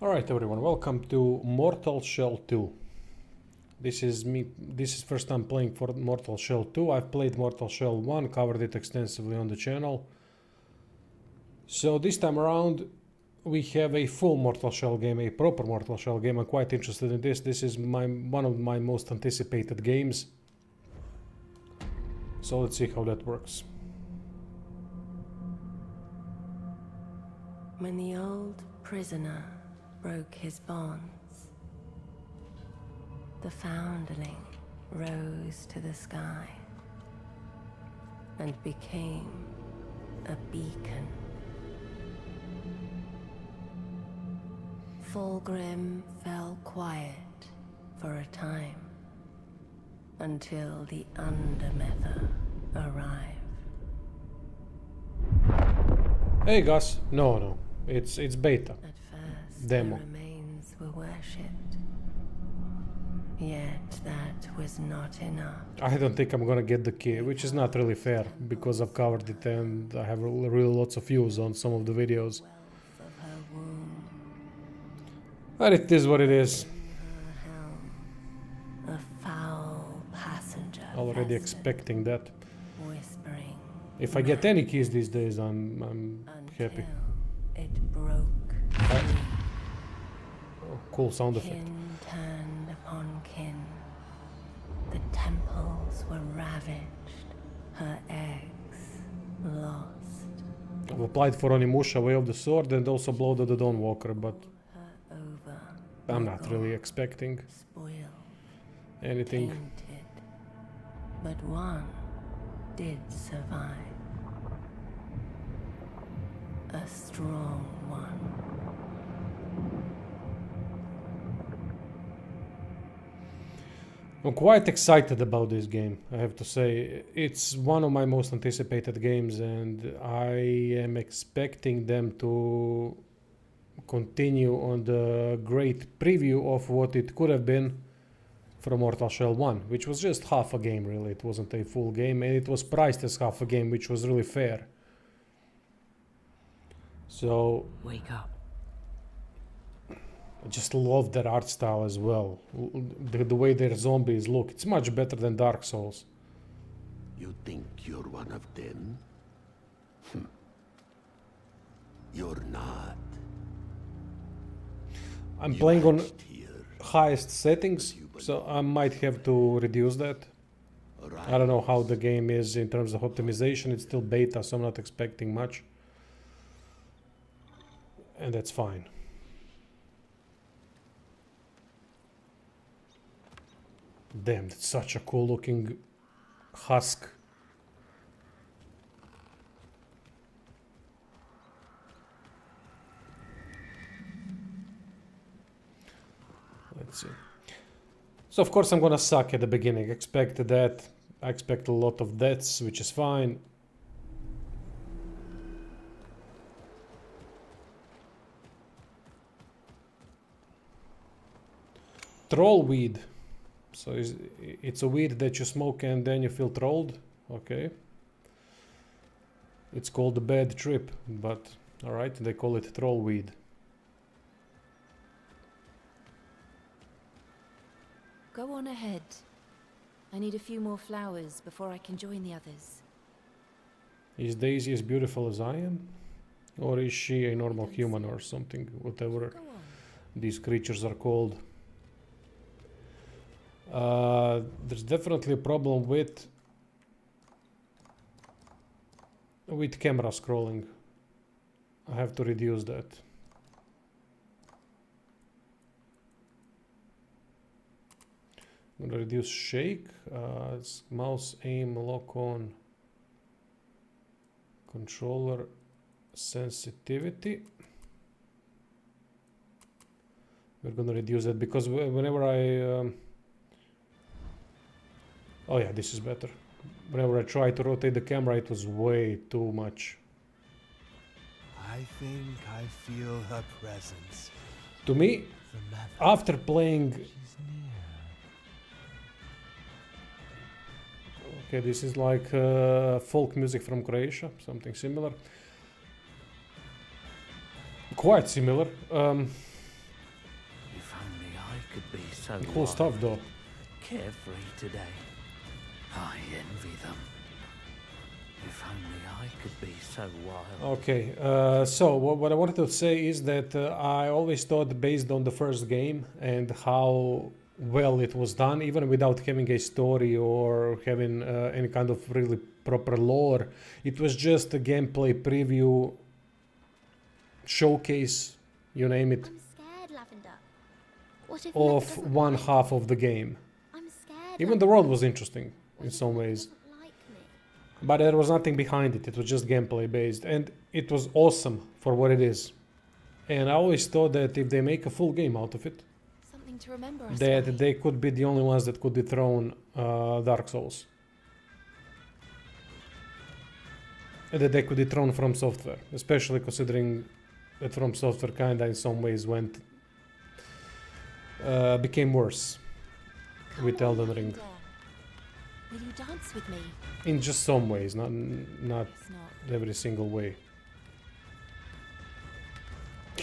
Alright everyone, welcome to Mortal Shell 2. This is first time playing for Mortal Shell 2. I've played Mortal Shell 1, covered it extensively on the channel. So this time around we have a full Mortal Shell game, a proper Mortal Shell game. I'm quite interested in this. This is one of my most anticipated games. So let's see how that works. When the old prisoner broke his bonds, the foundling rose to the sky and became a beacon. Fulgrim fell quiet for a time until the Undermether arrived. Hey Gus, no, it's beta. At first, Demo. the remains were worshipped. Yet that was not enough. I don't think I'm gonna get the key, which is not really fair because I've covered it and I have really lots of views on some of the videos. Wealth of her womb, But it is what it is. her helm, a foul passenger Already vested, expecting that. whispering If I get any keys these days, I'm happy. until it broke Uh, free. Oh, cool sound effect. Kin turned upon kin. The temples were ravaged, her eggs lost. I've applied for Onimusha, Way of the Sword, and also Blood of the Dawnwalker, but Her over. I'm not really expecting Spoiled, anything. tainted. But one did survive. A strong one. I'm quite excited about this game, I have to say. It's one of my most anticipated games, and I am expecting them to continue on the great preview of what it could have been from Mortal Shell 1, which was just half a game, really. It wasn't a full game, and it was priced as half a game, which was really fair. So Wake up. I just love their art style as well. The way their zombies look, it's much better than Dark Souls. You think you're one of them? You're not. I'm You playing on hatched here, highest settings, so I might have to reduce that. I don't know how the game is in terms of optimization. It's still beta, so I'm not expecting much. And that's fine. Damn, that's such a cool looking husk. Let's see. So of course I'm gonna suck at the beginning. Expect that. I expect a lot of deaths, which is fine. Troll weed. So it's a weed that you smoke and then you feel trolled. Okay. It's called the bad trip, but alright, they call it troll weed. Go on ahead. I need a few more flowers before I can join the others. Is Daisy as beautiful as I am? Or is she a normal human or something? Whatever Go on. these creatures are called. There's definitely a problem with camera scrolling. I have to reduce that. I'm gonna reduce shake. It's mouse aim lock on. Controller sensitivity. We're gonna reduce that because whenever I oh yeah, this is better. Whenever I try to rotate the camera, it was way too much. I think I feel her presence. To me, The mother. after playing... She's near. Okay, this is like folk music from Croatia, something similar. Quite similar. could be so Cool wild, stuff though. carefree today. I envy them. If only I could be so wild. Okay, so what I wanted to say is that I always thought, based on the first game and how well it was done, even without having a story or having any kind of really proper lore, it was just a gameplay preview, showcase, you name it, I'm scared, Lavender. What if of Mecca doesn't one like half me? of the game. I'm scared. Even the Lavender. world was interesting What in if some Mecca ways. doesn't like me? But there was nothing behind it. It was just gameplay based, and it was awesome for what it is. And I always thought that if they make a full game out of it, Something to remember us that by. they could be the only ones that could dethrone Dark Souls. And that they could dethrone From Software, especially considering that From Software kinda in some ways became worse with Come on, Elden Ring. Lavender. Will you dance with me? In just some ways, not It's not. every single way.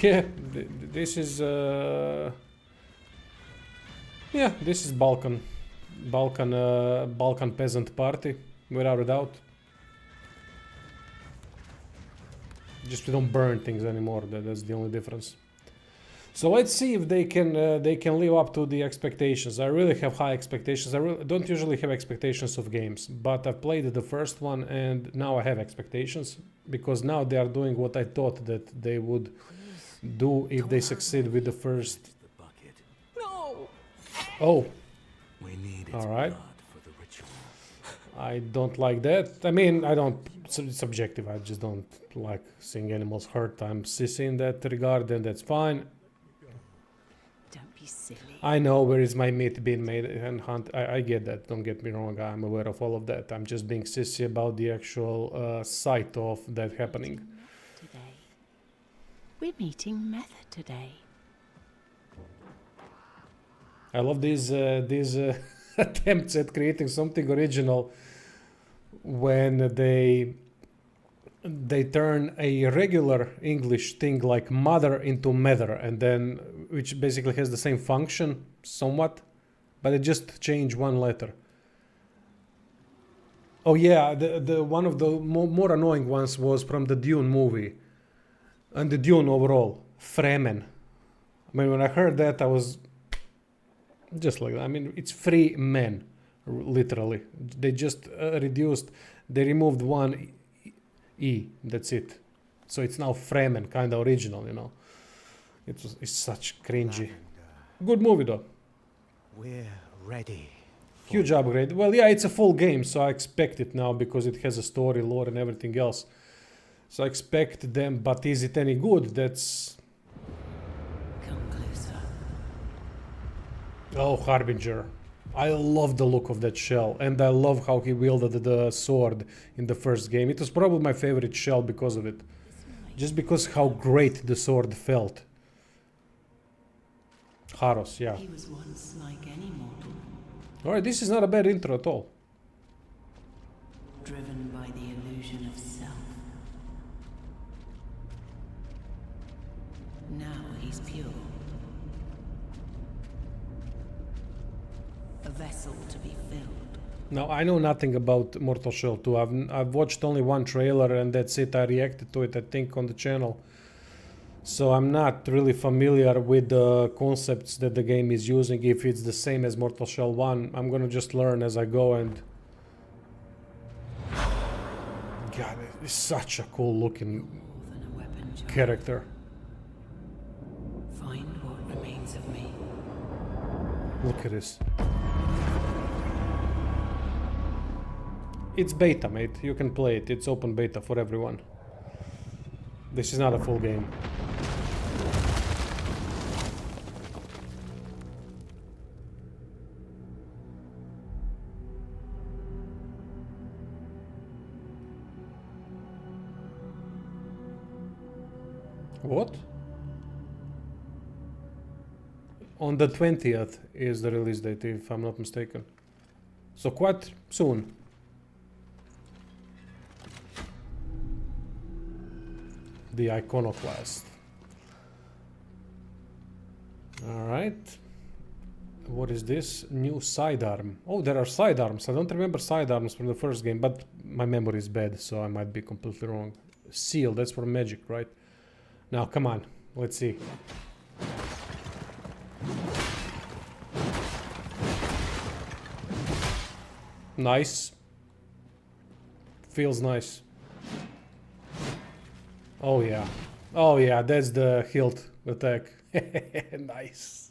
Yeah, this is yeah, this is Balkan peasant party, without a doubt. Just we don't burn things anymore. That's the only difference. So let's see if they can live up to the expectations. I really have high expectations. I don't usually have expectations of games, but I've played the first one and now I have expectations because now they are doing what I thought that they would do if they succeed with the first. The bucket. Oh, We need its All right. blood for the ritual. I don't like that. I mean, I don't. It's subjective. I just don't like seeing animals hurt. I'm sissy in that regard, and that's fine. Don't be silly. I know where is my meat being made and hunt. I get that. Don't get me wrong. I'm aware of all of that. I'm just being sissy about the actual sight of that happening. Today. We're meeting Method today. I love these attempts at creating something original when they turn a regular English thing like mother into mother, and then which basically has the same function somewhat, but it just changed one letter. Oh yeah, the one of the more annoying ones was from the Dune movie, and the Dune overall, Fremen. I mean, when I heard that, I was just like that. I mean, it's free men, literally. They just they removed one E, that's it. So it's now Fremen, kind of original, you know. It's such cringy. Good movie though. We're ready. Huge upgrade. Well, yeah, it's a full game, so I expect it now because it has a story, lore, and everything else. So I expect them, but is it any good? That's... Come closer. Oh, Harbinger. I love the look of that shell, and I love how he wielded the sword in the first game. It was probably my favorite shell because of it. Just because how great the sword felt. Haros, yeah. He was once like any mortal, Alright, this is not a bad intro at all. driven by the illusion of self. Now he's pure. A vessel to be filled. Now, I know nothing about Mortal Shell 2. I've watched only one trailer and that's it. I reacted to it, I think, on the channel. So I'm not really familiar with the concepts that the game is using. If it's the same as Mortal Shell 1, I'm gonna just learn as I go. And God, it's such a cool looking More than a weapon, child. character. Find what remains of me. Look at this. It's beta, mate. You can play it. It's open beta for everyone. This is not a full game. What? On the 20th is the release date, if I'm not mistaken. So quite soon. The Iconoclast. Alright. What is this? New sidearm. Oh, there are sidearms. I don't remember sidearms from the first game, but my memory is bad, so I might be completely wrong. Seal, that's for magic, right? Now, come on. Let's see. Nice. Feels nice. Oh yeah. Oh yeah, that's the hilt attack. Nice.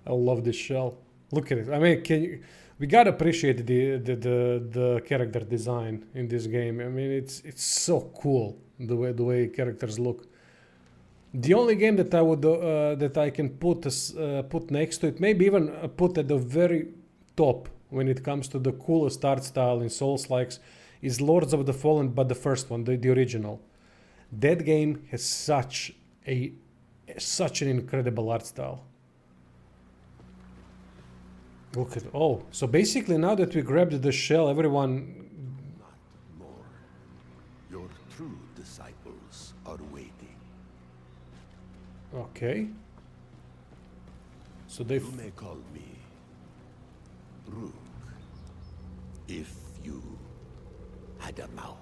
I love this shell. Look at it. I mean, we gotta appreciate the character design in this game. I mean, it's so cool the way characters look. The only game that I would that I can put next to it, maybe even put at the very top when it comes to the coolest art style in Souls-likes, is Lords of the Fallen, but the first one, the original. That game has such an incredible art style. Look at, oh, so basically now that we grabbed the shell, everyone... Not more. Your true disciples are waiting. Okay. So they... You may call me Rook, if you had a mouth.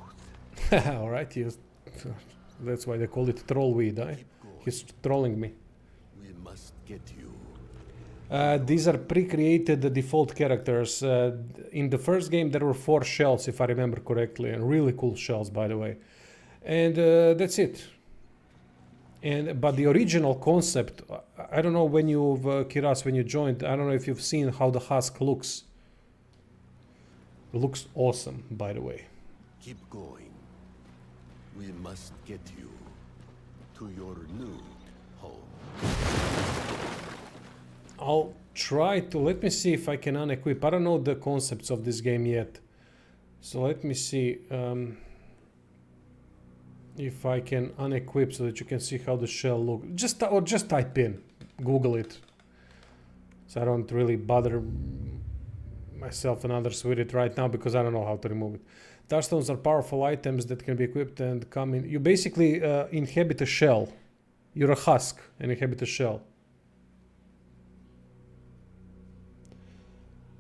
Alright, that's why they call it trollweed, eh? He's trolling me. We must get you. These are pre-created default characters. In the first game there were 4 shells, if I remember correctly, and really cool shells, by the way. And that's it. But the original concept, I don't know when you've, Kiras, when you joined, I don't know if you've seen how the husk looks. It looks awesome, by the way. Keep going. We must get you to your new home. I'll try to, let me see if I can unequip. I don't know the concepts of this game yet. So let me see if I can unequip so that you can see how the shell looks. Just type in, Google it. So I don't really bother myself and others with it right now because I don't know how to remove it. Touchstones are powerful items that can be equipped and come in. You basically inhabit a shell. You're a husk and inhabit a shell.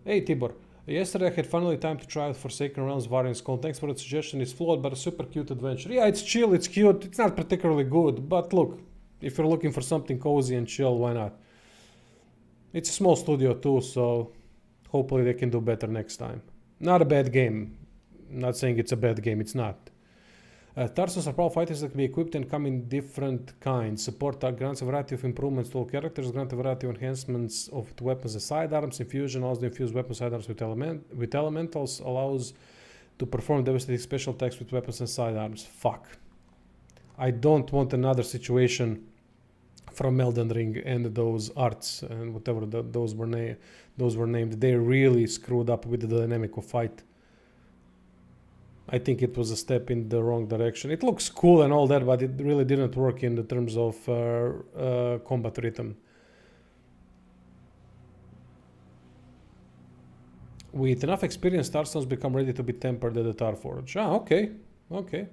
Hey Tibor, yesterday I had finally time to try out Forsaken Realms Variance Con. Thanks for the suggestion. It's flawed but a super cute adventure. Yeah, it's chill, it's cute, it's not particularly good, but look, if you're looking for something cozy and chill, why not? It's a small studio too, so hopefully they can do better next time. Not a bad game. Not saying it's a bad game, it's not. Tarsus are powerful fighters that can be equipped and come in different kinds. Support grants a variety of improvements to all characters, grant a variety of enhancements to weapons and sidearms. Infusion allows to infuse weapon sidearms with elementals, allows to perform devastating special attacks with weapons and sidearms. Fuck. I don't want another situation from Elden Ring and those arts and whatever those were named. They really screwed up with the dynamic of fight. I think it was a step in the wrong direction. It looks cool and all that, but it really didn't work in the terms of combat rhythm. With enough experience, Starstones become ready to be tempered at the Tar Forge. Ah, okay. Okay.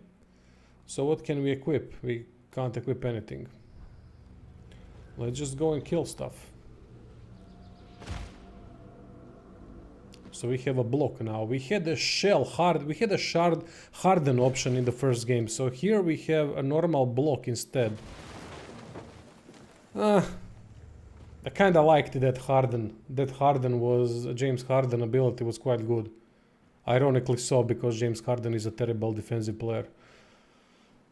So what can we equip? We can't equip anything. Let's just go and kill stuff. So we have a block now. We had a shard harden option in the first game. So here we have a normal block instead. I kinda liked that harden. That harden was, James Harden ability was quite good. Ironically so, because James Harden is a terrible defensive player.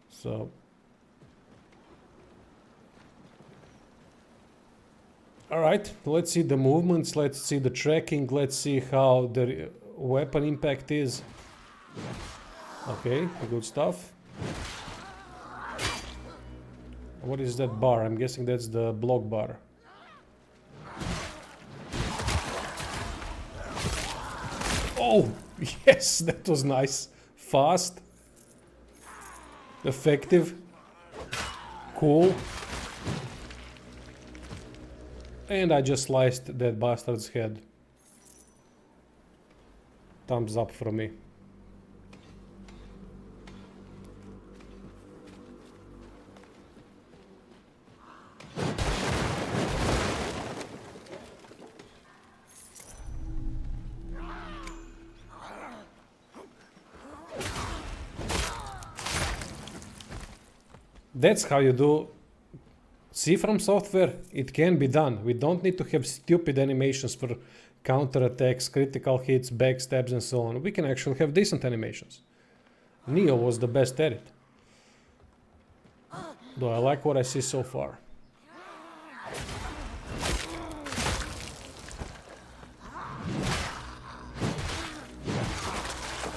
So... Alright, let's see the movements, let's see the tracking, let's see how the weapon impact is. Okay, good stuff. What is that bar? I'm guessing that's the block bar. Oh, yes, that was nice. Fast. Effective. Cool. And I just sliced that bastard's head. Thumbs up from me. That's how you do. See, from software, it can be done. We don't need to have stupid animations for counterattacks, critical hits, backstabs, and so on. We can actually have decent animations. Neo was the best at it. Though I like what I see so far.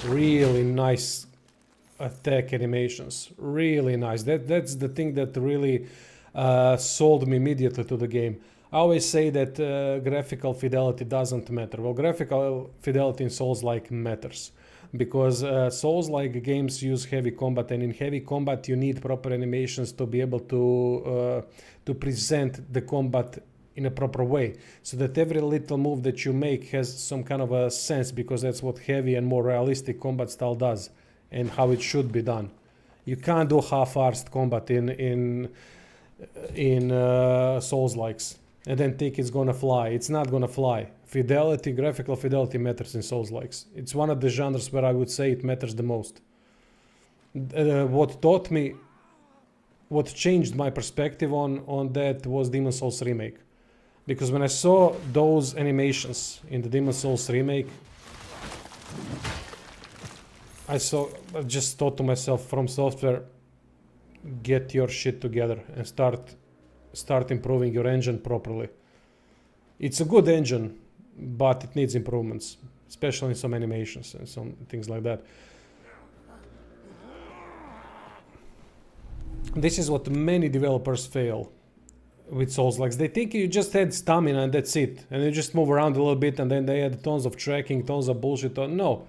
Really nice attack animations. Really nice. That's the thing that really sold me immediately to the game. I always say that graphical fidelity doesn't matter. Well, graphical fidelity in Souls-like matters. Because Souls-like games use heavy combat, and in heavy combat you need proper animations to be able to present the combat in a proper way, so that every little move that you make has some kind of a sense, because that's what heavy and more realistic combat style does, and how it should be done. You can't do half-arsed combat in Souls-likes and then think it's gonna fly. It's not gonna fly. Fidelity, graphical fidelity matters in Souls-likes. It's one of the genres where I would say it matters the most. What changed my perspective on that was Demon Souls Remake. Because when I saw those animations in the Demon Souls Remake, I just thought to myself, From Software, get your shit together and start improving your engine properly. It's a good engine, but it needs improvements, especially in some animations and some things like that. This is what many developers fail with Souls-likes. They think you just add stamina and that's it, and you just move around a little bit, and then they add tons of tracking, tons of bullshit. No,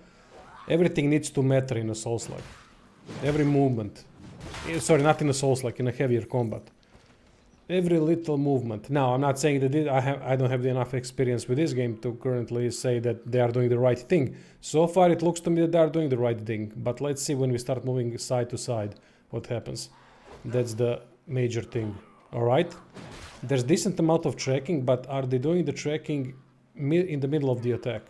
everything needs to matter in a Souls-like. Every movement. Sorry, not in a Souls-like, in a heavier combat. Every little movement. Now, I'm not saying that I don't have enough experience with this game to currently say that they are doing the right thing. So far, it looks to me that they are doing the right thing. But let's see when we start moving side to side what happens. That's the major thing. Alright? There's decent amount of tracking, but are they doing the tracking in the middle of the attack?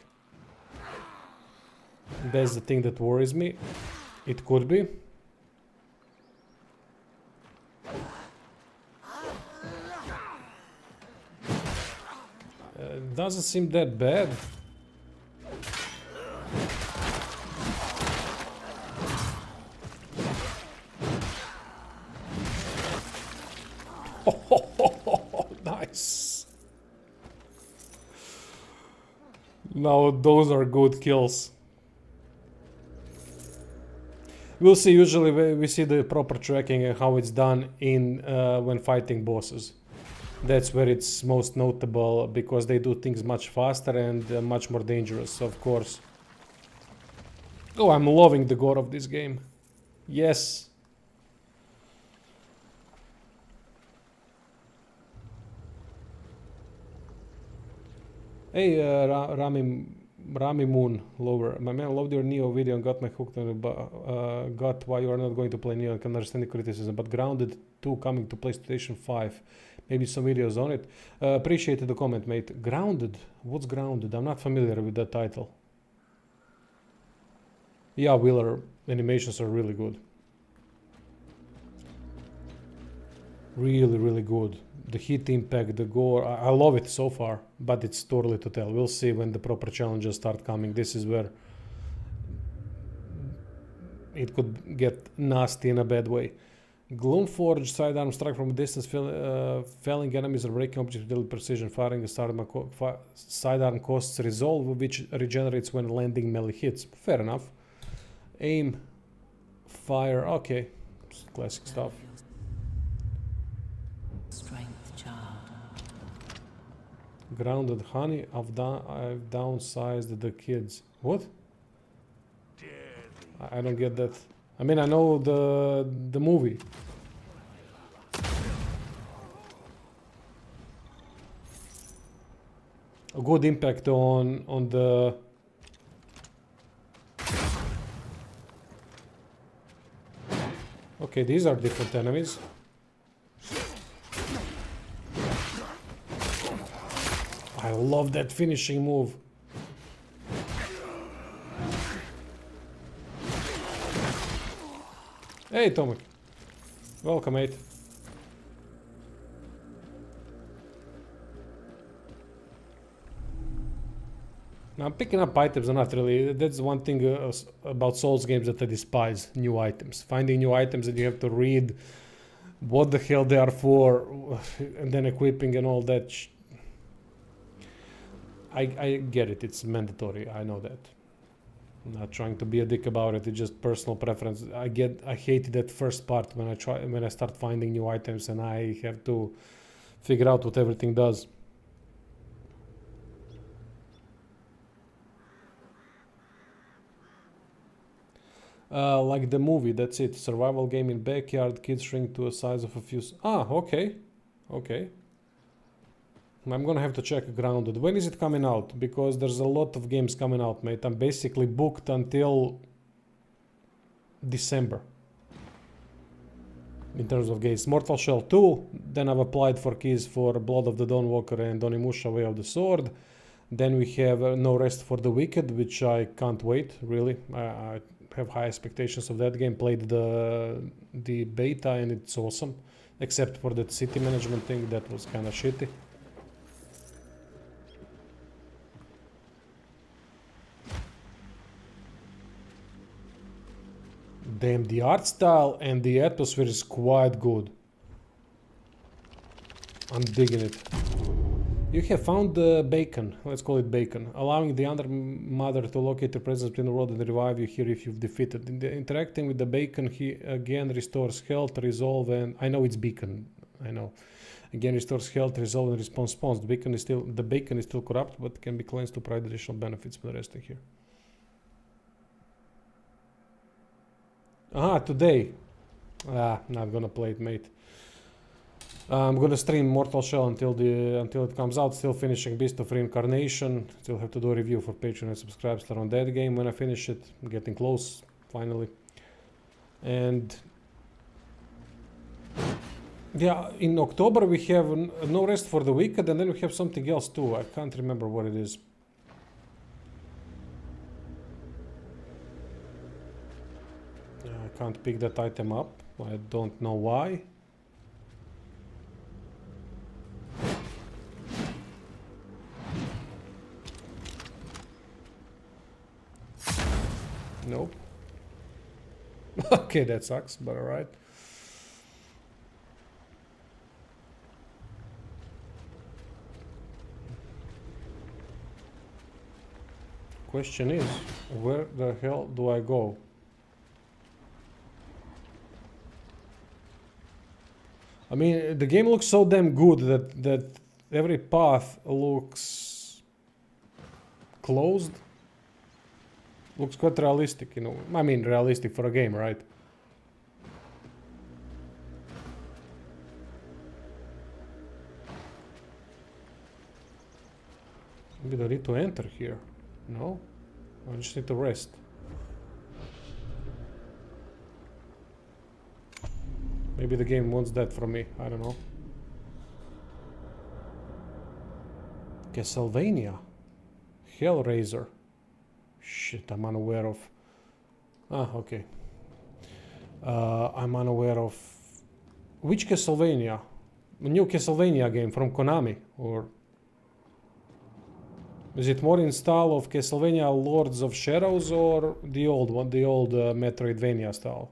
That's the thing that worries me. It could be. Doesn't seem that bad. Nice. Now those are good kills. We'll see. Usually we see the proper tracking and how it's done in when fighting bosses. That's where it's most notable, because they do things much faster and much more dangerous, of course. Oh, I'm loving the gore of this game. Yes. Hey, Rami Moon Lover. My man, loved your Neo video and got my hooked on it, but got why you are not going to play Neo. I can understand the criticism, but Grounded 2 coming to PlayStation 5. Maybe some videos on it. Appreciated the comment, mate. Grounded? What's Grounded? I'm not familiar with that title. Yeah, Wheeler, animations are really good. Really, really good. The hit impact, the gore, I love it so far, but it's too early to tell. We'll see when the proper challenges start coming. This is where it could get nasty in a bad way. Gloomforge, sidearm strike from a distance, felling enemies or breaking objects with little precision. Firing a sidearm costs resolve, which regenerates when landing melee hits. Fair enough. Aim, fire, okay. Classic stuff. Strength child. Grounded honey, I've downsized the kids. What? I don't get that. I mean, I know the movie. A good impact on the... Okay, these are different enemies. I love that finishing move. Hey, Tomek. Welcome, mate. Now, I'm picking up items are not really. That's one thing about Souls games that I despise: new items. Finding new items and you have to read what the hell they are for, and then equipping and all that. I get it. It's mandatory. I know that. I'm not trying to be a dick about it. It's just personal preference. I hate that first part when I start finding new items and I have to figure out what everything does. Like the movie, that's it. Survival game in backyard, kids shrink to a size of a few... okay. Okay. I'm gonna have to check Grounded. When is it coming out? Because there's a lot of games coming out, mate. I'm basically booked until December. In terms of games. Mortal Shell 2. Then I've applied for keys for Blood of the Dawnwalker and Onimusha Way of the Sword. Then we have No Rest for the Wicked, which I can't wait, really. I have high expectations of that game. Played the beta and it's awesome. Except for that city management thing, that was kind of shitty. Damn, the art style and the atmosphere is quite good. I'm digging it. You have found the Bacon, let's call it Bacon, allowing the Under Mother to locate your presence between the world and revive you here if you've defeated. Interacting with the Bacon, he again restores health, resolve, and I know it's Beacon. I know. Again restores health, resolve, and response spawns. The Bacon is still corrupt, but can be cleansed to provide additional benefits for the rest of here. Today. Not gonna play it, mate. I'm gonna stream Mortal Shell until it comes out. Still finishing Beast of Reincarnation. Still have to do a review for Patreon and subscribers on that game when I finish it. I'm getting close, finally. And yeah, in October we have No Rest for the Wicked, and then we have something else too. I can't remember what it is. I can't pick that item up. I don't know why. Nope. Okay, that sucks, but alright. Question is, where the hell do I go? I mean, the game looks so damn good that every path looks closed. Looks quite realistic, you know. I mean, realistic for a game, right? Maybe I need to enter here. No? I just need to rest. Maybe the game wants that from me. I don't know. Castlevania. Hellraiser. Shit, I'm unaware of... okay. I'm unaware of... Which Castlevania? A new Castlevania game from Konami? Or... Is it more in style of Castlevania Lords of Shadows or the old one, the old Metroidvania style?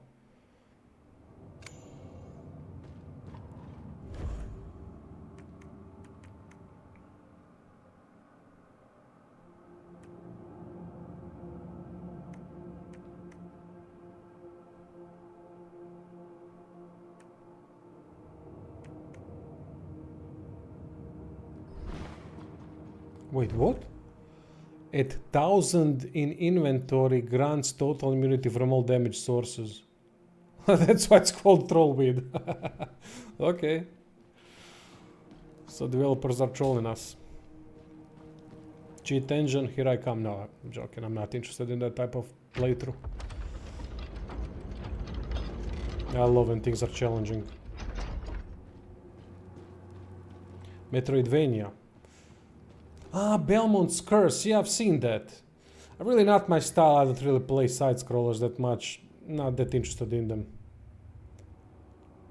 Wait, what? At 1000 in inventory grants total immunity from all damage sources. That's why it's called Trollweed. Okay. So developers are trolling us. Cheat engine, here I come. No, I'm joking. I'm not interested in that type of playthrough. I love when things are challenging. Metroidvania. Belmont's Curse. Yeah, I've seen that. Really not my style. I don't really play side-scrollers that much. Not that interested in them.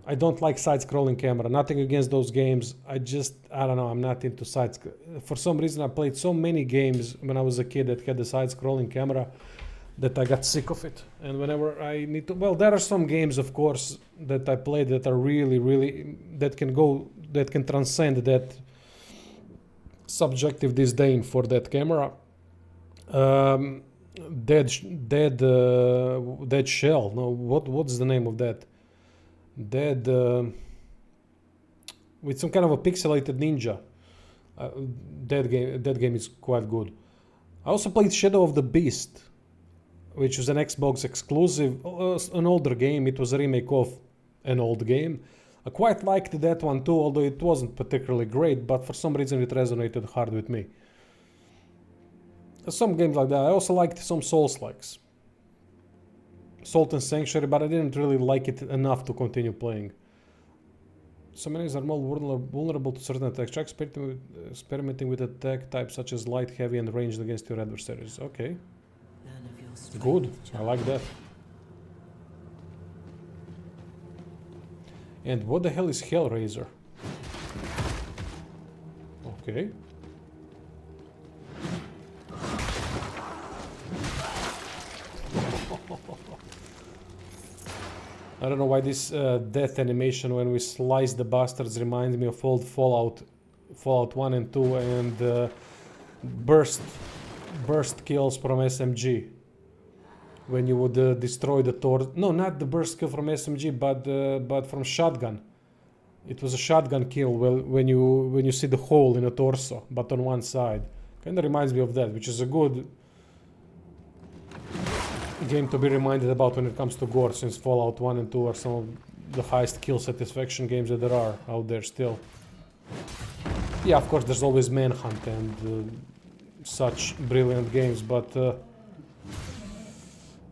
I don't like side-scrolling camera. Nothing against those games. I don't know. I'm not into sides. For some reason, I played so many games when I was a kid that had the side-scrolling camera that I got sick of it. And whenever I need to, well, there are some games, of course, that I played that are really, really that can transcend that subjective disdain for that camera. Dead Shell. No, what's the name of that? Dead with some kind of a pixelated ninja. That game is quite good. I also played Shadow of the Beast, which was an Xbox exclusive, an older game. It was a remake of an old game. I quite liked that one too, although it wasn't particularly great, but for some reason it resonated hard with me. Some games like that. I also liked some Souls-likes. Salt and Sanctuary, but I didn't really like it enough to continue playing. Some enemies are more vulnerable to certain attacks. Try experimenting with attack types such as light, heavy, and ranged against your adversaries. Okay. Learn of your strength, Good. I child. like that. And what the hell is Hellraiser? Okay. I don't know why this death animation when we slice the bastards reminds me of old Fallout 1 and 2 and burst kills from SMG. When you would destroy the torso. No, not the burst kill from SMG, but from shotgun. It was a shotgun kill when you see the hole in a torso, but on one side. Kinda reminds me of that, which is a good game to be reminded about when it comes to gore, since Fallout 1 and 2 are some of the highest kill satisfaction games that there are out there still. Yeah, of course, there's always Manhunt and such brilliant games, but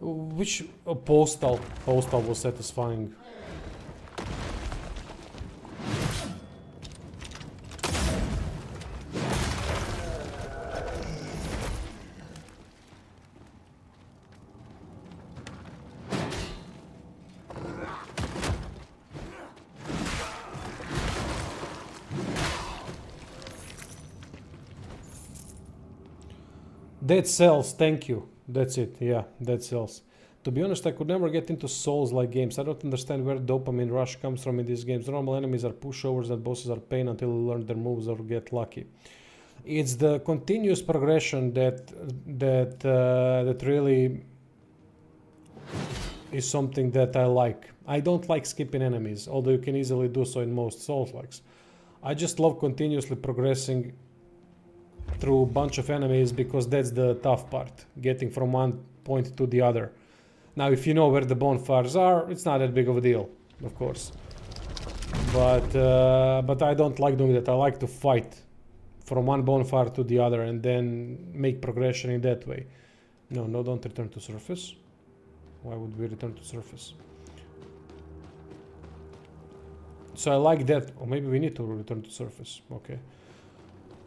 which Postal was satisfying. Dead Cells, thank you. That's it, yeah, Dead Cells. To be honest, I could never get into Souls-like games. I don't understand where dopamine rush comes from in these games. Normal enemies are pushovers and bosses are pain until you learn their moves or get lucky. It's the continuous progression that really is something that I like. I don't like skipping enemies, although you can easily do so in most Souls-likes. I just love continuously progressing through a bunch of enemies because that's the tough part, getting from one point to the other. Now, if you know where the bonfires are, it's not that big of a deal, of course. But I don't like doing that. I like to fight from one bonfire to the other and then make progression in that way. No, don't return to surface. Why would we return to surface? So I like that. Or maybe we need to return to surface. Okay.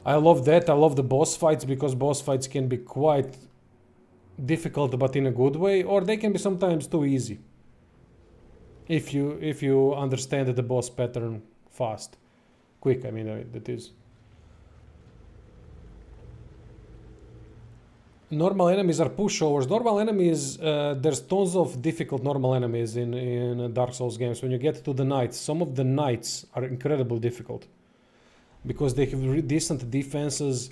I love that. I love the boss fights because boss fights can be quite difficult, but in a good way, or they can be sometimes too easy. If you understand the boss pattern quick. I mean, that is. Normal enemies are pushovers. Normal enemies, there's tons of difficult normal enemies in Dark Souls games. When you get to the knights, some of the knights are incredibly difficult because they have decent defenses.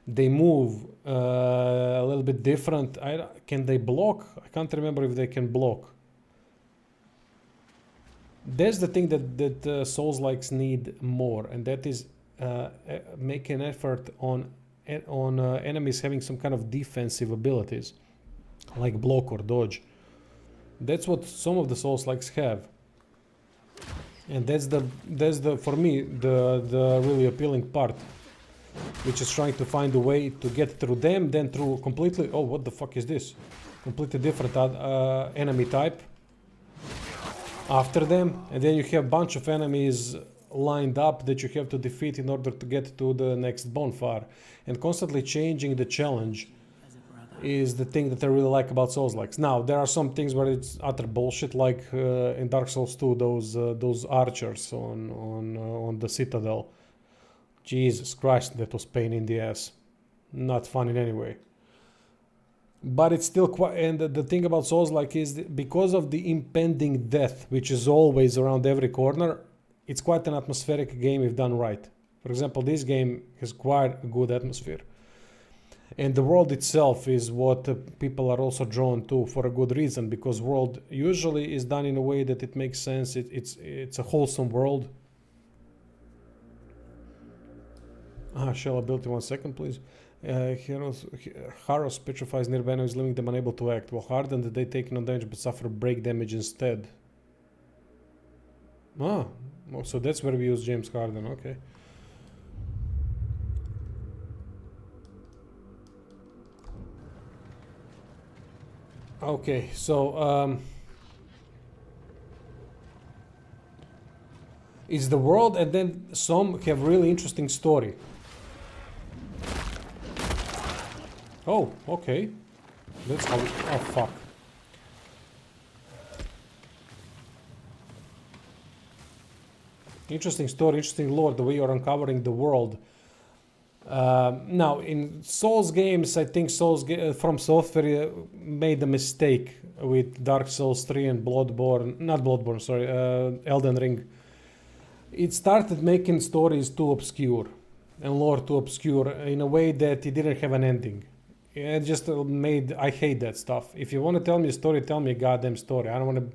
They move a little bit different. Can they block? I can't remember if they can block. That's the thing that Souls-likes need more, and that is make an effort on enemies having some kind of defensive abilities, like block or dodge. That's what some of the Souls-likes have, and that's the for me the really appealing part, which is trying to find a way to get through them, then through completely. Oh, what the fuck is this? Completely different enemy type after them, and then you have a bunch of enemies lined up that you have to defeat in order to get to the next bonfire, and constantly changing the challenge is the thing that I really like about Souls-likes. Now, there are some things where it's utter bullshit, like in Dark Souls 2, those archers on the Citadel. Jesus Christ, that was pain in the ass. Not fun in any way. But it's still quite, and the thing about Souls-like is because of the impending death, which is always around every corner, it's quite an atmospheric game if done right. For example, this game has quite a good atmosphere. And the world itself is what people are also drawn to for a good reason, because world usually is done in a way that it makes sense. It's a wholesome world. Shall ability 1 second, please. Haros petrifies nearby enemies, leaving them unable to act. While hardened, they take no damage but suffer break damage instead. So that's where we use James Harden. Okay. Okay, so it's the world, and then some have really interesting story. Oh, okay. That's how. Oh, fuck. Interesting story, interesting lore, the way you're uncovering the world. Now, in Souls games, I think From Software made a mistake with Dark Souls 3 and Elden Ring. It started making stories too obscure and lore too obscure in a way that it didn't have an ending. It just I hate that stuff. If you want to tell me a story, tell me a goddamn story. I don't want to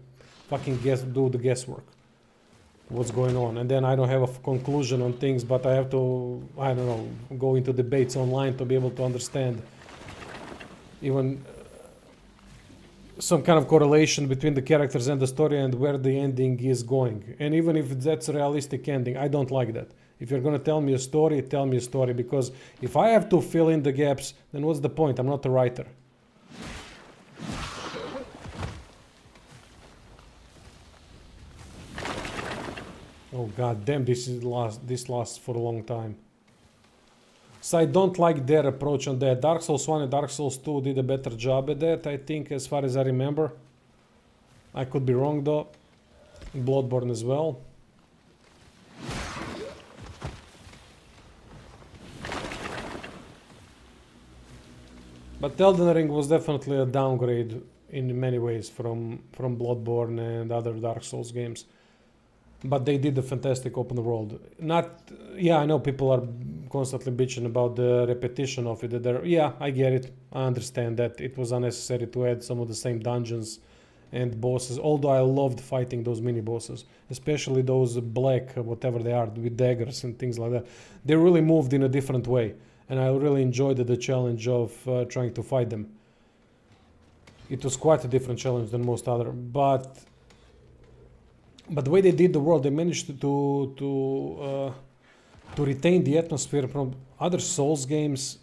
fucking do the guesswork. What's going on, and then I don't have a conclusion on things, but I have to, I don't know, go into debates online to be able to understand even some kind of correlation between the characters and the story and where the ending is going. And even if that's a realistic ending, I don't like that. If you're going to tell me a story, tell me a story, because if I have to fill in the gaps, then what's the point? I'm not a writer. Oh god damn, this lasts for a long time. So I don't like their approach on that. Dark Souls 1 and Dark Souls 2 did a better job at that, I think, as far as I remember. I could be wrong though. Bloodborne as well. But Elden Ring was definitely a downgrade in many ways from Bloodborne and other Dark Souls games. But they did a fantastic open world. I know people are constantly bitching about the repetition of it. Yeah, I get it. I understand that it was unnecessary to add some of the same dungeons and bosses. Although I loved fighting those mini bosses, especially those black, whatever they are, with daggers and things like that. They really moved in a different way, and I really enjoyed the challenge of trying to fight them. It was quite a different challenge than most other, but the way they did the world, they managed to retain the atmosphere from other Souls games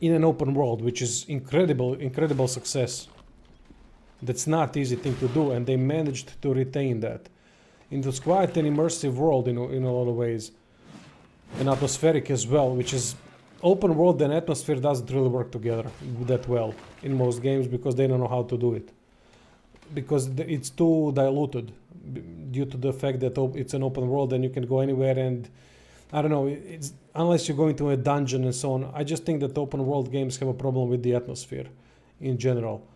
in an open world, which is incredible success. That's not easy thing to do, and they managed to retain that. It was quite an immersive world in a lot of ways, and atmospheric as well, which is open world and atmosphere doesn't really work together that well in most games because they don't know how to do it. Because it's too diluted due to the fact that it's an open world and you can go anywhere, and I don't know, it's unless you go into a dungeon and so on. I just think that open world games have a problem with the atmosphere in general,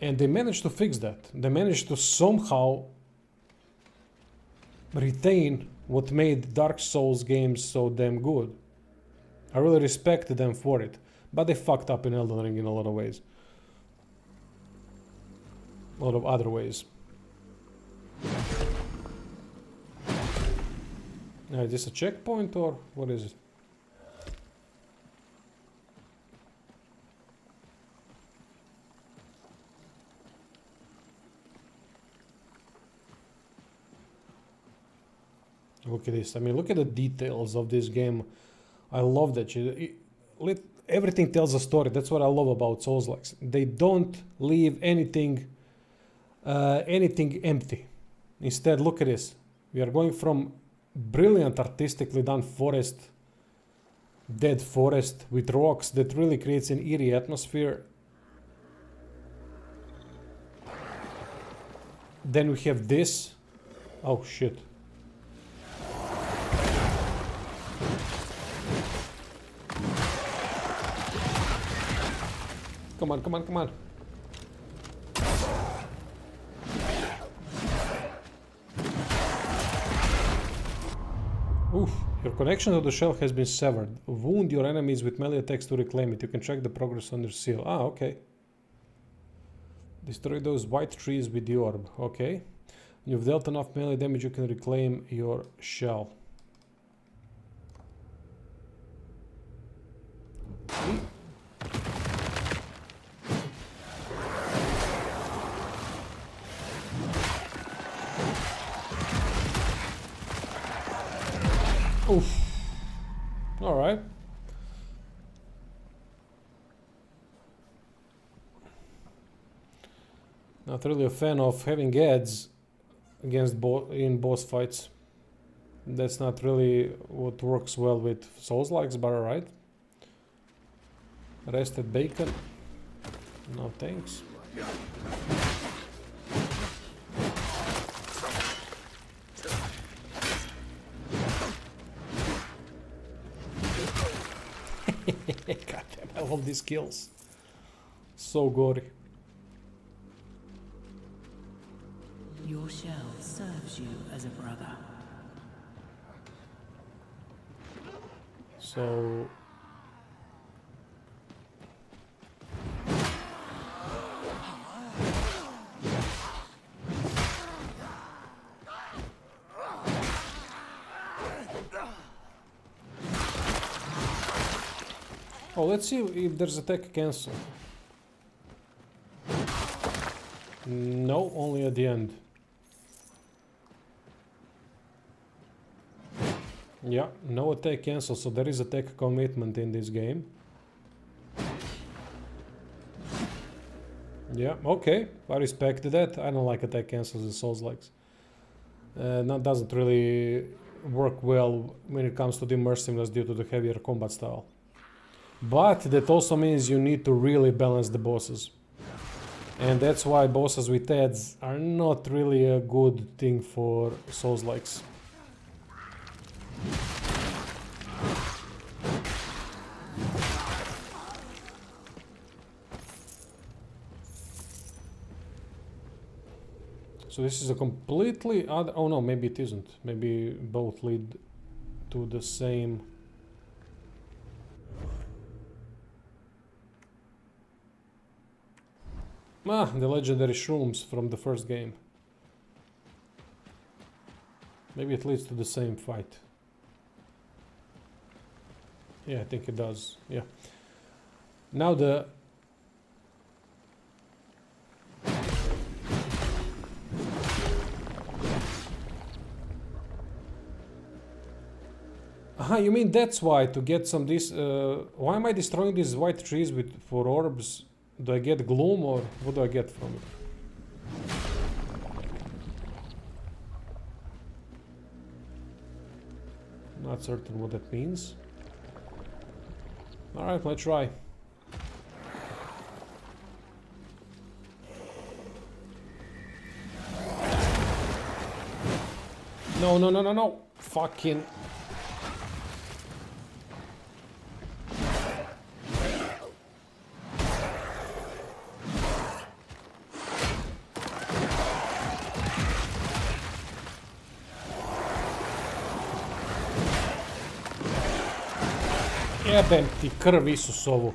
and they managed to fix that. They managed to somehow retain what made Dark Souls games so damn good. I really respect them for it, but they fucked up in Elden Ring in a lot of ways. A lot of other ways. Is this a checkpoint or what is it? Look at this. I mean, look at the details of this game. I love that. Everything tells a story. That's what I love about Souls-likes. They don't leave anything empty. Instead, look at this. We are going from brilliant artistically done forest, dead forest with rocks that really creates an eerie atmosphere. Then we have this. Oh shit. Come on, come on, come on. Oof. Your connection to the shell has been severed. Wound your enemies with melee attacks to reclaim it. You can track the progress on your seal. Ah, okay. Destroy those white trees with the orb. Okay. When you've dealt enough melee damage, you can reclaim your shell. Oof. Alright. Not really a fan of having ads against in boss fights. That's not really what works well with Souls-likes, but alright. Rested bacon. No thanks. God damn, I love these kills. So gory. Your shell serves you as a brother. So oh, let's see if there's attack cancel. No, only at the end. Yeah, no attack cancel, so there is attack commitment in this game. Yeah, okay, I respect that. I don't like attack cancels in Souls-likes. That doesn't really work well when it comes to the immersiveness due to the heavier combat style. But that also means you need to really balance the bosses. And that's why bosses with ads are not really a good thing for Souls-likes. So this is a completely other... Oh no, maybe it isn't. Maybe both lead to the same... Ah, the legendary shrooms from the first game. Maybe it leads to the same fight. Yeah, I think it does. Yeah. Now the... Aha, you mean that's why, to get some this... why am I destroying these white trees with for orbs? Do I get gloom or what do I get from it? Not certain what that means. Alright, let's try. No, no, no, no, no! Fucking... Jebem ti krv Isusovu.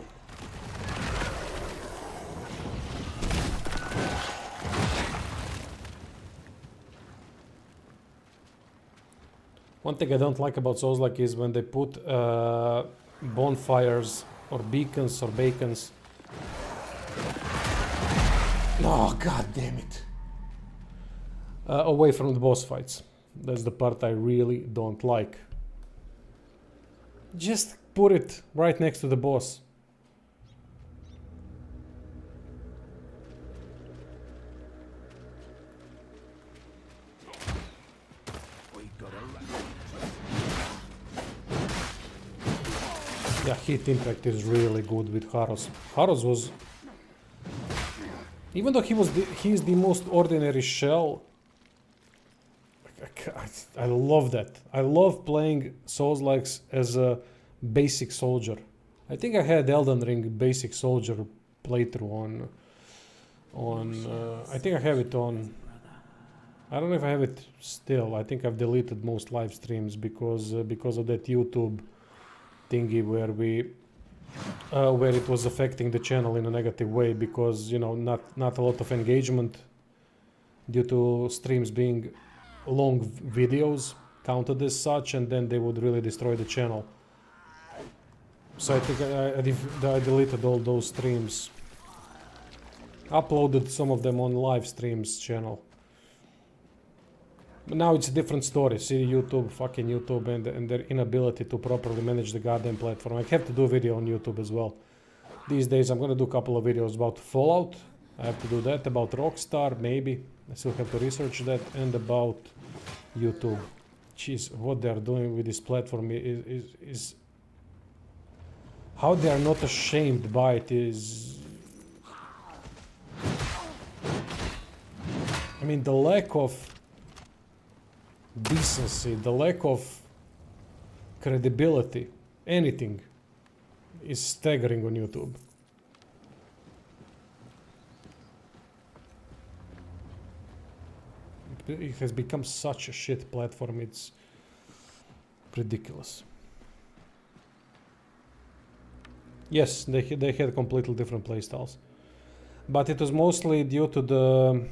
One thing I don't like about Souls-like is when they put bonfires or beacons or bacons. Oh, god damn it. Away from the boss fights. That's the part I really don't like. Just put it right next to the boss. hit impact is really good with Haros. Haros was, even though he's the most ordinary shell, I love that. I love playing Souls-likes as a basic soldier. I think I had Elden Ring basic soldier playthrough I think I have it on. I don't know if I have it still. I think I've deleted most live streams because of that YouTube thingy where it was affecting the channel in a negative way, because you know, not a lot of engagement due to streams being long videos counted as such, and then they would really destroy the channel. So I think I deleted all those streams, uploaded some of them on live streams channel. But now it's a different story. See fucking YouTube and their inability to properly manage the goddamn platform. I have to do a video on YouTube as well. These days I'm gonna do a couple of videos about Fallout. I have to do that, about Rockstar, maybe. I still have to research that, and about YouTube. Jeez, what they are doing with this platform is how they are not ashamed by it is... I mean, the lack of decency, the lack of credibility, anything, is staggering on YouTube. It has become such a shit platform, it's ridiculous. Yes, they had completely different playstyles, but it was mostly due to the...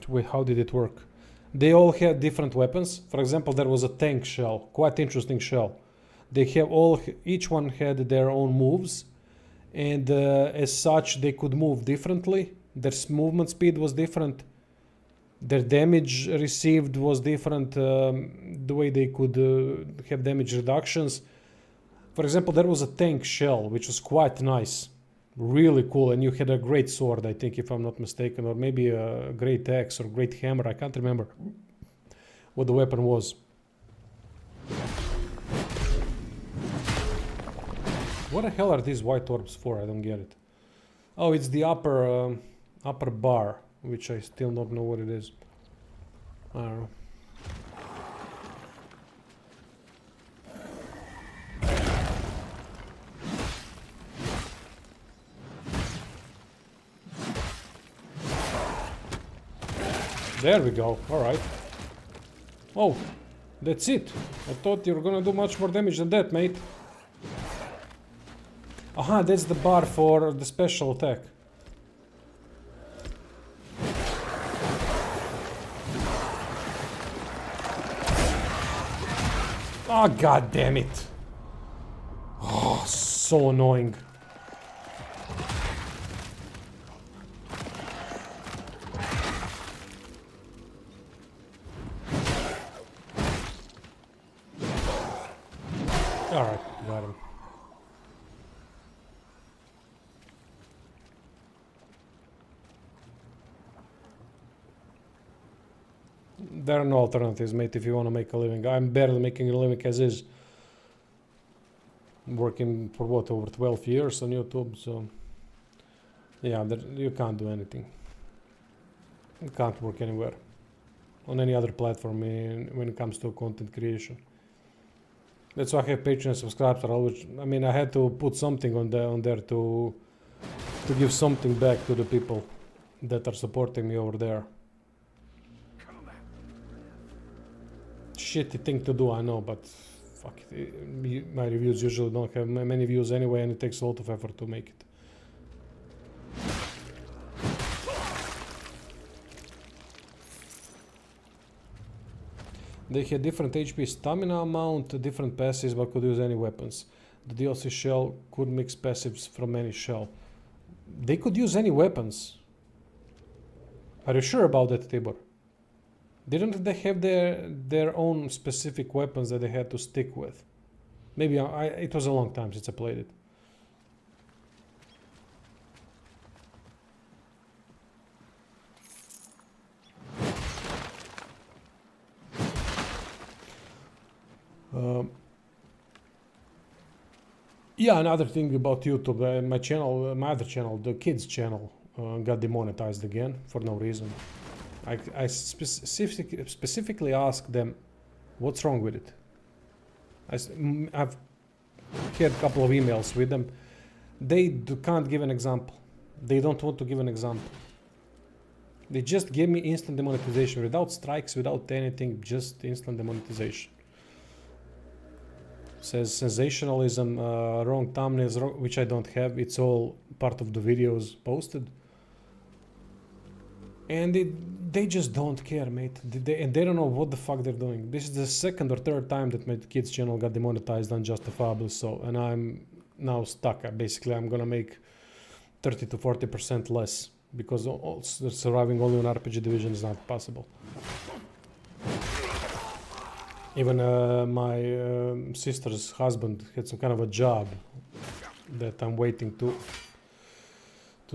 Wait, how did it work? They all had different weapons. For example, there was a tank shell, quite interesting shell. They have each one had their own moves, and as such they could move differently. Their movement speed was different. Their damage received was different. The way they could have damage reductions. For example, there was a tank shell, which was quite nice. Really cool, and you had a great sword, I think, if I'm not mistaken, or maybe a great axe or great hammer. I can't remember what the weapon was. What the hell are these white orbs for? I don't get it. Oh, it's the upper bar, which I still don't know what it is. I don't know. There we go, alright. Oh, that's it. I thought you were gonna do much more damage than that, mate. Aha, that's the bar for the special attack. Oh, god damn it. Oh, so annoying. Alright, got him. There are no alternatives, mate, if you want to make a living. I'm barely making a living as is. Working for what, over 12 years on YouTube, so... Yeah, you can't do anything. You can't work anywhere. On any other platform when it comes to content creation. That's why I have Patreon subscribers. I mean, I had to put something on there to give something back to the people that are supporting me over there. Shitty thing to do, I know, but fuck it. My reviews usually don't have many views anyway, and it takes a lot of effort to make it. They had different HP stamina amount, different passives, but could use any weapons. The DLC shell could mix passives from any shell. They could use any weapons. Are you sure about that, Tibor? Didn't they have their own specific weapons that they had to stick with? Maybe it was a long time since I played it. Yeah, another thing about YouTube, my other channel, the kids channel, got demonetized again for no reason. I specifically asked them, what's wrong with it? I've had a couple of emails with them. They can't give an example. They don't want to give an example. They just gave me instant demonetization without strikes, without anything, just instant demonetization. Says sensationalism, wrong thumbnails, which I don't have. It's all part of the videos posted. And they just don't care, mate. And they don't know what the fuck they're doing. This is the second or third time that my kids channel got demonetized unjustifiably so. And I'm now stuck. Basically, I'm gonna make 30 to 40% less. Because surviving only on RPG Division is not possible. Even my sister's husband had some kind of a job that I'm waiting to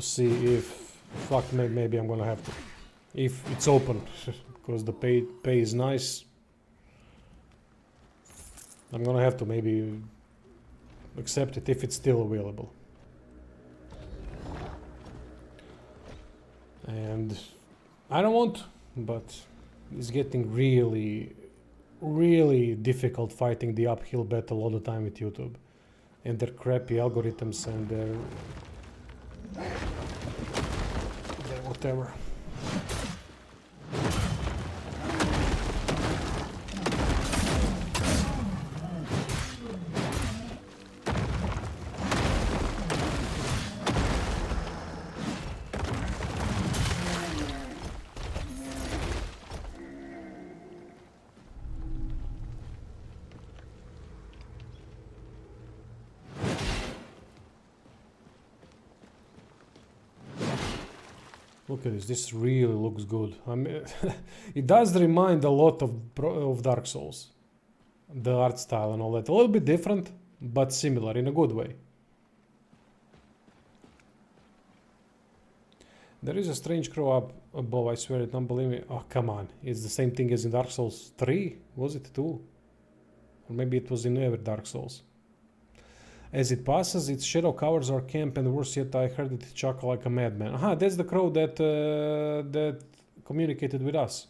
see if fuck maybe I'm gonna have to, if it's open, because the pay is nice. I'm gonna have to maybe accept it if it's still available. And I don't want, but it's getting really difficult fighting the uphill battle all the time with YouTube and their crappy algorithms and their whatever. Look at this. This really looks good. I mean, it does remind a lot of Dark Souls, the art style and all that. A little bit different, but similar in a good way. There is a strange crow up above. I swear it. Don't believe me. Oh, come on. It's the same thing as in Dark Souls 3. Was it 2? Or maybe it was in every Dark Souls. As it passes, its shadow covers our camp, and worse yet, I heard it chuckle like a madman. Aha, that's the crow that that communicated with us.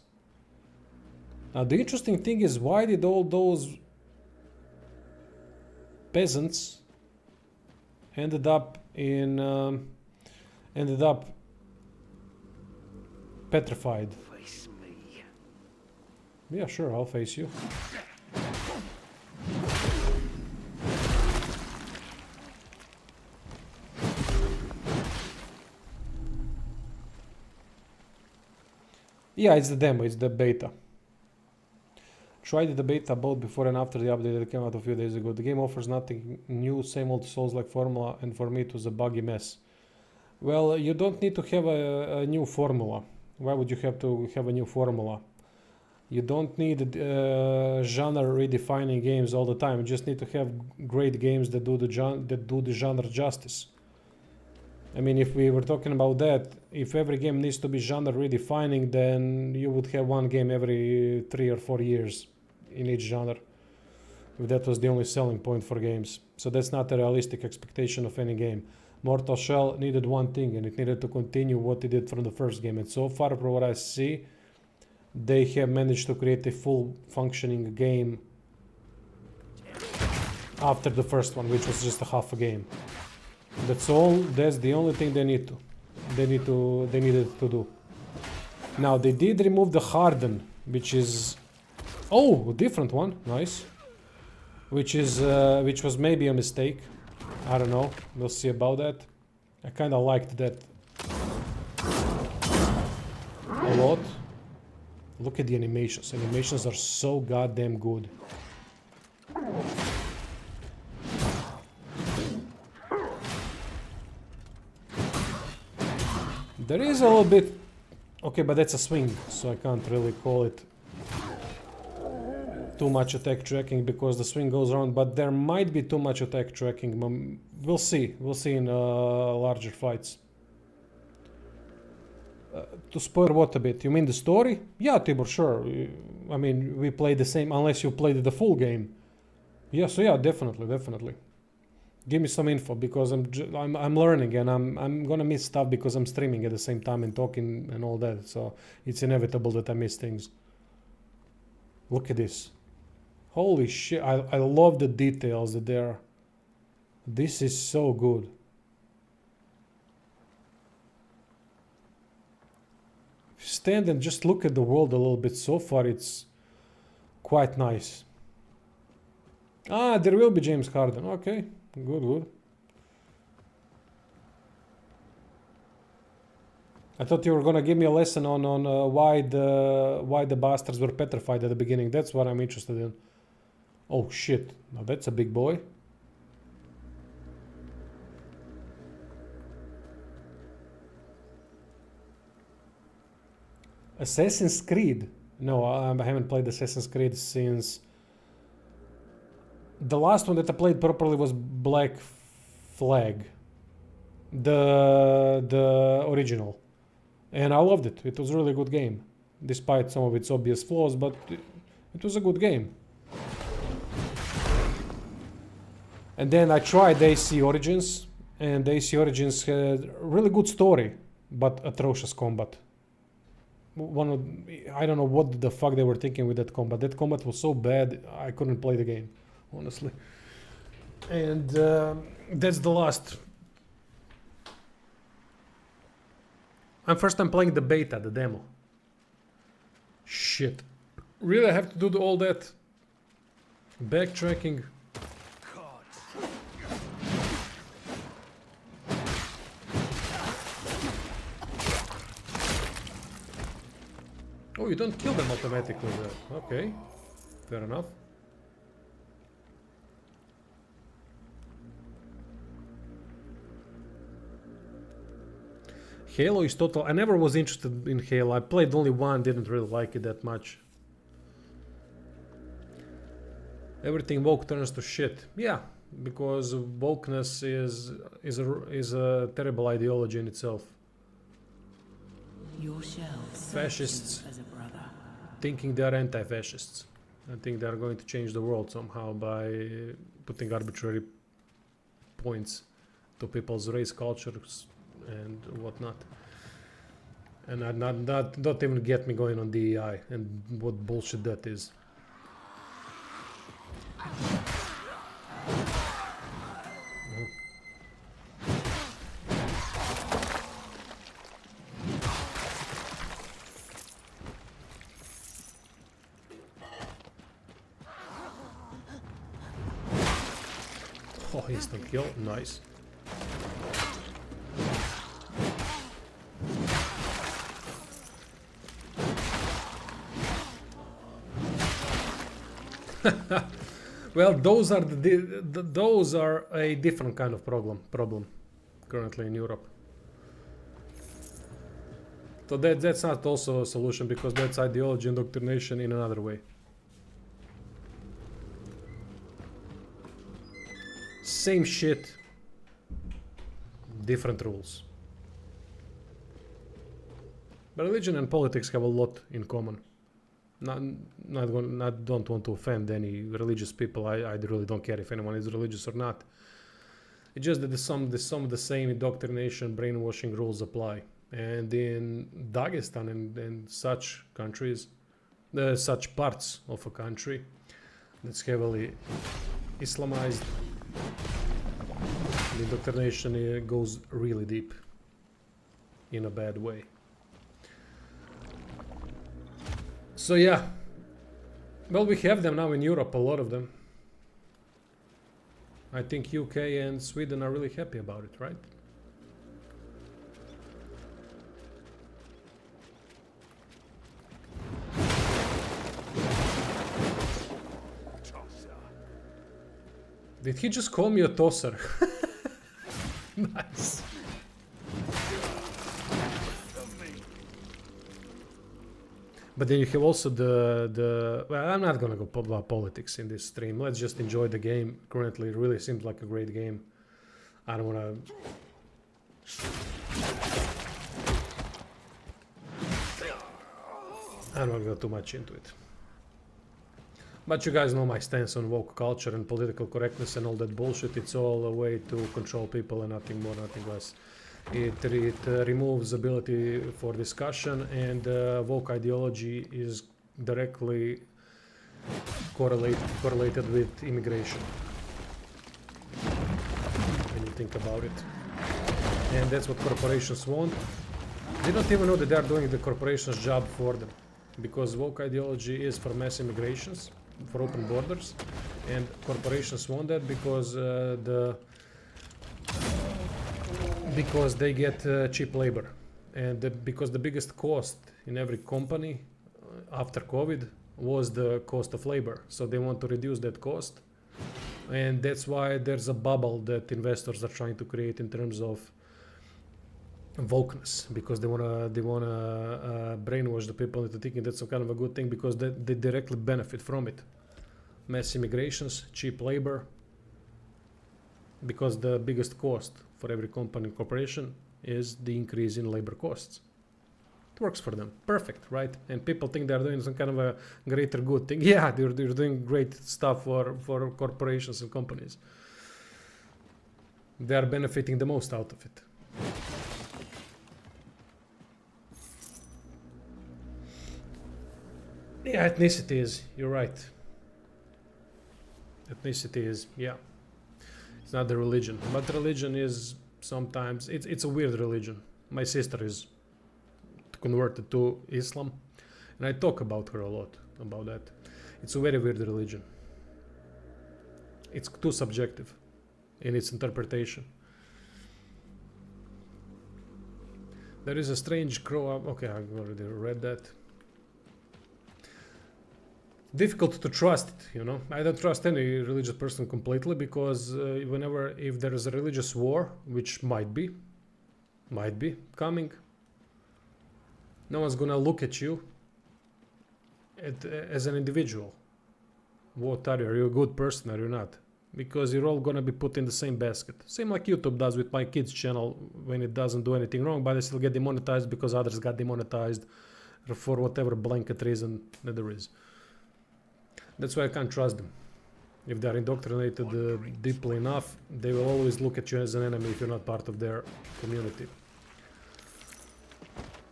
Now, the interesting thing is, why did all those peasants ended up petrified? Face me. Yeah, sure, I'll face you. Yeah, it's the demo, it's the beta. Tried the beta both before and after the update that came out a few days ago. The game offers nothing new, same old Souls-like formula, and for me it was a buggy mess. Well, you don't need to have a new formula. Why would you have to have a new formula? You don't need genre redefining games all the time. You just need to have great games that do the genre justice. I mean, if we were talking about that, if every game needs to be genre redefining, then you would have one game every 3 or 4 years in each genre. If that was the only selling point for games. So that's not a realistic expectation of any game. Mortal Shell needed one thing, and it needed to continue what it did from the first game. And so far, from what I see, they have managed to create a full functioning game after the first one, which was just a half a game. That's all. That's the only thing they needed to do. Now they did remove the harden, which is a different one. Nice. Which was maybe a mistake. I don't know. We'll see about that. I kind of liked that a lot. Look at the animations. Animations are so goddamn good. There is a little bit... Okay, but that's a swing, so I can't really call it too much attack tracking because the swing goes around, but there might be too much attack tracking. We'll see. We'll see in larger fights. To spoil what a bit? You mean the story? Yeah, Tibor, sure. I mean, we played the same, unless you played the full game. Yeah, so yeah, definitely. Give me some info because I'm learning and I'm gonna miss stuff because I'm streaming at the same time and talking and all that. So it's inevitable that I miss things. Look at this. Holy shit! I love the details that there. This is so good. Stand and just look at the world a little bit. So far, it's quite nice. Ah, there will be James Harden. Okay. Good, good. I thought you were gonna give me a lesson on why the bastards were petrified at the beginning. That's what I'm interested in. Oh shit! Now that's a big boy. Assassin's Creed. No, I haven't played Assassin's Creed since. The last one that I played properly was Black Flag, the original, and I loved it. It was a really good game, despite some of its obvious flaws, but it was a good game. And then I tried AC Origins, and AC Origins had a really good story, but atrocious combat. I don't know what the fuck they were thinking with that combat. That combat was so bad, I couldn't play the game, honestly. And that's the last. I'm first time playing the beta, the demo. Shit. Really, I have to do all that backtracking. Oh, you don't kill them automatically there. Okay, fair enough. Halo is total. I never was interested in Halo. I played only one, didn't really like it that much. Everything woke turns to shit. Yeah, because wokeness is a terrible ideology in itself. Your shell serves Fascists you as a brother. thinking they're anti-fascists. I think they're going to change the world somehow by putting arbitrary points to people's race, cultures, and whatnot. And don't even get me going on DEI and what bullshit that is. Oh, instant kill, nice. Well, those are those are a different kind of problem currently in Europe. So that's not also a solution because that's ideology indoctrination in another way. Same shit, different rules. But religion and politics have a lot in common. I don't want to offend any religious people. I really don't care if anyone is religious or not. It's just that some of the same indoctrination, brainwashing rules apply. And in Dagestan and such countries, such parts of a country that's heavily Islamized, the indoctrination goes really deep in a bad way. So yeah, well, we have them now in Europe, a lot of them. I think UK and Sweden are really happy about it, right? Did he just call me a tosser? Nice. But then you have also the well, I'm not gonna go about politics in this stream. Let's just enjoy the game. Currently, it really seems like a great game. I don't wanna. I don't wanna go too much into it. But you guys know my stance on woke culture and political correctness and all that bullshit. It's all a way to control people and nothing more, nothing less. It removes ability for discussion, and woke ideology is directly correlated with immigration. When you think about it. And that's what corporations want. They don't even know that they are doing the corporation's job for them. Because woke ideology is for mass immigrations, for open borders, and corporations want that because they get cheap labor, and because the biggest cost in every company after COVID was the cost of labor, so they want to reduce that cost, and that's why there's a bubble that investors are trying to create in terms of wokeness, because they wanna brainwash the people into thinking that's some kind of a good thing, because they directly benefit from it. Mass immigrations, cheap labor, because the biggest cost for every company and corporation is the increase in labor costs. It works for them. Perfect, right? And people think they're doing some kind of a greater good thing. Yeah, they're doing great stuff for corporations and companies. They are benefiting the most out of it. Yeah, ethnicity is, you're right. Ethnicity is, yeah. It's not the religion, but religion is sometimes, it's a weird religion. My sister is converted to Islam, and I talk about her a lot about that. It's a very weird religion. It's too subjective in its interpretation. There is a strange crow. Okay, I already read that. Difficult to trust it, you know. I don't trust any religious person completely, because if there is a religious war, which might be coming, no one's gonna look at you as an individual. What are you? Are you a good person? Are you not? Because you're all gonna be put in the same basket. Same like YouTube does with my kids' channel when it doesn't do anything wrong, but they still get demonetized because others got demonetized for whatever blanket reason that there is. That's why I can't trust them. If they're indoctrinated deeply enough, they will always look at you as an enemy if you're not part of their community.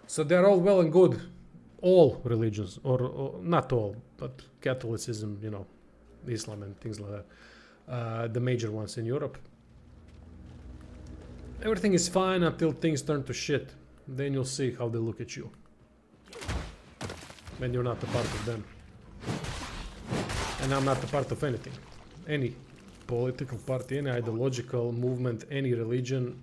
So they're all well and good, all religions, or not all, but Catholicism, you know, Islam and things like that, the major ones in Europe. Everything is fine until things turn to shit. Then you'll see how they look at you when you're not a part of them. And I'm not a part of anything. Any political party, any ideological movement, any religion.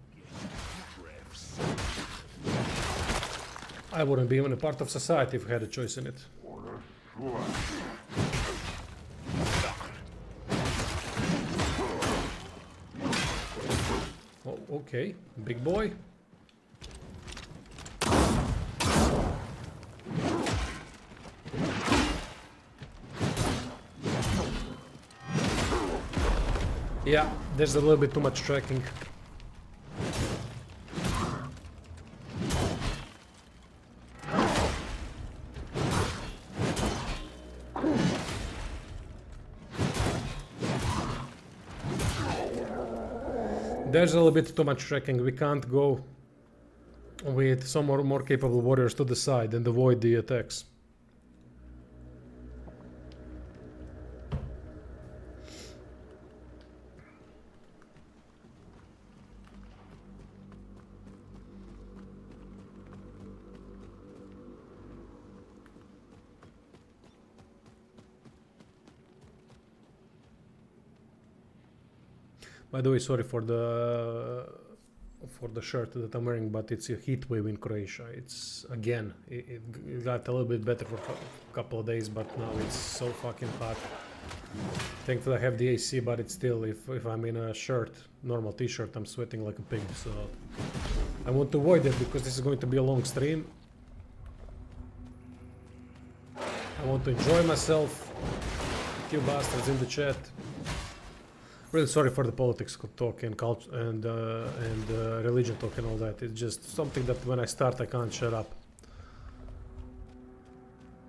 I wouldn't be even a part of society if I had a choice in it. Oh, okay, big boy. Yeah, there's a little bit too much tracking. There's a little bit too much tracking. We can't go with some more capable warriors to the side and avoid the attacks. By the way, sorry for the shirt that I'm wearing, but it's a heat wave in Croatia. It's again, it got a little bit better for a couple of days, but now it's so fucking hot. Thankfully I have the AC, but it's still, if I'm in a shirt, normal t-shirt, I'm sweating like a pig. So I want to avoid it because this is going to be a long stream. I want to enjoy myself. A few bastards in the chat. Really sorry for the politics talk and culture and religion talk and all that. It's just something that when I start I can't shut up.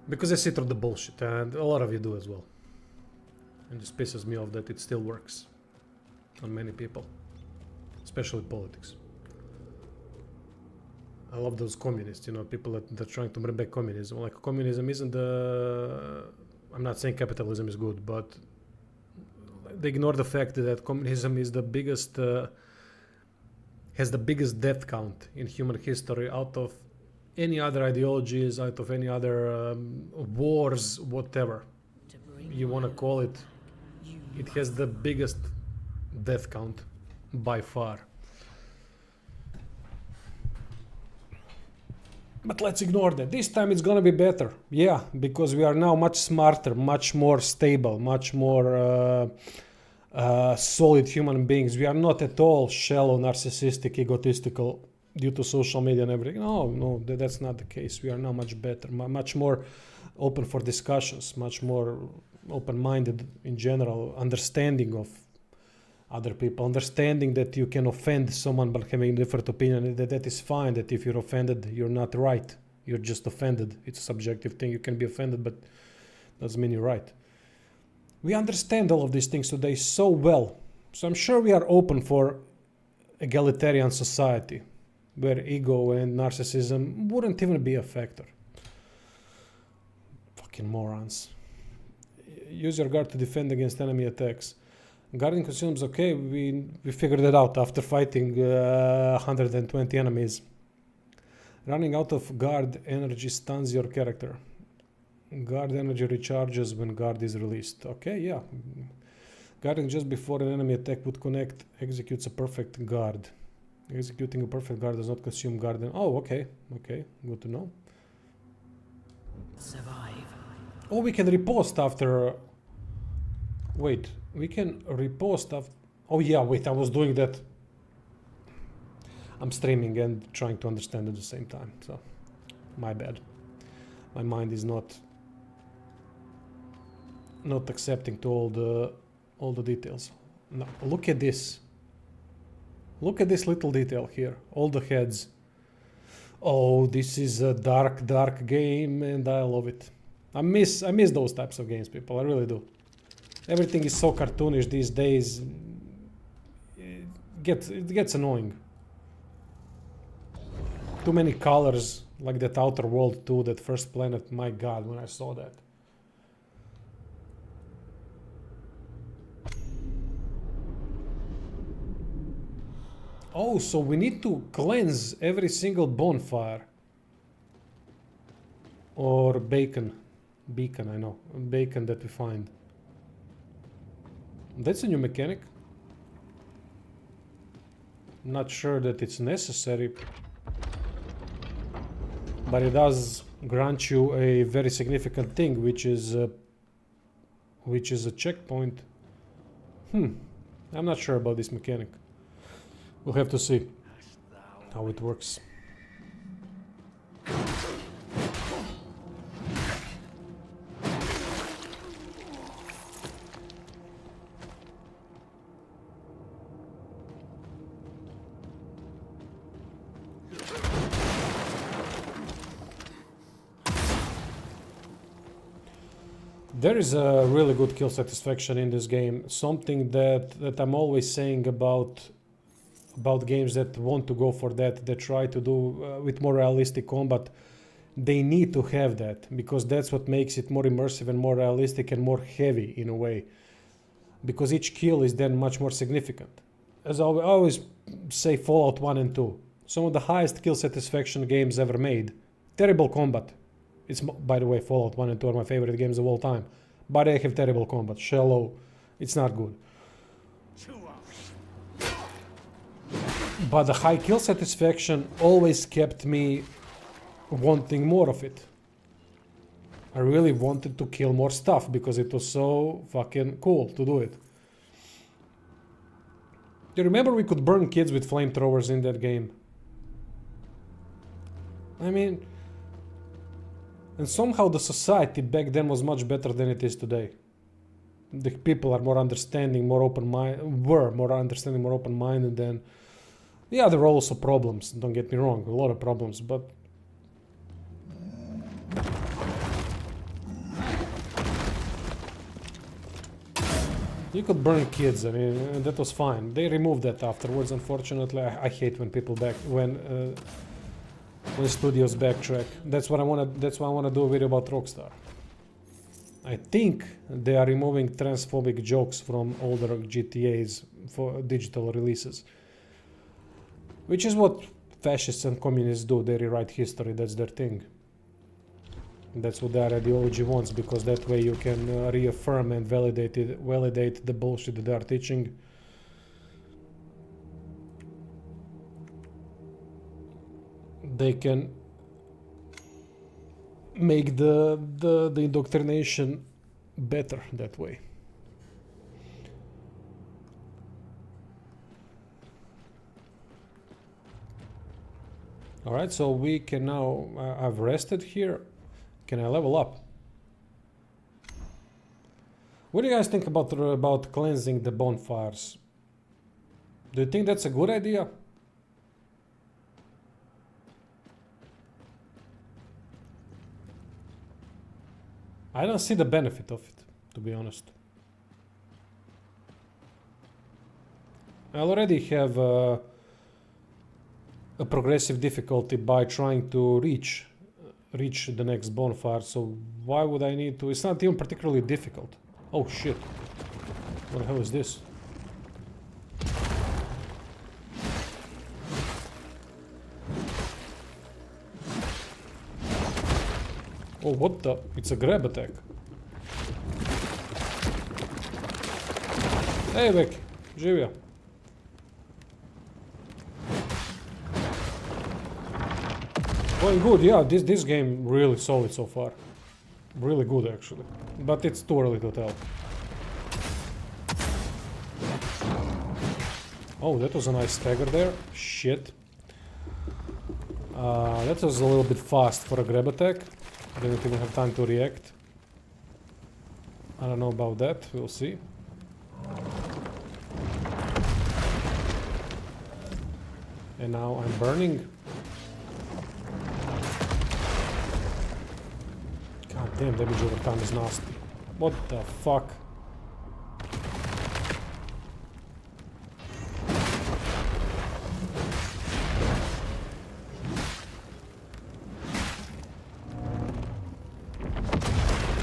Because I see through the bullshit, and a lot of you do as well. And this pisses me off that it still works on many people, especially politics. I love those communists, you know, people that are trying to bring back communism. Like, communism isn't the... I'm not saying capitalism is good, but they ignore the fact that communism is the biggest... has the biggest death count in human history out of any other ideologies, out of any other wars, whatever To bring you want to call it. you It has the biggest death count by far. But let's ignore that. This time it's gonna be better. Yeah, because we are now much smarter, much more stable, much more solid human beings. We are not at all shallow, narcissistic, egotistical due to social media and everything. No, that's not the case. We are now much better, much more open for discussions, much more open-minded in general, understanding of other people, understanding that you can offend someone by having a different opinion, that is fine, that if you're offended, you're not right. You're just offended. It's a subjective thing. You can be offended, but doesn't mean you're right. We understand all of these things today so well. So I'm sure we are open for egalitarian society where ego and narcissism wouldn't even be a factor. Fucking morons. Use your guard to defend against enemy attacks. Guarding consumes, okay, we figured it out after fighting 120 enemies. Running out of guard energy stuns your character. Guard energy recharges when guard is released. Okay, yeah. Guarding just before an enemy attack would connect executes a perfect guard. Executing a perfect guard does not consume guard. Oh, okay, good to know. survive. Oh, we can repost after... Wait, we can repost after... Oh yeah, wait, I was doing that. I'm streaming and trying to understand at the same time, so my bad. My mind is not accepting to all the details. No, look at this. Look at this little detail here. All the heads. Oh, this is a dark game, and I love it. I miss those types of games, people. I really do. Everything is so cartoonish these days. It gets annoying. Too many colors, like that Outer World 2, that first planet. My god, when I saw that. Oh, so we need to cleanse every single bonfire. Or beacon, I know. Beacon that we find. That's a new mechanic. Not sure that it's necessary. But it does grant you a very significant thing, which is a checkpoint. I'm not sure about this mechanic. We'll have to see how it works. There is a really good kill satisfaction in this game. Something that I'm always saying about games that want to go for that try to do with more realistic combat. They need to have that, because that's what makes it more immersive and more realistic and more heavy in a way. Because each kill is then much more significant. As I always say, Fallout 1 and 2. Some of the highest kill satisfaction games ever made. Terrible combat. It's, by the way, Fallout 1 and 2 are my favorite games of all time. But they have terrible combat. Shallow. It's not good. But the high kill satisfaction always kept me wanting more of it. I really wanted to kill more stuff because it was so fucking cool to do it. Do you remember we could burn kids with flamethrowers in that game? I mean... And somehow the society back then was much better than it is today. The people are more understanding, more open-minded, were more understanding, more open-minded than... Yeah, there are also problems, don't get me wrong, a lot of problems, but... You could burn kids. I mean, that was fine. They removed that afterwards. Unfortunately, I hate when people when studios backtrack. That's what I wanna. That's why I wanna do a video about Rockstar. I think they are removing transphobic jokes from older GTAs for digital releases, which is what fascists and communists do. They rewrite history. That's their thing. That's what their ideology wants, because that way you can reaffirm and validate the bullshit that they are teaching. They can make the indoctrination better that way. All right, so we can now. I've rested here. Can I level up? What do you guys think about cleansing the bonfires? Do you think that's a good idea? I don't see the benefit of it, to be honest. I already have a progressive difficulty by trying to reach the next bonfire, so why would I need to? It's not even particularly difficult. Oh shit. What the hell is this? Oh, what the? It's a grab attack. Hey, Vic. Živio. Going good, yeah, this game really solid so far. Really good, actually. But it's too early to tell. Oh, that was a nice stagger there. Shit. That was a little bit fast for a grab attack. I didn't even have time to react. I don't know about that, we'll see. And now I'm burning. God damn, damage over time is nasty. What the fuck?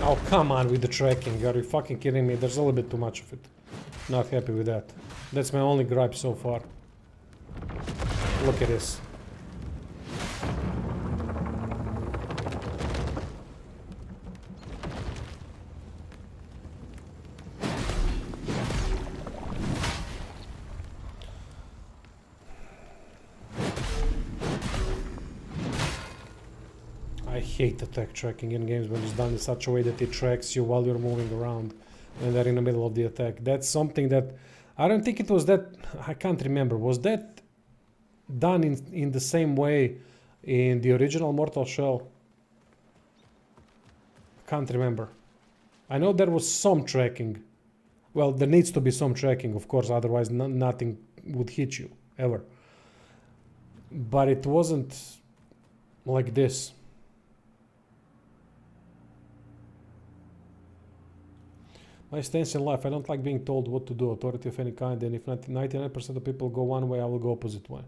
Oh, come on with the tracking. Are you fucking kidding me? There's a little bit too much of it. Not happy with that. That's my only gripe so far. Look at this. I hate attack tracking in games when it's done in such a way that it tracks you while you're moving around when they're in the middle of the attack. That's something that I don't think it was that. I can't remember. Was that done in the same way in the original Mortal Shell? Can't remember. I know there was some tracking. Well, there needs to be some tracking, of course, otherwise nothing would hit you ever. But it wasn't like this. My stance in life, I don't like being told what to do, authority of any kind, and if 99% of people go one way, I will go opposite one.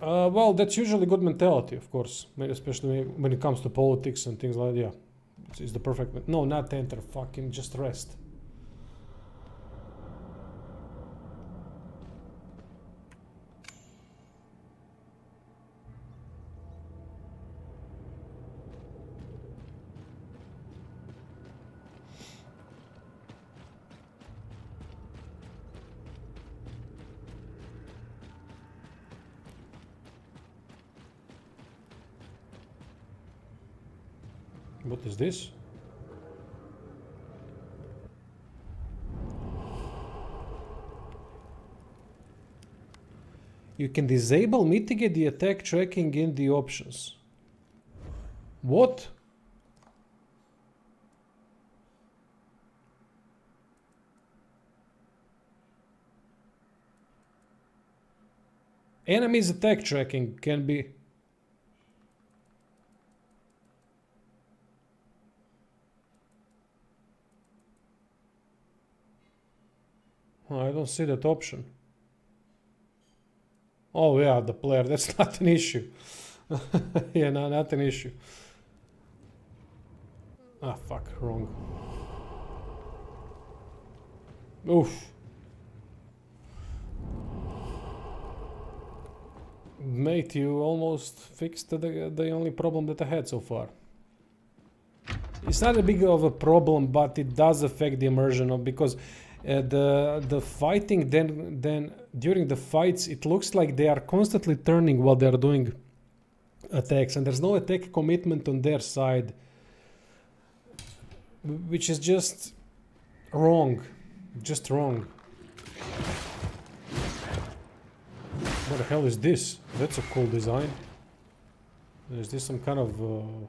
Well, that's usually good mentality, of course, especially when it comes to politics and things like that. Yeah, it's the perfect. No, not enter, fucking just rest. What is this? You can disable mitigate the attack tracking in the options. What? Enemies attack tracking can be... Oh, I don't see that option. Oh yeah, the player, that's not an issue. Yeah, no, not an issue. Ah, fuck, wrong. Oof. Mate, you almost fixed the only problem that I had so far. It's not a big of a problem, but it does affect the immersion of, because the fighting then during the fights it looks like they are constantly turning while they are doing attacks, and there's no attack commitment on their side, which is just wrong. Just wrong. What the hell is this? That's a cool design. Is this some kind of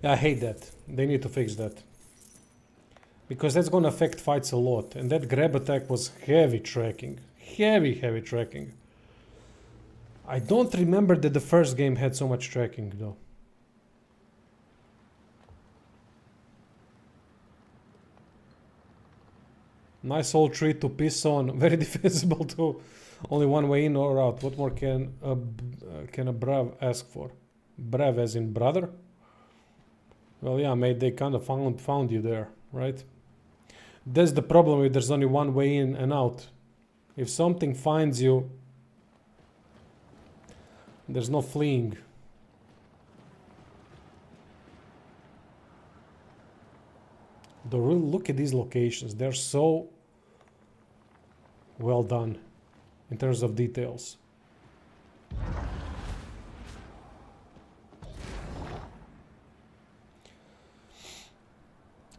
I hate that. They need to fix that. Because that's gonna affect fights a lot. And that grab attack was heavy tracking. Heavy tracking. I don't remember that the first game had so much tracking though. Nice old tree to piss on. Very defensible too. Only one way in or out. What more can a brav ask for? Brav as in brother? Well, yeah, mate, they kind of found you there, right? That's the problem if there's only one way in and out. If something finds you, there's no fleeing. Though really look at these locations. They're so well done in terms of details.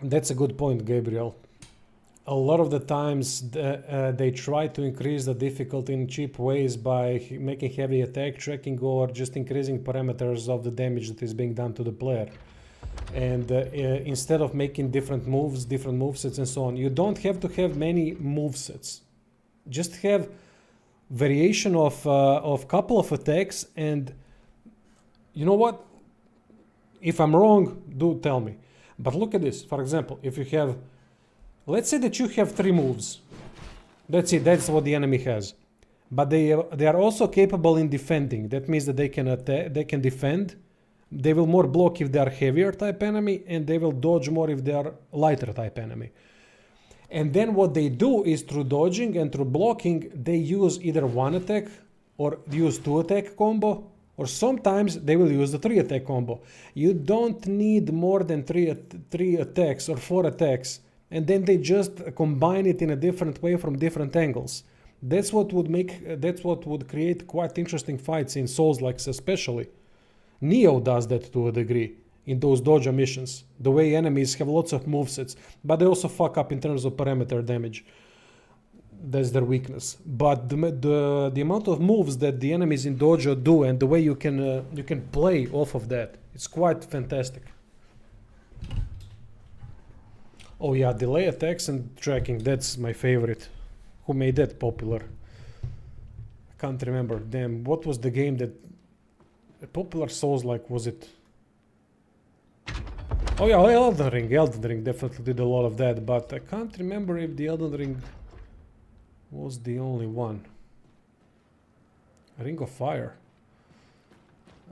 That's a good point, Gabriel. A lot of the times they try to increase the difficulty in cheap ways by making heavy attack tracking or just increasing parameters of the damage that is being done to the player. And instead of making different movesets and so on, you don't have to have many movesets. Just have variation of couple of attacks, and you know what? If I'm wrong, do tell me. But look at this. For example, if you have, let's say that you have 3 moves. That's it. That's what the enemy has. But they are also capable in defending. That means that they can attack, they can defend. They will more block if they are heavier type enemy, and they will dodge more if they are lighter type enemy. And then what they do is through dodging and through blocking, they use either 1 attack or use 2 attack combo, or sometimes they will use the 3 attack combo. You don't need more than 3 attacks or 4 attacks, and then they just combine it in a different way from different angles. That's what would create quite interesting fights in Souls-likes especially. Neo does that to a degree in those dojo missions. The way enemies have lots of movesets, but they also fuck up in terms of parameter damage. That's their weakness. But the amount of moves that the enemies in dojo do and the way you can play off of that, it's quite fantastic. Oh yeah, delay attacks and tracking, that's my favorite. Who made that popular? I can't remember. Damn, what was the game that a popular Souls-like was it? Oh yeah, Elden Ring. Elden Ring definitely did a lot of that, but I can't remember if the Elden Ring was the only one. Ring of Fire.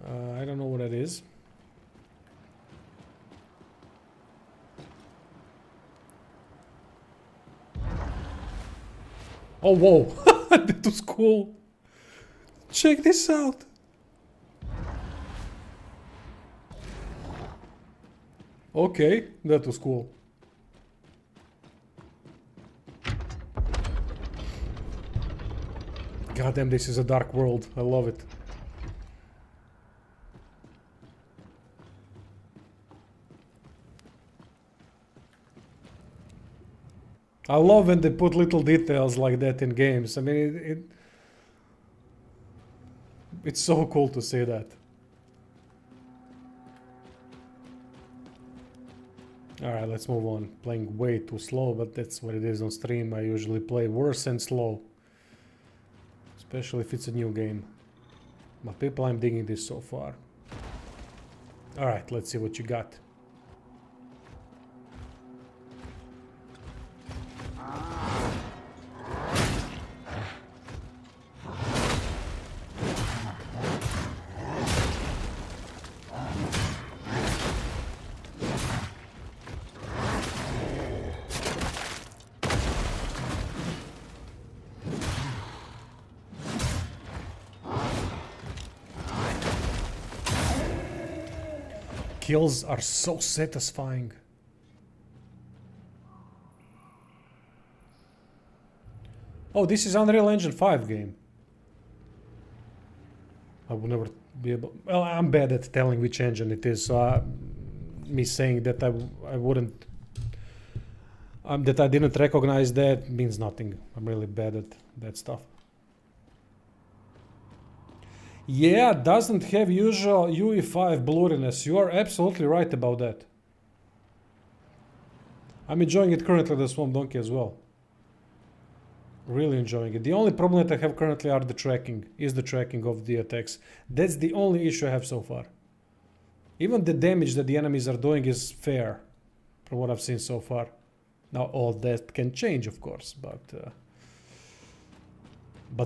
I don't know what that is. Oh, whoa. That was cool. Check this out. Okay, that was cool. Goddamn, this is a dark world. I love it. I love when they put little details like that in games. I mean, it's so cool to see that. Alright, let's move on. Playing way too slow, but that's what it is on stream. I usually play worse and slow. Especially if it's a new game. But people, I'm digging this so far. Alright, let's see what you got. Kills are so satisfying. Oh, this is Unreal Engine 5 game. I would never be able... Well, I'm bad at telling which engine it is, so me saying that I wouldn't... that I didn't recognize that means nothing. I'm really bad at that stuff. Yeah, doesn't have usual UE5 blurriness. You are absolutely right about that. I'm enjoying it currently, the Swamp Donkey as well. Really enjoying it. The only problem that I have currently are the tracking, of the attacks. That's the only issue I have so far. Even the damage that the enemies are doing is fair, from what I've seen so far. Now all that can change, of course, but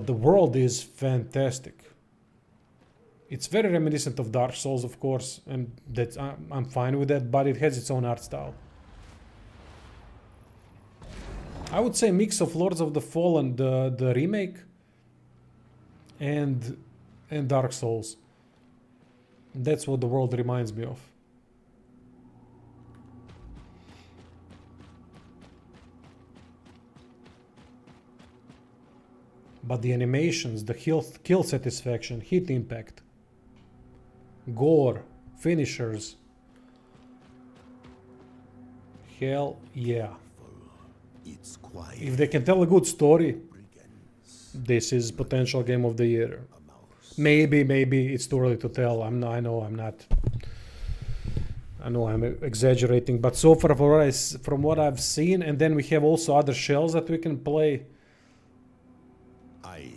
the world is fantastic. It's very reminiscent of Dark Souls, of course, and that's I'm fine with that, but it has its own art style. I would say mix of Lords of the Fallen, the remake, and Dark Souls. That's what the world reminds me of. But the animations, the kill satisfaction, hit impact, gore, finishers. Hell yeah. It's quiet. If they can tell a good story, this is potential game of the year. Maybe it's too early to tell. I know I'm exaggerating, but so far from what I've seen, and then we have also other shells that we can play. I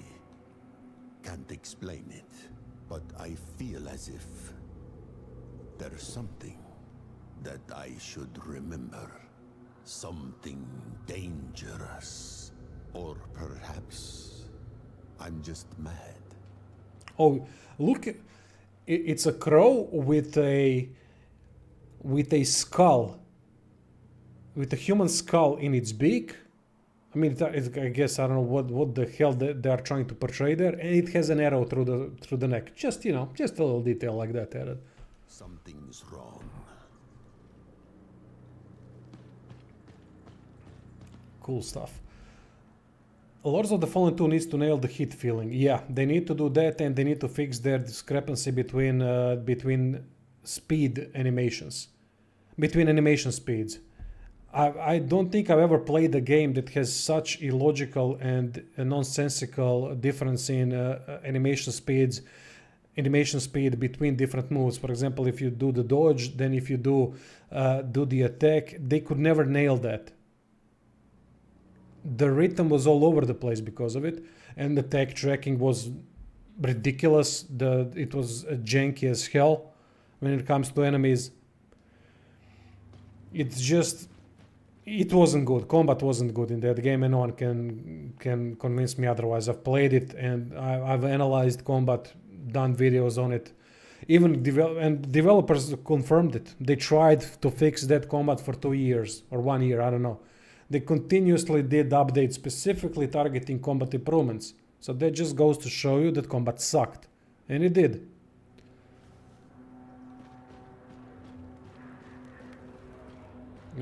can't explain it, but I feel as if there's something that I should remember. Something dangerous. Or perhaps I'm just mad. Oh, look, it's a crow with a skull, with a human skull in its beak. I mean, I guess I don't know what the hell they are trying to portray there, and it has an arrow through the neck. Just just a little detail like that added. Something's wrong. Cool stuff. Lords of the Fallen 2 needs to nail the hit feeling. Yeah, they need to do that, and they need to fix their discrepancy between speed animations, between animation speeds. I don't think I've ever played a game that has such illogical and a nonsensical difference in animation speed between different moves. For example, if you do the dodge, then if you do the attack, they could never nail that. The rhythm was all over the place because of it, and the tech tracking was ridiculous. It was janky as hell when it comes to enemies. It wasn't good. Combat wasn't good in that game, and no one can convince me otherwise. I've played it and I've analyzed combat, done videos on it. Even developers confirmed it. They tried to fix that combat for 2 years or 1 year, I don't know. They continuously did updates specifically targeting combat improvements. So that just goes to show you that combat sucked. And it did.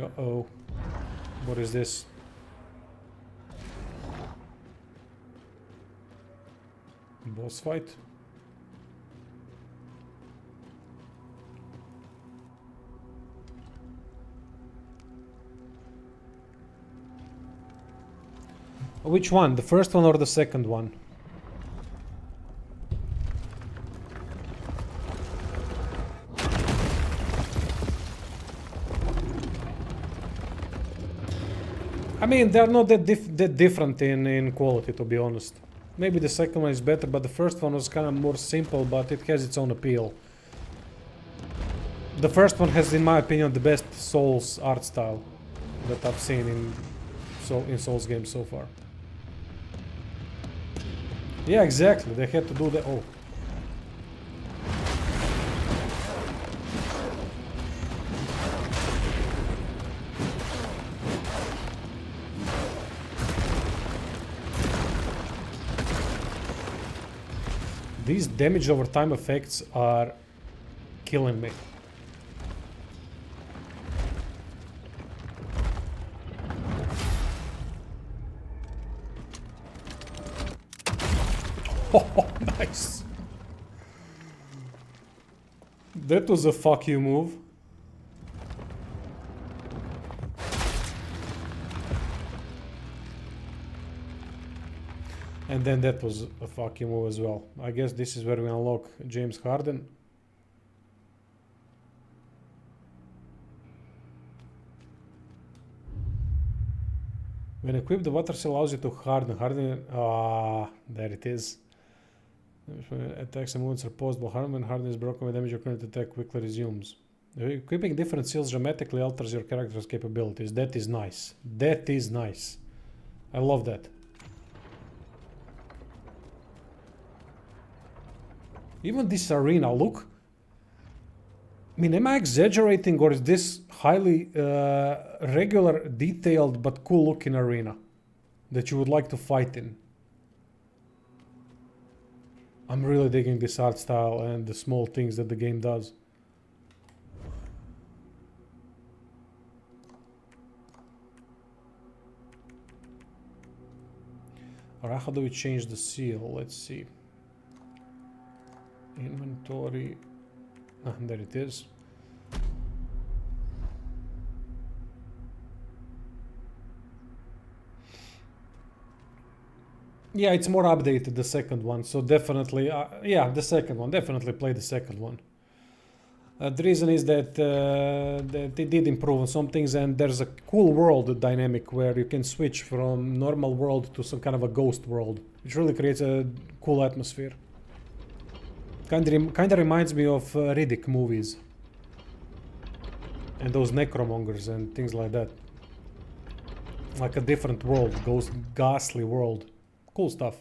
Uh-oh. What is this? Boss fight? Which one? The first one or the second one? I mean, they're not that different in quality, to be honest. Maybe the second one is better, but the first one was kind of more simple, but it has its own appeal. The first one has, in my opinion, the best Souls art style that I've seen in Souls games so far. Yeah, exactly. They had to do the... Oh. These damage over time effects are killing me. Oh, nice. That was a fuck you move. And then that was a fuck you move as well. I guess this is where we unlock James Harden. When equipped, the water cell allows you to harden. There it is. Attacks and movements are paused while harden is broken when damage your current attack quickly resumes. Equipping different seals dramatically alters your character's capabilities. That is nice. That is nice. I love that. Even this arena, look. I mean, am I exaggerating, or is this highly regular, detailed, but cool looking arena that you would like to fight in? I'm really digging this art style and the small things that the game does. Alright, how do we change the seal? Let's see. Inventory. Ah, there it is. Yeah, it's more updated, the second one. So definitely, yeah, the second one. Definitely play the second one. The reason is that, that they did improve on some things, and there's a cool world dynamic where you can switch from normal world to some kind of a ghost world, which really creates a cool atmosphere. Kinda reminds me of Riddick movies. And those necromongers and things like that. Like a different world, ghastly world. Cool stuff.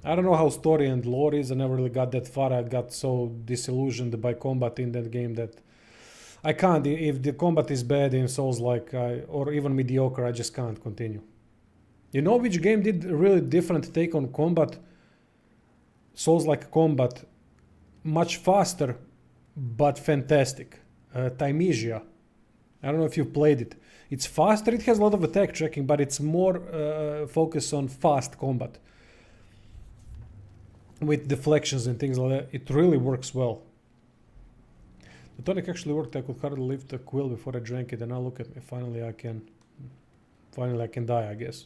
I don't know how story and lore is. I never really got that far. I got so disillusioned by combat in that game that I can't. If the combat is bad in Souls like or even mediocre, I just can't continue. You know which game did a really different take on combat? Souls-like combat, much faster, but fantastic. Thymesia. I don't know if you've played it. It's faster, it has a lot of attack tracking, but it's more focused on fast combat. With deflections and things like that. It really works well. The tonic actually worked. I could hardly lift a quill before I drank it, and now look at me. Finally I can die, I guess.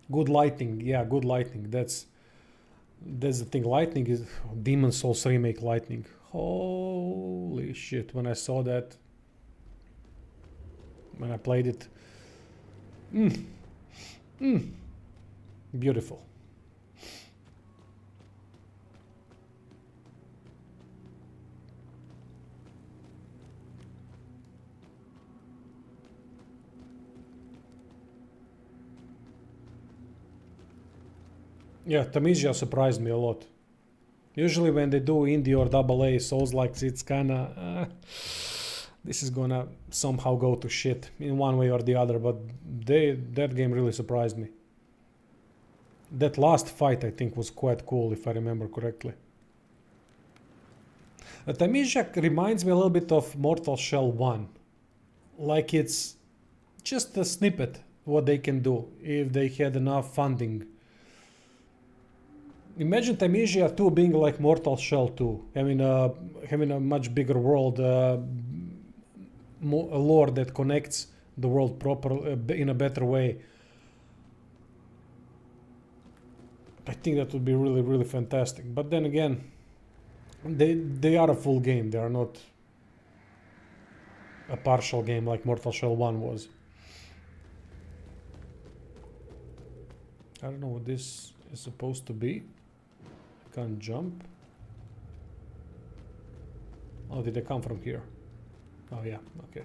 Good lighting, yeah, good lighting. That's the thing. Lightning is Demon Souls remake lightning. Holy shit! When I saw that, when I played it, beautiful. Yeah, Thymesia surprised me a lot. Usually when they do indie or double A Souls like it's kinda this is gonna somehow go to shit in one way or the other, but that game really surprised me. That last fight I think was quite cool if I remember correctly. Thymesia reminds me a little bit of Mortal Shell 1. Like it's just a snippet what they can do if they had enough funding. Imagine Thymesia 2 being like Mortal Shell 2, having a much bigger world, a lore that connects the world in a better way. I think that would be really, really fantastic. But then again, they are a full game. They are not a partial game like Mortal Shell 1 was. I don't know what this is supposed to be. I can't jump. Oh, did I come from here? Oh yeah, okay.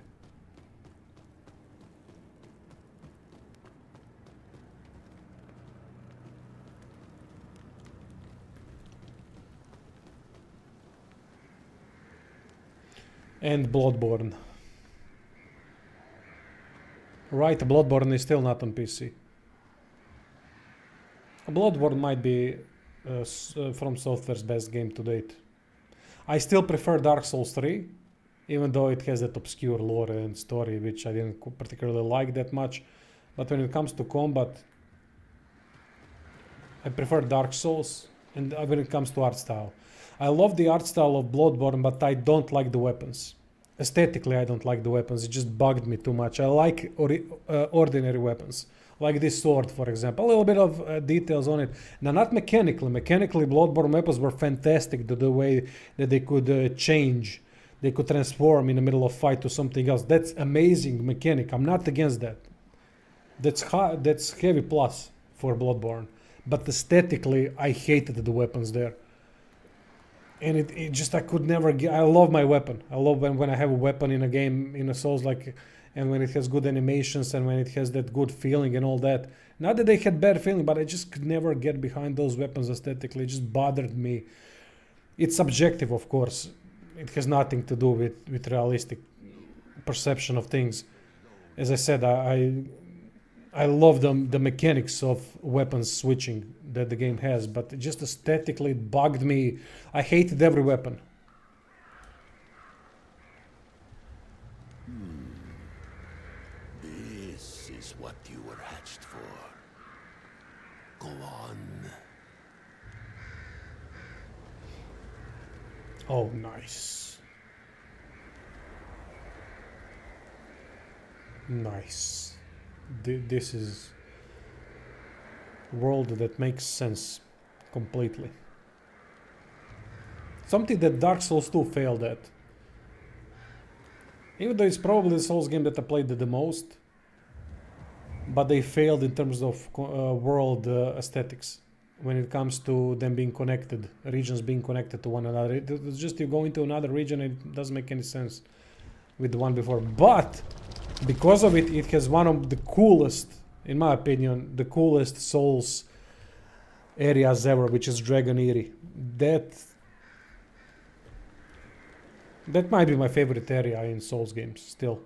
And Bloodborne. Right, Bloodborne is still not on PC. Bloodborne might be From Software's best game to date. I still prefer Dark Souls 3, even though it has that obscure lore and story, which I didn't particularly like that much. But when it comes to combat, I prefer Dark Souls, and when it comes to art style. I love the art style of Bloodborne, but I don't like the weapons. Aesthetically, I don't like the weapons. It just bugged me too much. I like ordinary weapons, like this sword, for example. A little bit of details on it. Now, not mechanically. Mechanically, Bloodborne weapons were fantastic. The way that they could change. They could transform in the middle of fight to something else. That's amazing mechanic. I'm not against that. That's heavy plus for Bloodborne. But aesthetically, I hated the weapons there. And it just, I could never get, I love my weapon. I love when I have a weapon in a game, in a Souls, like, and when it has good animations and when it has that good feeling and all that. Not that they had bad feeling, but I just could never get behind those weapons aesthetically. It just bothered me. It's subjective, of course. It has nothing to do with realistic perception of things. As I said, I love the mechanics of weapons switching that the game has, but it just aesthetically bugged me. I hated every weapon. This is what you were hatched for. Go on. Oh, nice. Nice. This is world that makes sense completely. Something that Dark Souls 2 failed at. Even though it's probably the Souls game that I played the most, but they failed in terms of world aesthetics when it comes to them being connected, regions being connected to one another. It's just you go into another region and it doesn't make any sense with the one before. But because of it, it has one of the coolest, in my opinion, the coolest Souls areas ever, which is Dragon Eyrie. That might be my favorite area in Souls games, still.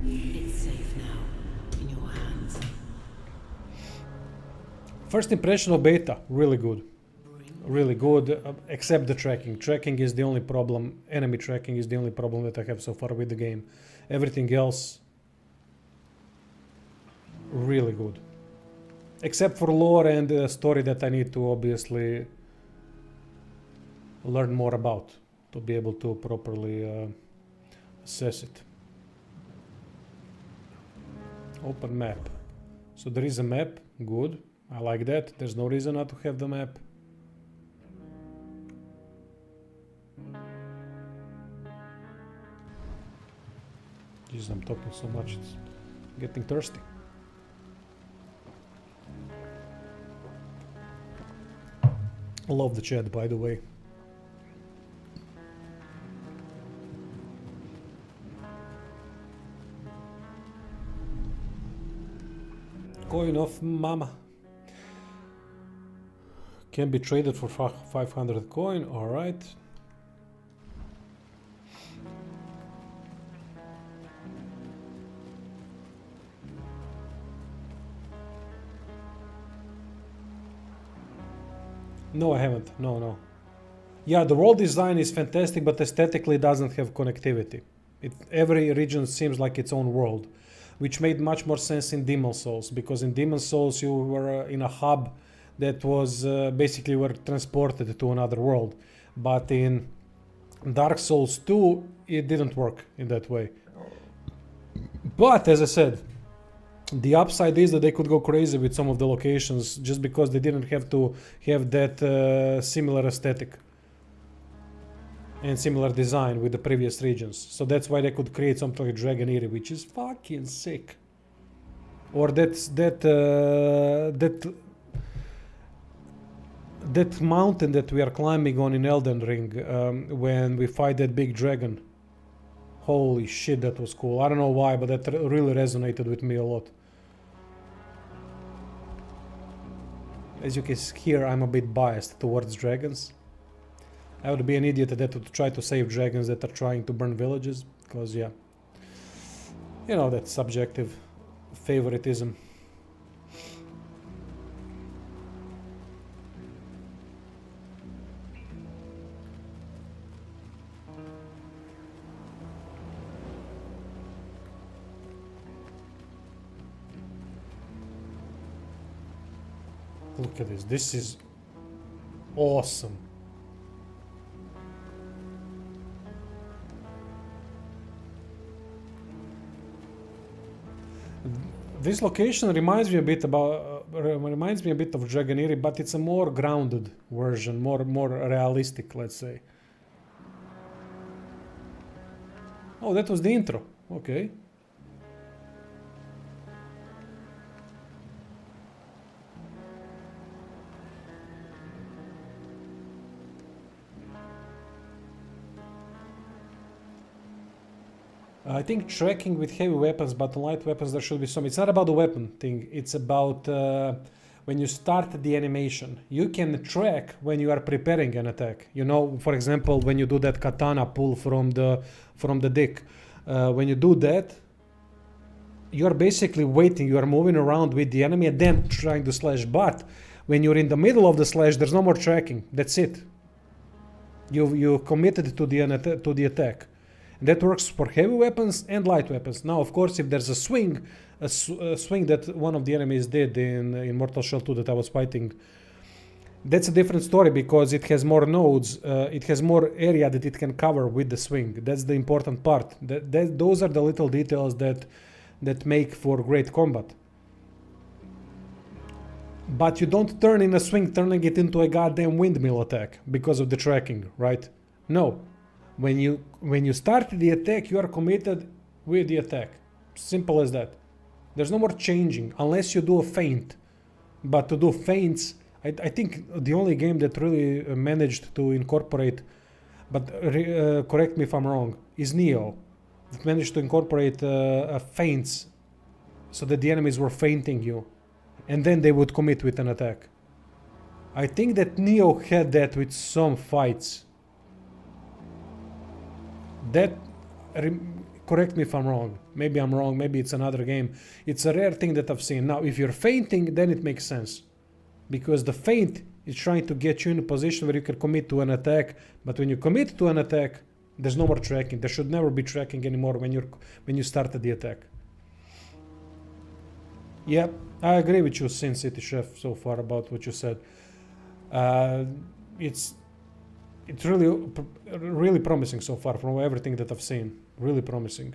It's safe now, in your hands. First impression of beta, really good. Really good, except the tracking. Tracking is the only problem, enemy tracking is the only problem that I have so far with the game. Everything else, really good. Except for lore and the story that I need to obviously learn more about to be able to properly assess it. Open map. So there is a map, good. I like that. There's no reason not to have the map. Jeez, I'm talking so much, it's getting thirsty. I love the chat, by the way. Coin of Mama. Can be traded for 500 coin, alright. No, I haven't. No. Yeah, the world design is fantastic, but aesthetically doesn't have connectivity. Every region seems like its own world. which made much more sense in Demon Souls, because in Demon Souls you were in a hub that was basically were transported to another world, but in Dark Souls 2 it didn't work in that way. But as I said, the upside is that they could go crazy with some of the locations just because they didn't have to have that similar aesthetic and similar design with the previous regions. So that's why they could create something like Dragon Eerie, which is fucking sick. Or that mountain that we are climbing on in Elden Ring when we fight that big dragon. Holy shit, that was cool. I don't know why, but that really resonated with me a lot. As you can hear, I'm a bit biased towards dragons. I would be an idiot that would try to save dragons that are trying to burn villages, because yeah, you know, that's subjective favoritism. Look at this. This is awesome. This location reminds me a bit of Dragon Eerie, but it's a more grounded version, more realistic, let's say. Oh, that was the intro. Okay. I think tracking with heavy weapons, but on light weapons there should be some. It's not about the weapon thing. It's about when you start the animation. You can track when you are preparing an attack. You know, for example, when you do that katana pull from the dick. When you do that, you are basically waiting. You are moving around with the enemy and then trying to slash. But when you're in the middle of the slash, there's no more tracking. That's it. You committed to the attack. That works for heavy weapons and light weapons. Now, of course, if there's a swing that one of the enemies did in Mortal Shell 2 that I was fighting, that's a different story because it has more nodes, it has more area that it can cover with the swing. That's the important part. Those are the little details that make for great combat. But you don't turn in a swing, turning it into a goddamn windmill attack because of the tracking, right? No. When you start the attack, you are committed with the attack. Simple as that. There's no more changing unless you do a feint. But to do feints, I think the only game that really managed to incorporate, but correct me if I'm wrong, is Neo. That managed to incorporate feints so that the enemies were feinting you. And then they would commit with an attack. I think that Neo had that with some fights. Correct me if I'm wrong. Maybe I'm wrong. Maybe it's another game. It's a rare thing that I've seen. Now, if you're feinting, then it makes sense. Because the feint is trying to get you in a position where you can commit to an attack. But when you commit to an attack, there's no more tracking. There should never be tracking anymore when you started the attack. Yep, I agree with you, Sin City Chef, so far about what you said. It's really promising so far from everything that I've seen. Really promising.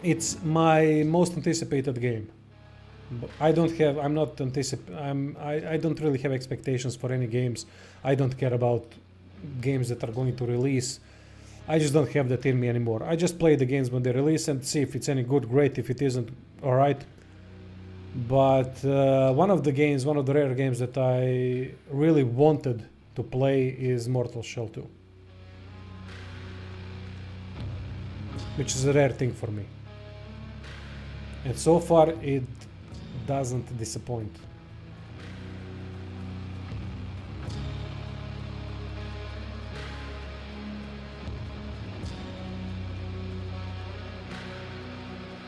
It's my most anticipated game. I don't really have expectations for any games. I don't care about games that are going to release. I just don't have that in me anymore. I just play the games when they release and see if it's any good, great. If it isn't, alright. But one of the rare games that I really wanted to play is Mortal Shell 2. Which is a rare thing for me. And so far it doesn't disappoint.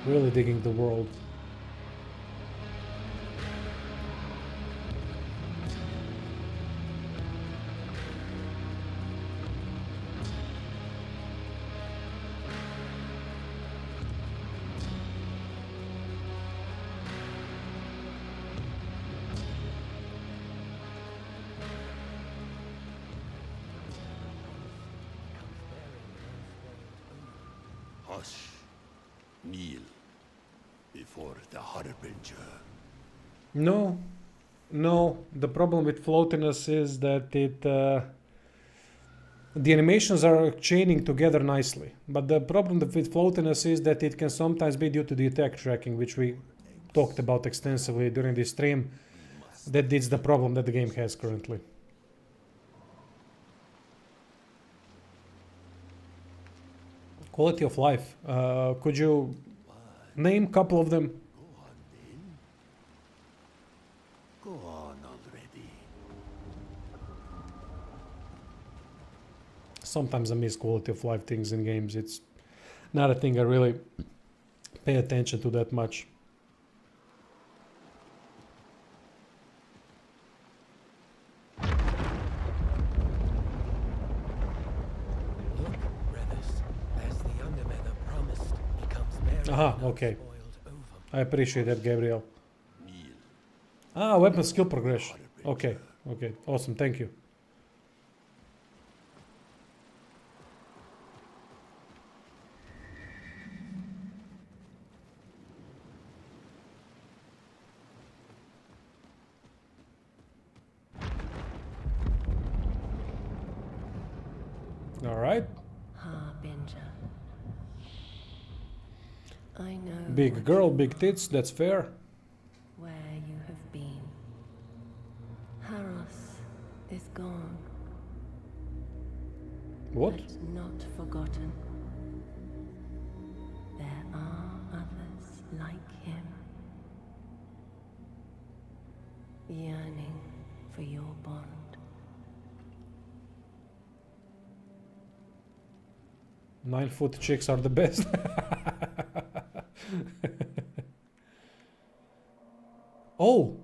Really digging the world. Hush. Kneel before the Harbinger. No, no. The problem with floatiness is that the animations are chaining together nicely. But the problem with floatiness is that it can sometimes be due to the attack tracking, which we talked about extensively during this stream. That is the problem that the game has currently. Quality of life. Could you name a couple of them? Go on then. Go on already. Sometimes I miss quality of life things in games. It's not a thing I really pay attention to that much. Look, Revis, as the Undermother promised, becomes Mary. Aha, okay. Spoiled over. I appreciate that, Gabriel. Kneel. Ah, weapon skill progression. Okay, okay, awesome, thank you. All right, Harbinger. I know big what girl, you big are, tits, that's fair. where you have been. Haros is gone, What? but not forgotten. There are others like him, yearning for your bond. 9-foot chicks are the best. Oh,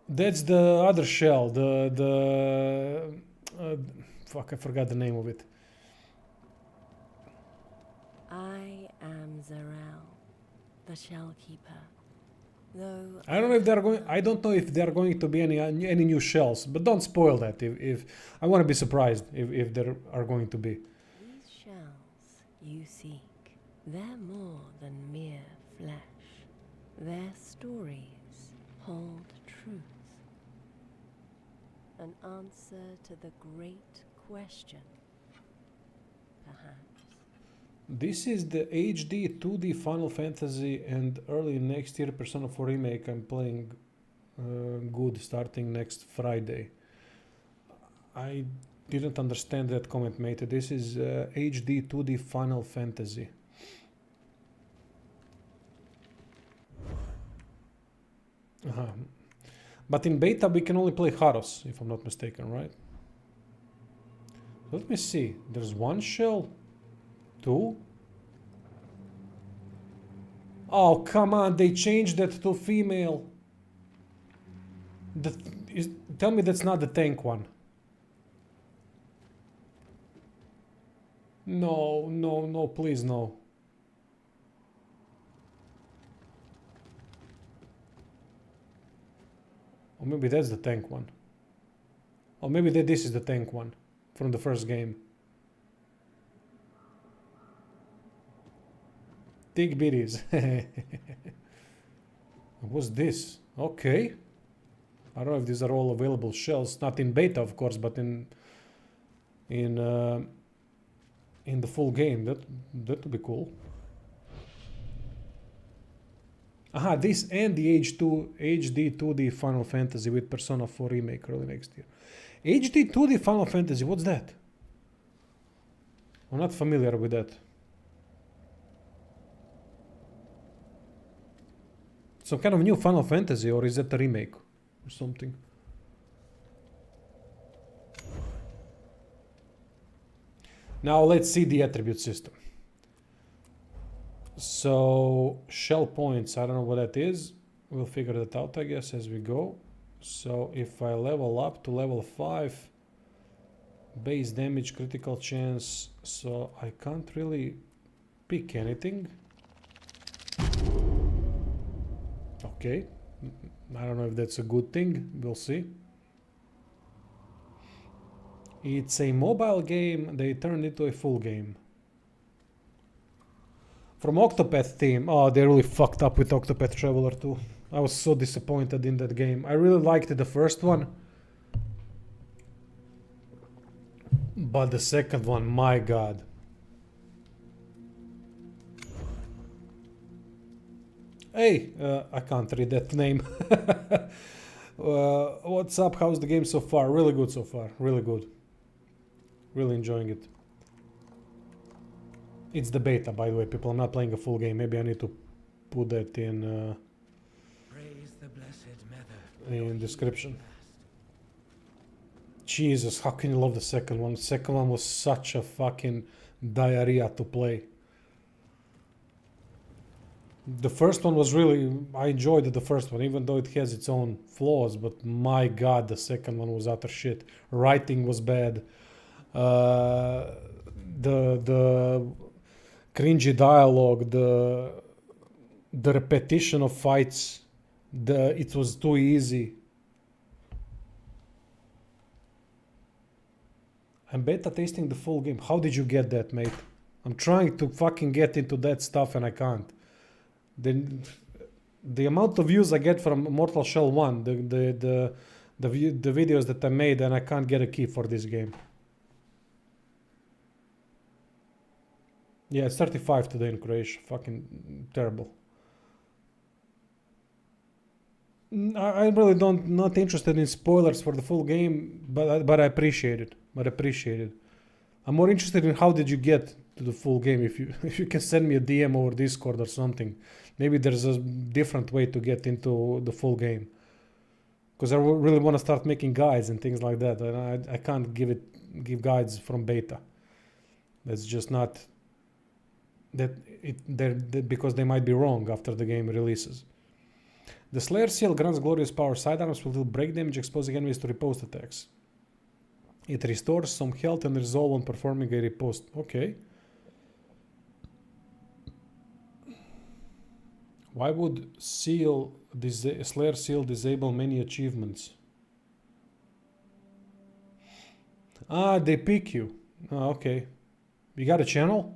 that's the other shell. Fuck, I forgot the name of it. I am Zarel, the Shell Keeper. Though I don't know if they're going. I don't know if there are going to be any new shells, but don't spoil that. If I want to be surprised if there are going to be. these shells you seek, they're more than mere flesh. Their stories hold truth. An answer to the great question, perhaps. This is the HD 2D Final Fantasy and early next year Persona 4 remake. I'm playing good starting next Friday. I didn't understand that comment, mate. This is HD 2D Final Fantasy. But in beta we can only play Haros, if I'm not mistaken, right? Let me see. There's one shell. Two? Oh, come on, they changed that to female. Tell me that's not the tank one. No, no, no, please no. Or maybe that's the tank one. Or maybe this is the tank one from the first game. Big bitties. What's this? Okay. I don't know if these are all available shells. Not in beta, of course, but in the full game. That would be cool. Aha, this and the HD 2D Final Fantasy with Persona 4 remake early next year. HD 2D Final Fantasy, what's that? I'm not familiar with that. Some kind of new Final Fantasy, or is that a remake or something? Now let's see the attribute system. So shell points, I don't know what that is. We'll figure that out, I guess, as we go. So if I level up to level 5, base damage, critical chance, so I can't really pick anything. Okay, I don't know if that's a good thing, we'll see. It's a mobile game, they turned it into a full game. From Octopath team. Oh, they really fucked up with Octopath Traveler 2. I was so disappointed in that game. I really liked the first one. But the second one, my god. Hey, I can't read that name. What's up? How's the game so far? Really good so far. Really good. Really enjoying it. It's the beta, by the way, people. I'm not playing a full game. Maybe I need to put that in Praise the blessed Mother. in description. Jesus, how can you love the second one? The second one was such a fucking diarrhea to play. The first one was really... I enjoyed the first one, even though it has its own flaws, but my god, the second one was utter shit. Writing was bad. The cringy dialogue, the repetition of fights, it was too easy. I'm beta testing the full game. How did you get that, mate? I'm trying to fucking get into that stuff and I can't. The amount of views I get from Mortal Shell 1, the videos that I made, and I can't get a key for this game. Yeah, it's 35 today in Croatia. Fucking terrible. I really not interested in spoilers for the full game, but I appreciate it. I'm more interested in how did you get to the full game. If you can send me a DM over Discord or something, maybe there's a different way to get into the full game. Because I really want to start making guides and things like that, and I can't give guides from beta. That's just not because they might be wrong after the game releases. The Slayer Seal grants glorious power. Sidearms will deal break damage, exposing enemies to riposte attacks. It restores some health and resolve on performing a riposte. Okay. Why would Slayer Seal disable many achievements? Ah, they pick you. Oh, okay. You got a channel?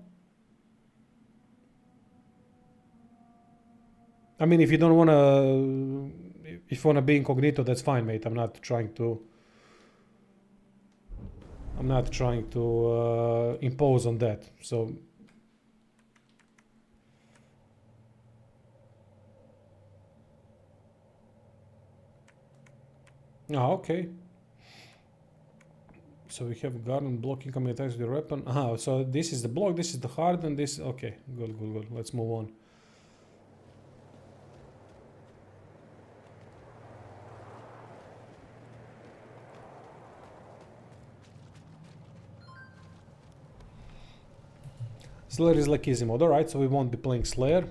I mean, if you don't want to... If you want to be incognito, that's fine, mate. I'm not trying to impose on that. So... Ah, okay. So we have garden block incoming attacks with your weapon. Ah, so this is the block, this is the hard, and this... Okay, good. Let's move on. Slayer is like easy mode. Alright, so we won't be playing Slayer.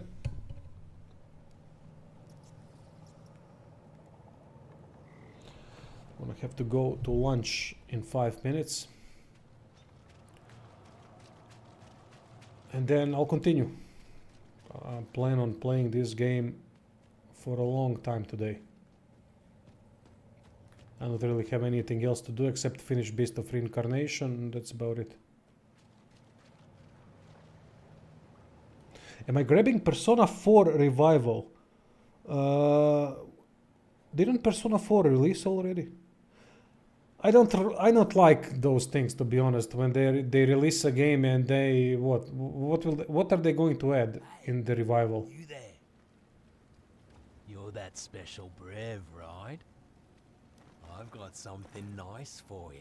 I'm gonna have to go to lunch in 5 minutes. And then I'll continue. I plan on playing this game for a long time today. I don't really have anything else to do except finish Beast of Reincarnation. That's about it. Am I grabbing Persona 4 Revival? Didn't Persona 4 release already? I don't like those things, to be honest. When they release a game and they what are they going to add in the Revival? You there? You're that special Brev, right? I've got something nice for ya.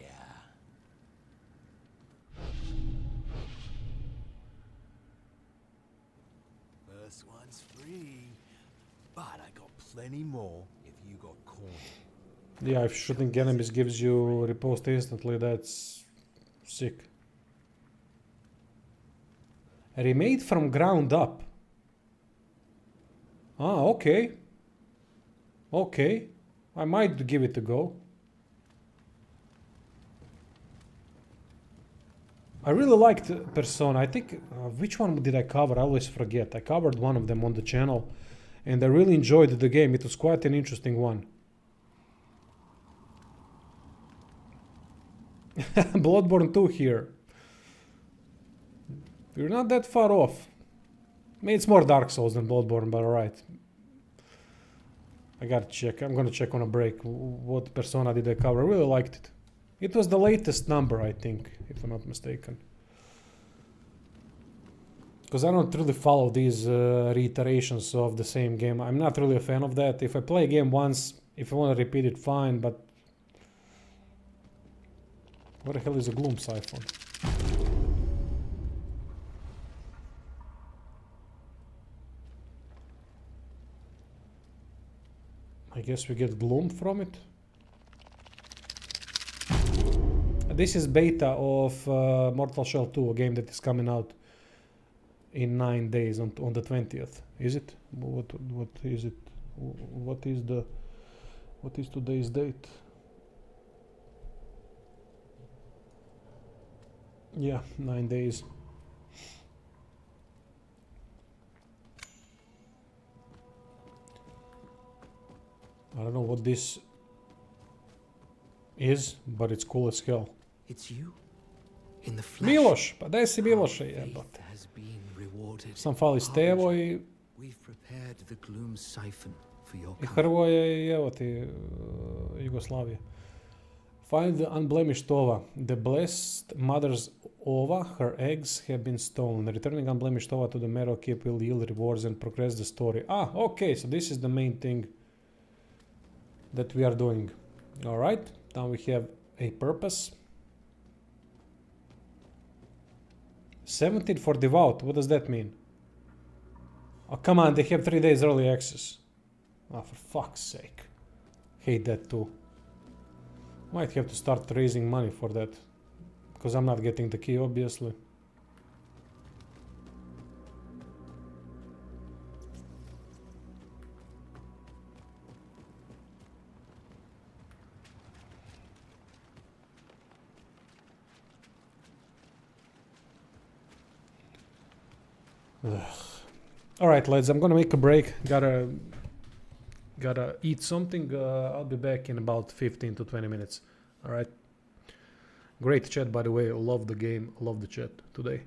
First one's free, but I got plenty more if you got coin. Yeah, if shooting enemies gives you riposte instantly, that's sick. Remade from ground up. Ah, okay. Okay. I might give it a go. I really liked Persona. I think, which one did I cover? I always forget. I covered one of them on the channel. And I really enjoyed the game. It was quite an interesting one. Bloodborne 2 here. We're not that far off. It's more Dark Souls than Bloodborne, but alright. I gotta check. I'm gonna check on a break. What Persona did I cover? I really liked it. It was the latest number, I think, if I'm not mistaken. Because I don't really follow these reiterations of the same game. I'm not really a fan of that. If I play a game once, if I want to repeat it, fine, but... What the hell is a Gloom Siphon? I guess we get Gloom from it. This is beta of Mortal Shell 2, a game that is coming out in 9 days on the 20th. Is it? What is it? What is today's date? Yeah, 9 days. I don't know what this is, but it's cool as hell. It's you? In the flesh? Miloš, pa daj si Miloša Our jebate. faith has been rewarded. Sam fali Stevo i We've prepared the gloom siphon for your coming. Hrvoje i evo ti Jugoslavije. Find the unblemished ova. The blessed mother's ova, her eggs have been stolen. Returning unblemished ova to the Marrow Keep will yield rewards and progress the story. Ah, okay, so this is the main thing that we are doing. Alright, now we have a purpose. 17 for Devout, what does that mean? Oh, come on, they have 3 days early access. Oh, for fuck's sake. Hate that too. Might have to start raising money for that. Because I'm not getting the key, obviously. Alright, lads, I'm gonna make a break. Gotta eat something. I'll be back in about 15 to 20 minutes. Alright. Great chat, by the way. Love the game. Love the chat today.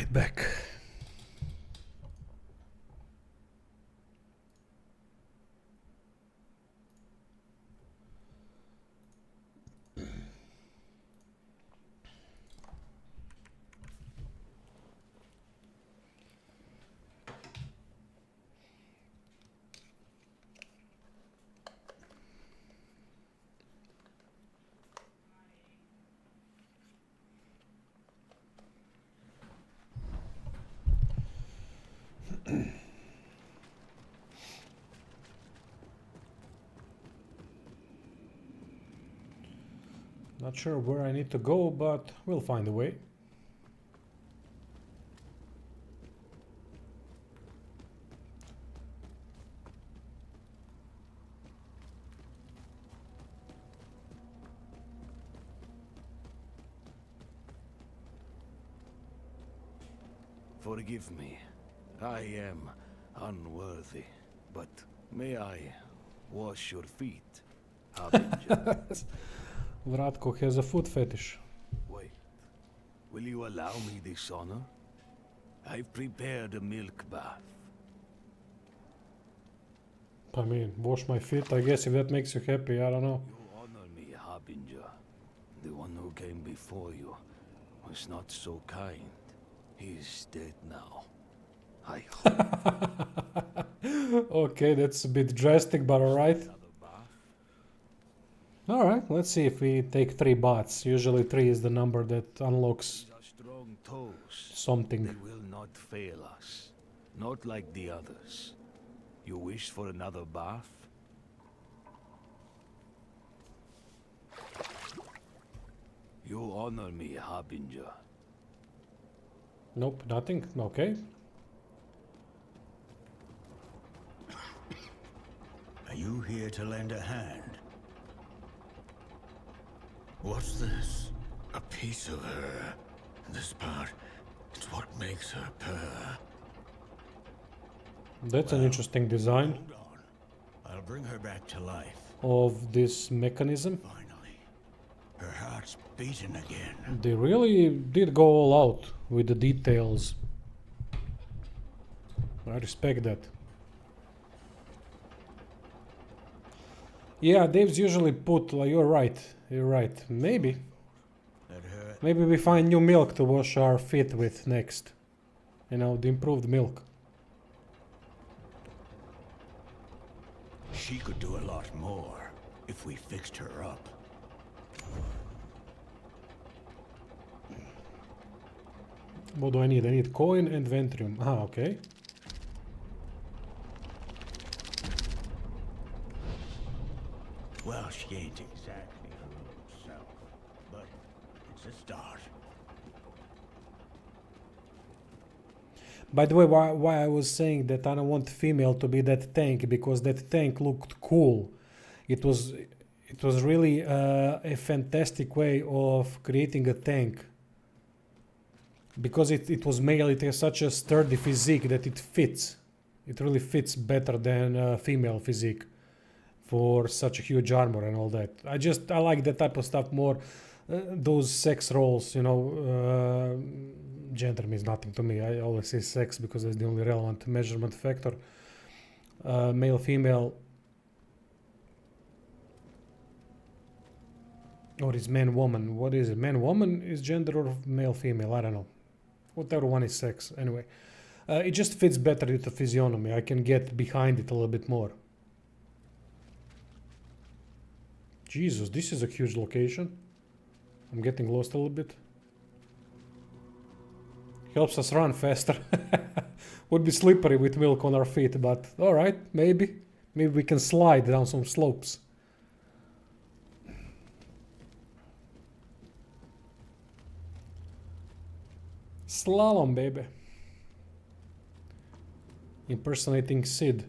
right back. Not sure where I need to go, but we'll find a way. Forgive me. I am unworthy, but may I wash your feet, Harbinger? Vratko has a foot fetish. Wait. Will you allow me this honor? I've prepared a milk bath. I mean, wash my feet, I guess if that makes you happy, I don't know. You honor me, Harbinger. The one who came before you was not so kind. He's dead now. I hope. Okay, that's a bit drastic, but alright. Another bath? Alright, let's see if we take 3 baths. Usually 3 is the number that unlocks These are strong toes. They something. will not fail us. Not like the others. You wish for another bath? You honor me, Harbinger. Nope, nothing. Okay. Are you here to lend a hand? What's this? A piece of her. This part, it's what makes her purr. That's an interesting design Hold on. I'll bring her back to life. of this mechanism. Finally. Her heart's beating again. They really did go all out with the details. I respect that. Yeah, Dave's usually put, like, you're right, maybe. Let her... Maybe we find new milk to wash our feet with next. You know, the improved milk. She could do a lot more if we fixed her up. What do I need? I need coin and ventrium. Ah, okay. Well, she ain't exactly her own self, but it's a start. By the way, why I was saying that I don't want female to be that tank, because that tank looked cool. It was really a fantastic way of creating a tank. Because it was male, it has such a sturdy physique that it fits. It really fits better than female physique for such a huge armor and all that. I like that type of stuff more. Those sex roles, you know, gender means nothing to me. I always say sex because that's the only relevant measurement factor. Male, female, or is man, woman? What is it? Man, woman is gender, or male, female? I don't know. Whatever one is sex. Anyway, it just fits better with the physiognomy. I can get behind it a little bit more. Jesus, this is a huge location. I'm getting lost a little bit. Helps us run faster. Would be slippery with milk on our feet, but alright, maybe. Maybe we can slide down some slopes. Slalom, baby. Impersonating Sid.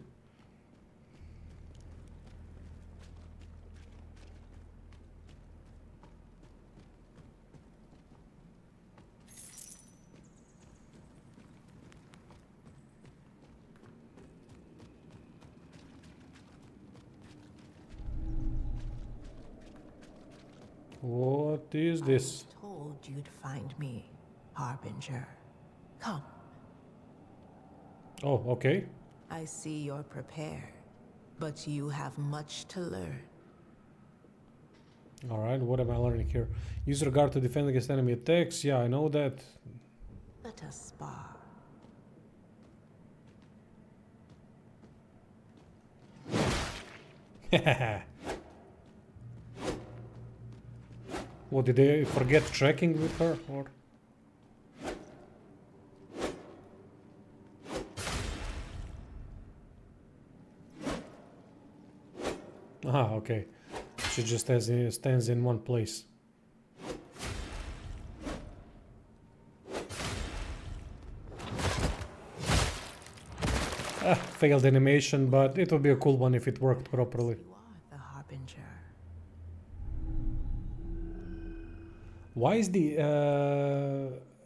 What is this? Told you'd find me, Harbinger. Come. Oh, okay. I see you're prepared, but you have much to learn. Alright, what am I learning here? Use your guard to defend against enemy attacks. Yeah, I know that. Let us spar. What, did they forget tracking with her? Or? Aha, okay. She just stands in one place. Failed animation, but it would be a cool one if it worked properly. You are the Harbinger. Why is the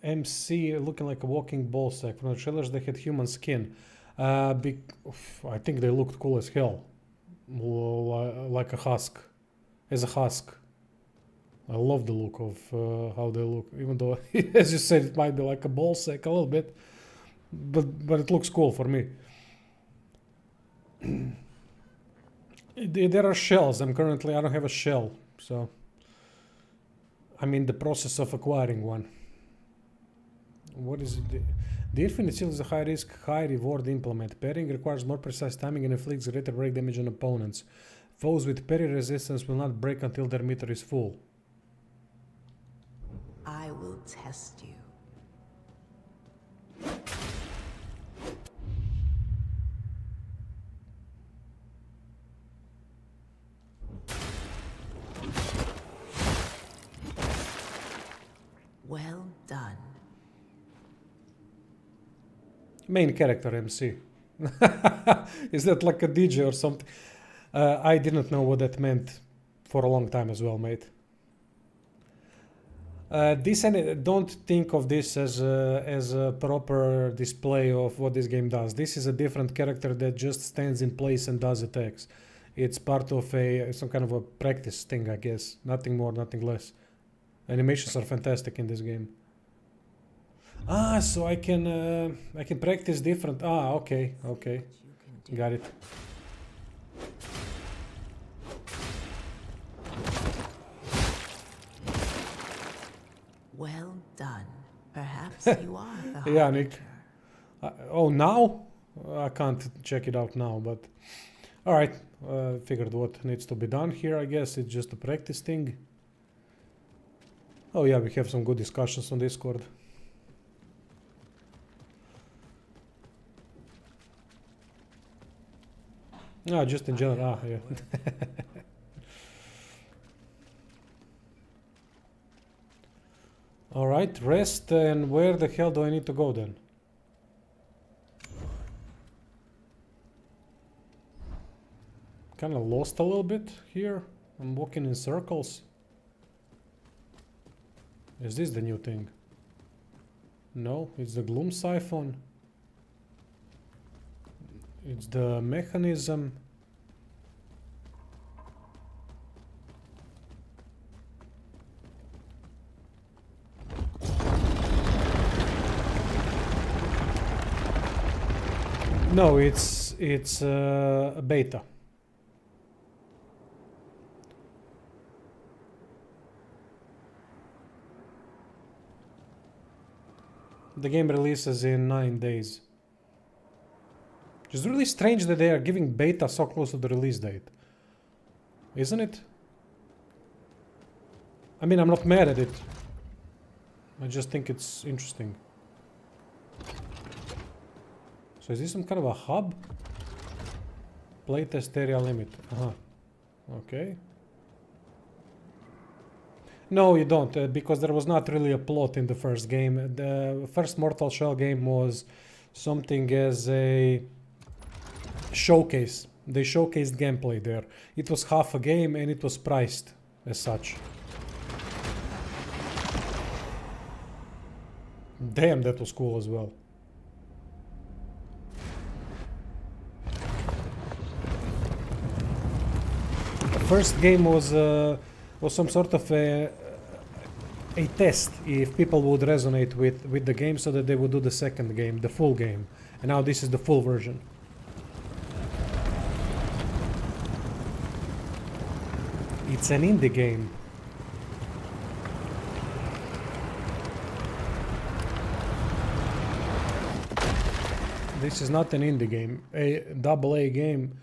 MC looking like a walking ball sack? From the trailers they had human skin. I think they looked cool as hell. Like a husk. As a husk. I love the look of how they look. Even though, as you said, it might be like a ball sack a little bit. But it looks cool for me. There are shells. I don't have a shell. So I'm in the process of acquiring one. What is it? The Infinite Shield is a high risk, high reward implement. Parrying requires more precise timing and inflicts greater break damage on opponents. Foes with parry resistance will not break until their meter is full. I will test you. Well done. Main character MC. Is that like a DJ or something? I didn't know what that meant for a long time as well, mate. Don't think of this as a proper display of what this game does. This is a different character that just stands in place and does attacks. It's part of some kind of a practice thing, I guess. Nothing more, nothing less. Animations are fantastic in this game. So I can practice different. Okay, got it. Well done. Perhaps you are the Yeah, Nick. Harbinger. Now? I can't check it out now, but... Alright, figured what needs to be done here, I guess. It's just a practice thing. Oh yeah, we have some good discussions on Discord. Just in general. Yeah. Alright, rest, and where the hell do I need to go then? Kinda lost a little bit here. I'm walking in circles. Is this the new thing? No, it's the gloom siphon. It's the mechanism. No, it's a beta. The game releases in 9 days. It's really strange that they are giving beta so close to the release date. Isn't it? I mean, I'm not mad at it. I just think it's interesting. So is this some kind of a hub? Playtest area limit. Okay. No, you don't, because there was not really a plot in the first game. The first Mortal Shell game was something as a showcase. They showcased gameplay there. It was half a game and it was priced as such. Damn, that was cool as well. The first game was some sort of a a test if people would resonate with the game, so that they would do the second game, the full game. And now this is the full version. It's an indie game. This is not an indie game, a double A game,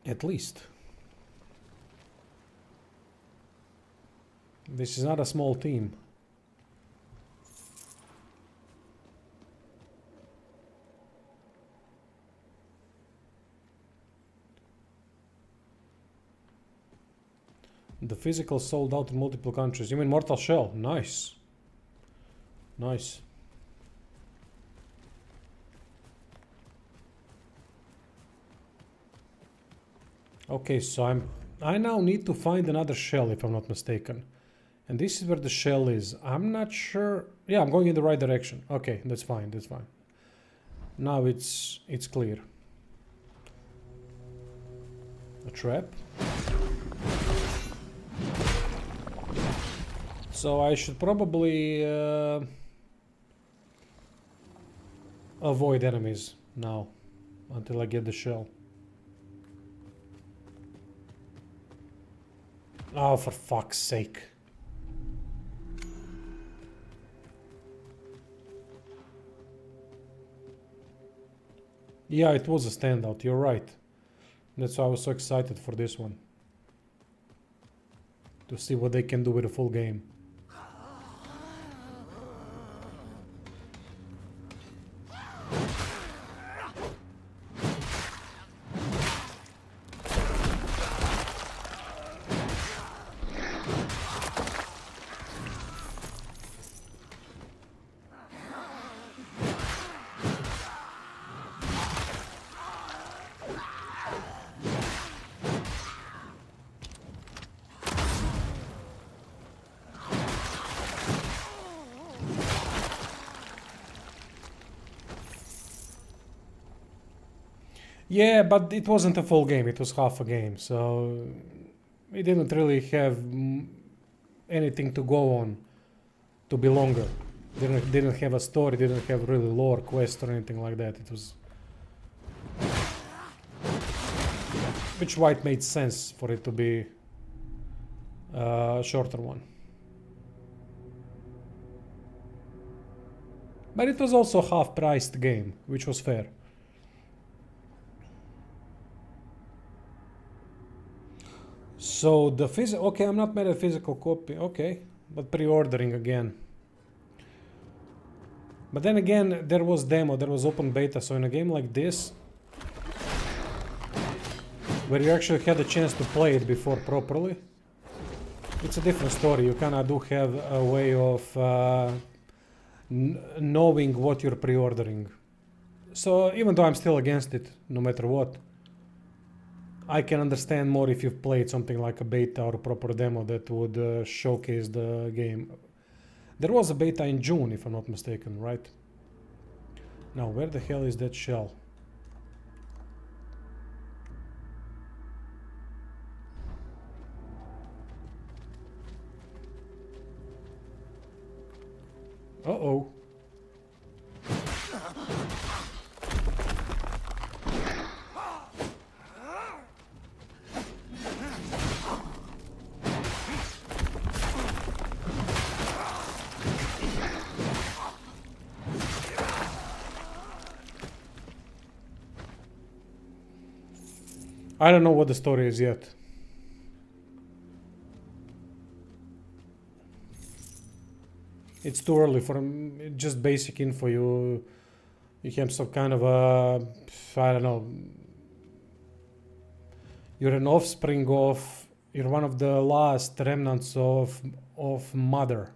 at least. This is not a small team. The physical sold out in multiple countries. You mean Mortal Shell? Nice. Nice. Okay, so I now need to find another shell, if I'm not mistaken. And this is where the shell is. I'm not sure. Yeah, I'm going in the right direction. Okay, that's fine, that's fine. Now it's clear. A trap. So I should probably avoid enemies now until I get the shell. Oh, for fuck's sake. Yeah, it was a standout, you're right. That's why I was so excited for this one. To see what they can do with a full game. Yeah, but it wasn't a full game, it was half a game, so it didn't really have anything to go on to be longer. Didn't have a story, didn't have really lore, quest or anything like that. It was... Which why it made sense for it to be a shorter one. But it was also a half-priced game, which was fair. So the okay, I'm not mad at physical copy, okay, but pre-ordering again. But then again, there was demo, there was open beta, so in a game like this, where you actually had a chance to play it before properly, it's a different story. You kinda do have a way of knowing what you're pre-ordering. So even though I'm still against it, no matter what, I can understand more if you've played something like a beta or a proper demo that would showcase the game. There was a beta in June, if I'm not mistaken, right? Now, where the hell is that shell? Uh-oh. I don't know what the story is yet. It's too early for just basic info. You have some kind of a, I don't know. You're an offspring of, you're one of the last remnants of Mother,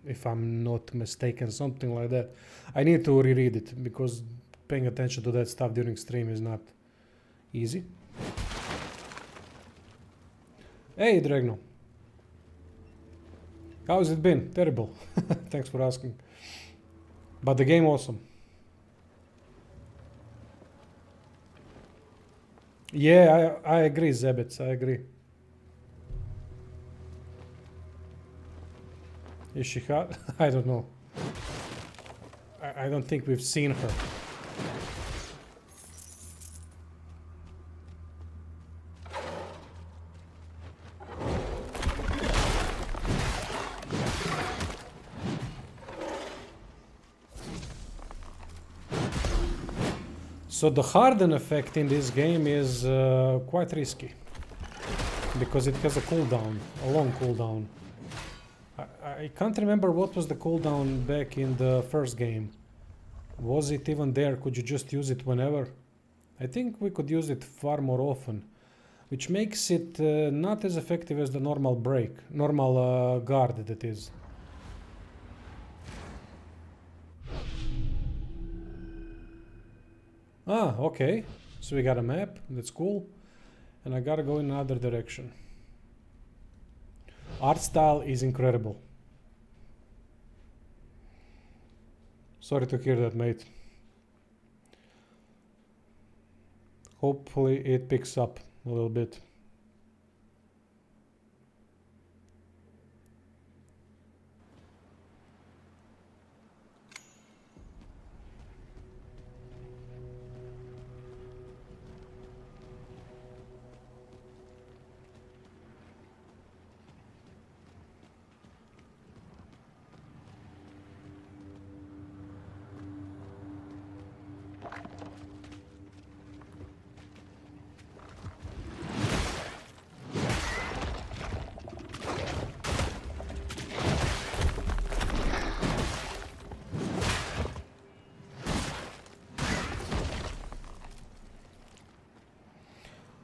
if I'm not mistaken, something like that. I need to reread it because paying attention to that stuff during stream is not easy. Hey, Dragno. How's it been? Terrible. Thanks for asking. But the game awesome. Yeah, I agree, Zebets. I agree. Is she hot? I don't know. I don't think we've seen her. So the harden effect in this game is quite risky because it has a cooldown, a long cooldown. I can't remember what was the cooldown back in the first game. Was it even there? Could you just use it whenever? I think we could use it far more often, which makes it not as effective as the normal guard that is. Ah, okay. So we got a map. That's cool. And I gotta go in another direction. Art style is incredible. Sorry to hear that, mate. Hopefully it picks up a little bit.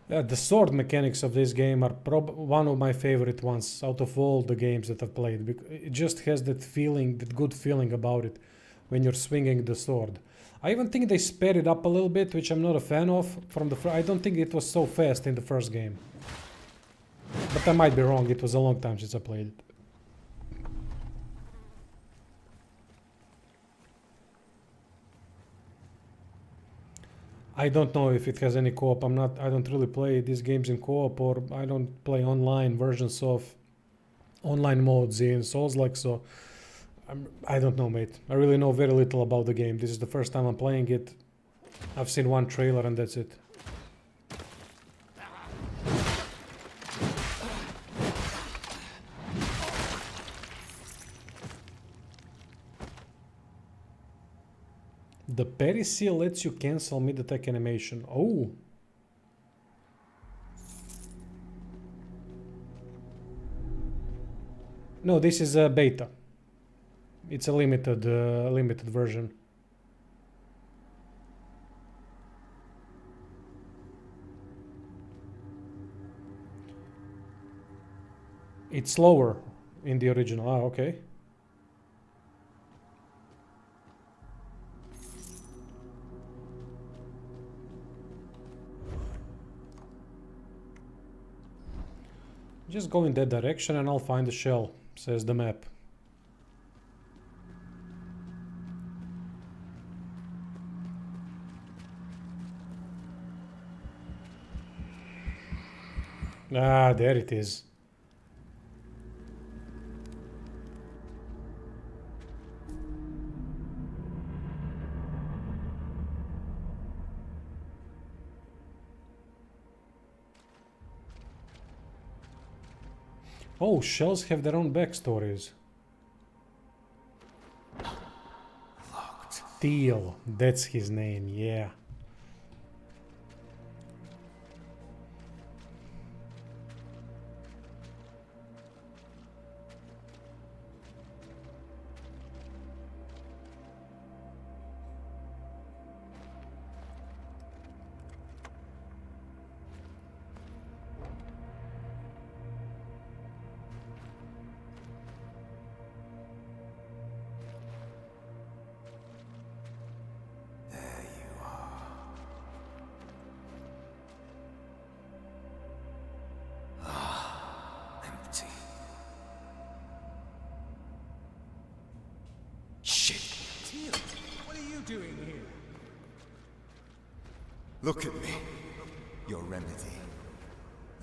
The sword mechanics of this game are one of my favorite ones out of all the games that I've played. It just has that feeling, that good feeling about it when you're swinging the sword. I even think they sped it up a little bit, which I'm not a fan of. I don't think it was so fast in the first game. But I might be wrong, it was a long time since I played it. I don't know if it has any co-op. I don't really play these games in co-op, or I don't play online versions of online modes in Souls-like, so I don't know, mate. I really know very little about the game. This is the first time I'm playing it. I've seen one trailer and that's it. The parry seal lets you cancel mid-attack animation. Oh! No, this is a beta. It's a limited version. It's slower in the original. Ah, okay. Just go in that direction and I'll find the shell, says the map. Ah, there it is. Oh, shells have their own backstories. Teal, that's his name, yeah. Look at me. Your remedy.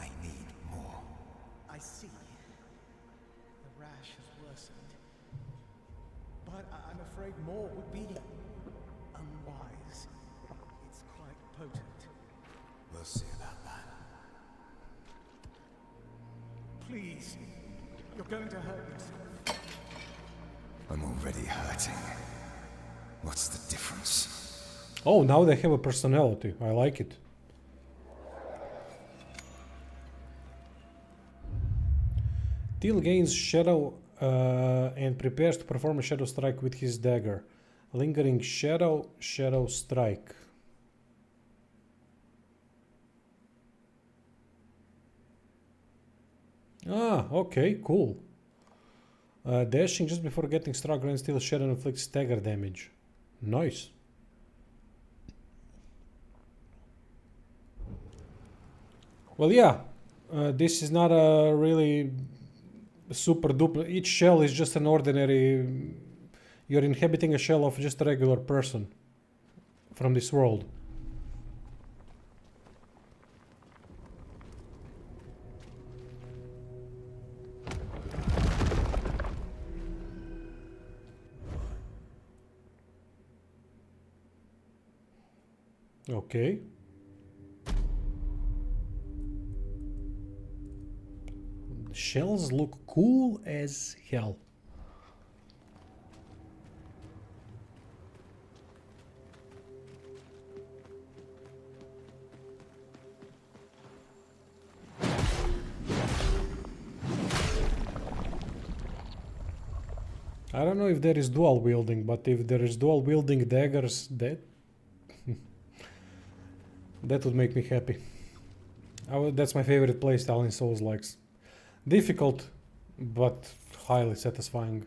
I need more. I see. The rash has worsened. afraid more would be unwise. It's quite potent. We'll see about that. Please, you're going to hurt yourself. I'm already hurting. What's the difference? Oh, now they have a personality. I like it. Teal gains shadow and prepares to perform a shadow strike with his dagger. Lingering shadow, shadow strike. Ah, okay, cool. Dashing just before getting struck, grants Teal shadow and inflicts dagger damage. Nice. Well, yeah, this is not a really super duper. Each shell is just an ordinary. You're inhabiting a shell of just a regular person from this world. Okay. Shells look cool as hell. I don't know if there is dual wielding, but if there is dual wielding daggers, that that would make me happy. That's my favorite playstyle in Souls-likes. Difficult, but highly satisfying.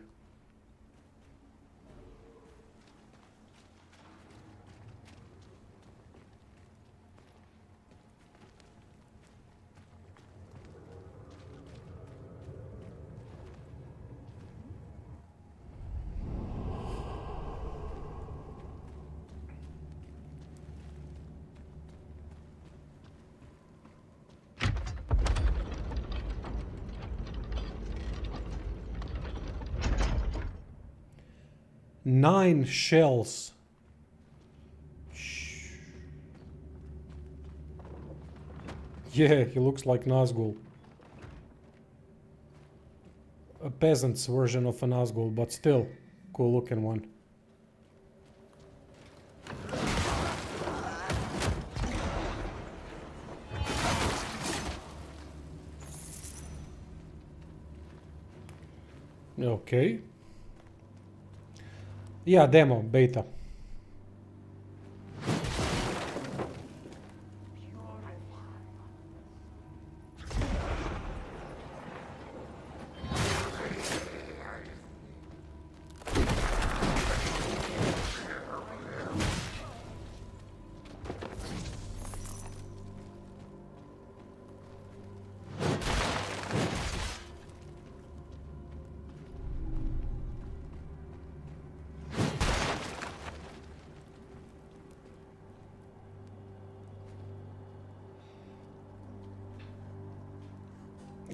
Nine shells. Yeah, he looks like Nazgul. A peasant's version of a Nazgul, but still, cool looking one. Okay. Yeah, demo, beta.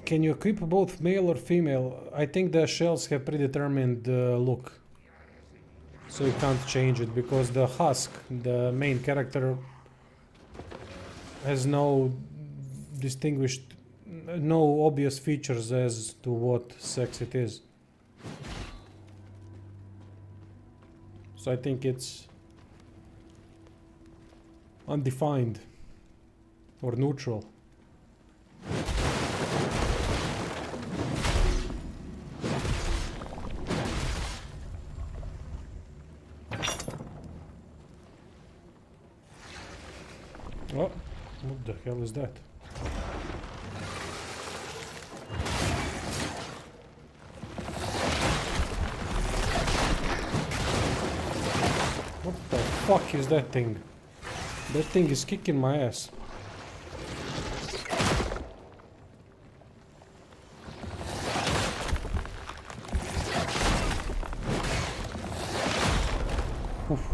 Can you equip both male or female? I think the shells have predetermined look. So you can't change it because the husk, the main character, has no distinguished, no obvious features as to what sex it is. So I think it's undefined or neutral. Oh, what the hell is that? What the fuck is that thing? That thing is kicking my ass. Oof.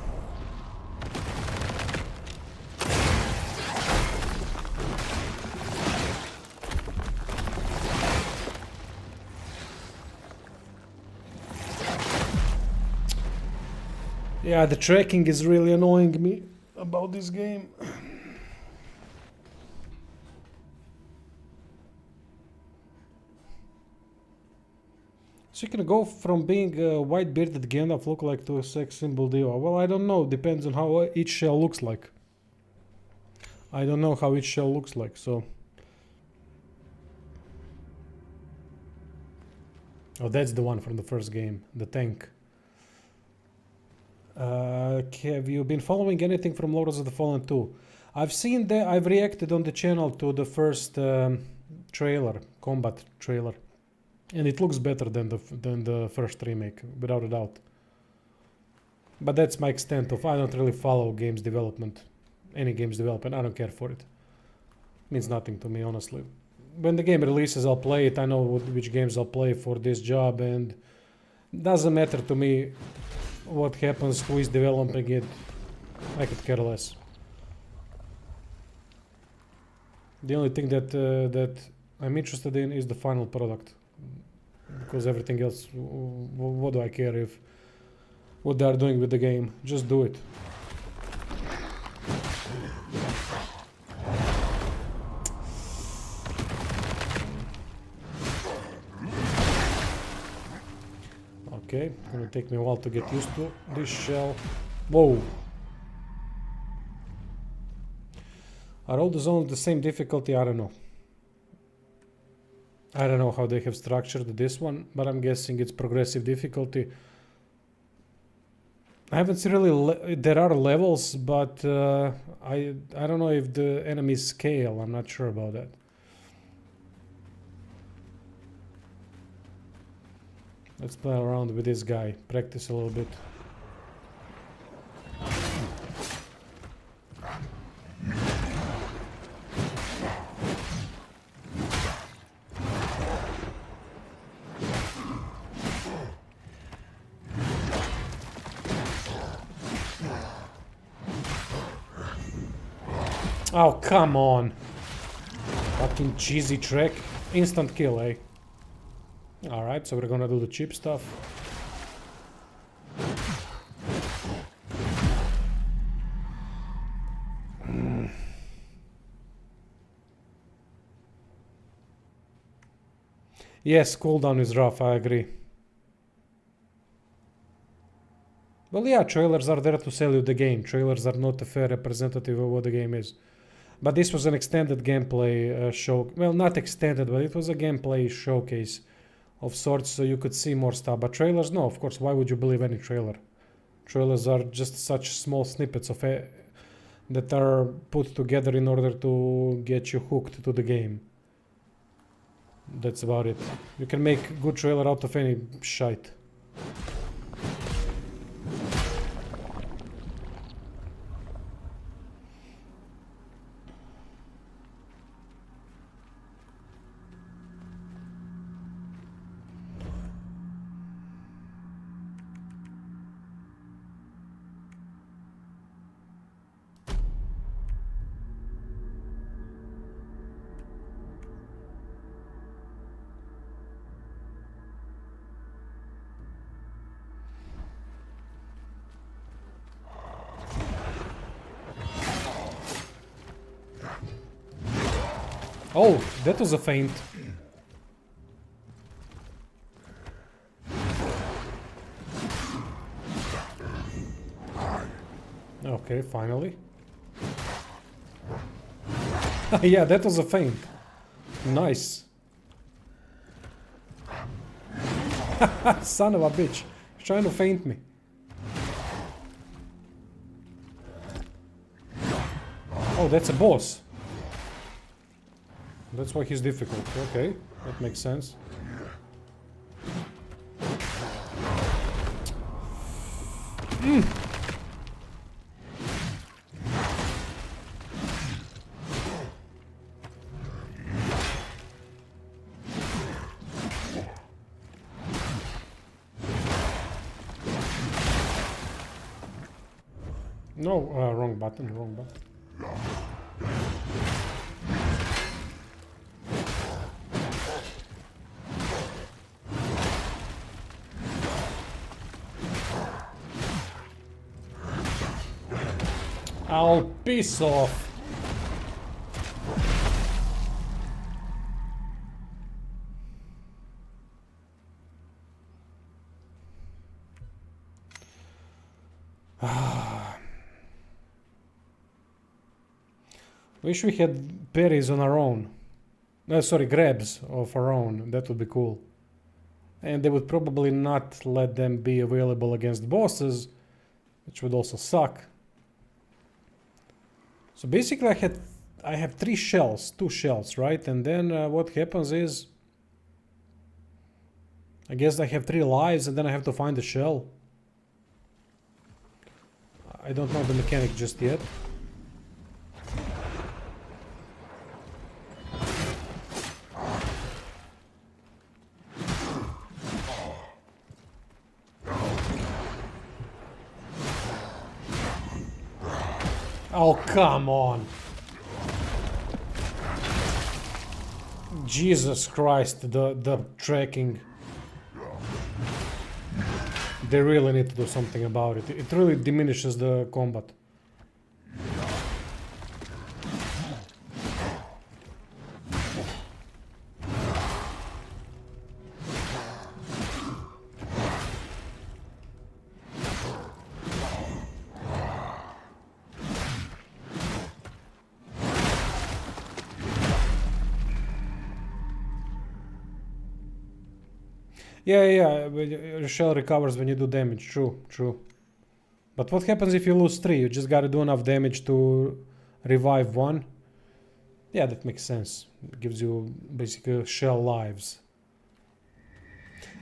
Yeah, the tracking is really annoying me about this game. So you can go from being a white-bearded Gandalf look-like to a sex symbol diva. Well, I don't know. Depends on how each shell looks like. I don't know how each shell looks like, so... Oh, that's the one from the first game. The tank. Have you been following anything from Lords of the Fallen 2? I've seen that. I've reacted on the channel to the first trailer, combat trailer. And it looks better than the first remake, without a doubt. But that's my extent of I don't really follow games development. Any games development, I don't care for it. Means nothing to me, honestly. When the game releases, I'll play it. I know which games I'll play for this job, and doesn't matter to me what happens, who is developing it. I could care less. The only thing that I'm interested in is the final product. Because everything else, what do I care if what they are doing with the game? Just do it. Okay, gonna take me a while to get used to this shell. Whoa! Are all the zones the same difficulty? I don't know. I don't know how they have structured this one, but I'm guessing it's progressive difficulty. I haven't seen really... there are levels, but I don't know if the enemies scale. I'm not sure about that. Let's play around with this guy, practice a little bit. Oh, come on. Fucking cheesy trick. Instant kill, eh? Alright, so we're gonna do the cheap stuff. Yes, cooldown is rough, I agree. Well, yeah, trailers are there to sell you the game. Trailers are not a fair representative of what the game is. But this was an extended gameplay show. Well, not extended, but it was a gameplay showcase of sorts, so you could see more stuff. But trailers, no, of course, why would you believe any trailer? Trailers are just such small snippets of that are put together in order to get you hooked to the game. That's about it. You can make good trailer out of any shite. Oh, that was a feint. Okay, finally. Yeah, that was a feint. Nice. Son of a bitch. He's trying to feint me. Oh, that's a boss. That's why he's difficult. Okay, that makes sense. No, wrong button, wrong button. I'll piss off. Wish we had parries on our own. Sorry, grabs of our own. That would be cool. And they would probably not let them be available against bosses, which would also suck. So basically I have two shells, right? And then what happens is, I guess I have 3 lives and then I have to find the shell. I don't know the mechanic just yet. Oh, come on. Jesus Christ, the tracking. They really need to do something about it. It really diminishes the combat. Yeah, your shell recovers when you do damage. True. But what happens if you lose 3? You just gotta do enough damage to revive 1. Yeah, that makes sense. It gives you basically shell lives.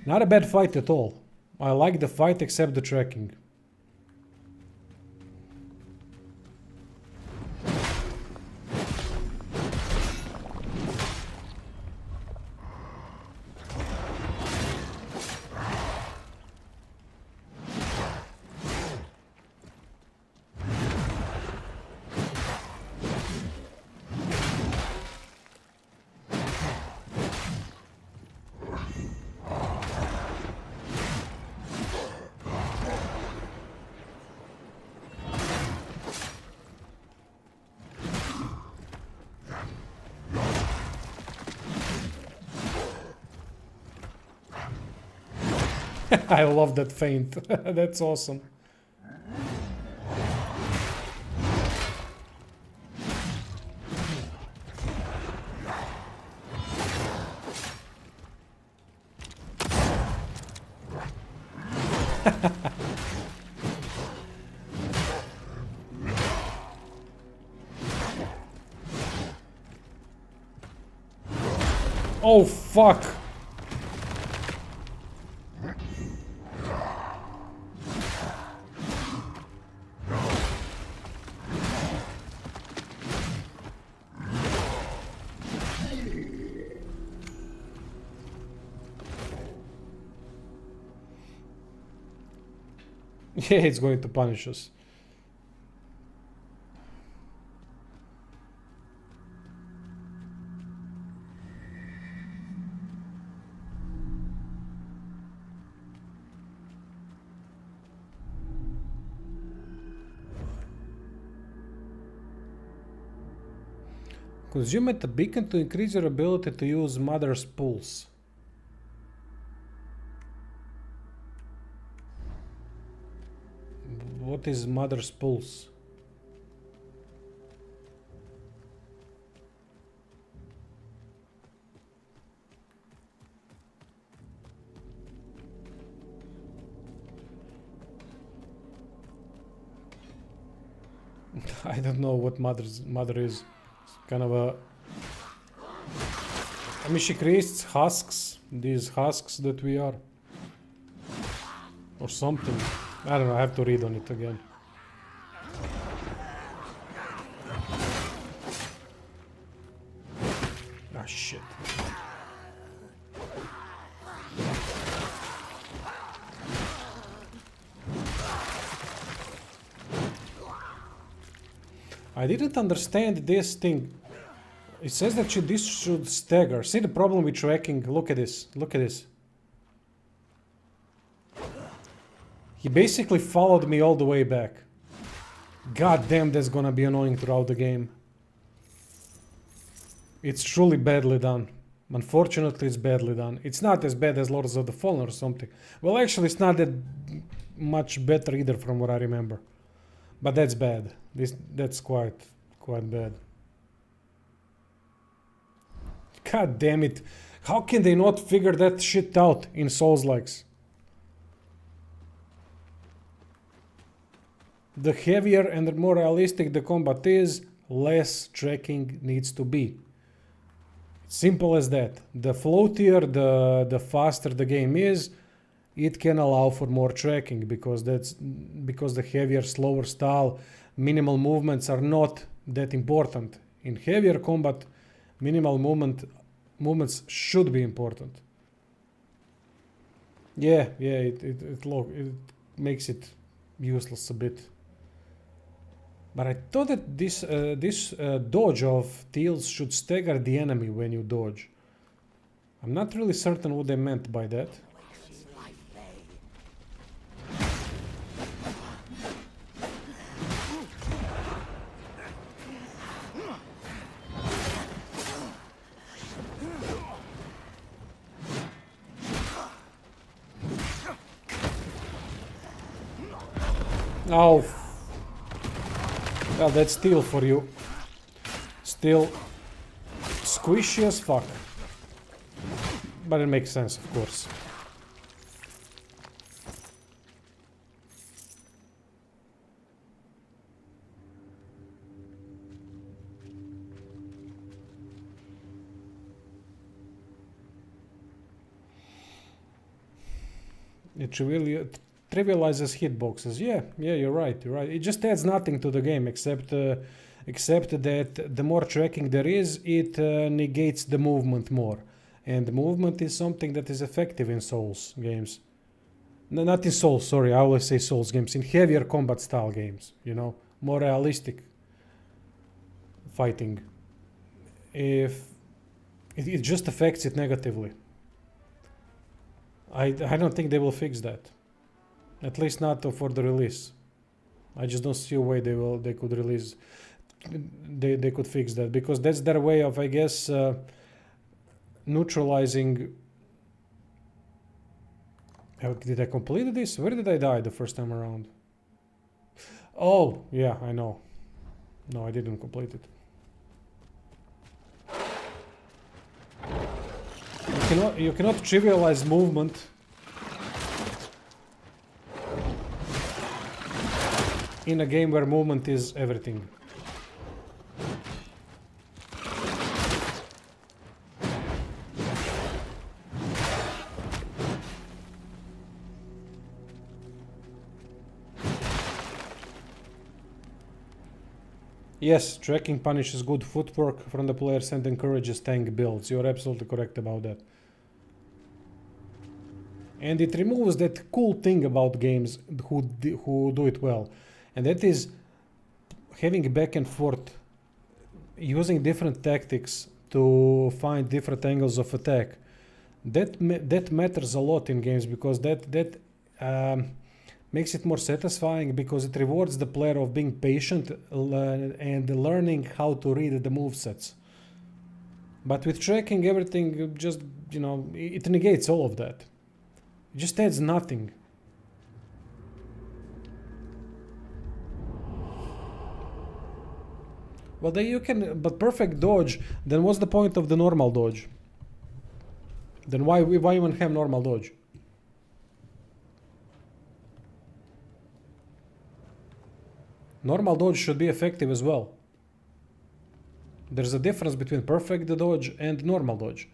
Not a bad fight at all. I like the fight except the tracking. I love that feint. That's awesome. Oh, fuck. Yeah, it's going to punish us. Consume at the beacon to increase your ability to use Mother's Pulse. What is Mother's Pulse? I don't know what mother is. It's kind of a... I mean, she creates husks. These husks that we are. Or something. I don't know, I have to read on it again. Ah, shit. I didn't understand this thing. It says that this should stagger. See the problem with tracking? Look at this. Look at this. He basically followed me all the way back. God damn, that's gonna be annoying throughout the game. It's truly badly done. Unfortunately, it's badly done. It's not as bad as Lords of the Fallen or something. Well, actually, it's not that much better either from what I remember. But that's bad. That's quite bad. God damn it. How can they not figure that shit out in Souls-likes? The heavier and the more realistic the combat is, less tracking needs to be. Simple as that. The floatier, the faster the game is, it can allow for more tracking because the heavier, slower style, minimal movements are not that important. In heavier combat, minimal movements should be important. Yeah, it makes it useless a bit. But I thought that this dodge of Teals should stagger the enemy when you dodge. I'm not really certain what they meant by that. Oh. Well, that's steel for you. Still squishy as fuck. But it makes sense, of course. It really trivializes hitboxes. Yeah, you're right. It just adds nothing to the game except that the more tracking there is, it negates the movement more. And the movement is something that is effective in Souls games. No, not in Souls, sorry, I always say Souls games. In heavier combat style games, you know, more realistic fighting. If it just affects it negatively. I don't think they will fix that. At least not for the release. I just don't see a way they could release. They could fix that because that's their way of, I guess, neutralizing. Did I complete this? Where did I die the first time around? Oh, yeah, I know. No, I didn't complete it. You cannot trivialize movement in a game where movement is everything. Yes, tracking punishes good footwork from the players and encourages tank builds. You're absolutely correct about that. And it removes that cool thing about games who do it well. And that is having back and forth, using different tactics to find different angles of attack. That matters a lot in games because that makes it more satisfying because it rewards the player of being patient and learning how to read the movesets. But with tracking, everything just, you know, it negates all of that. It just adds nothing. Well, then you can, but perfect dodge, then what's the point of the normal dodge? Then why even have normal dodge? Normal dodge should be effective as well. There's a difference between perfect dodge and normal dodge.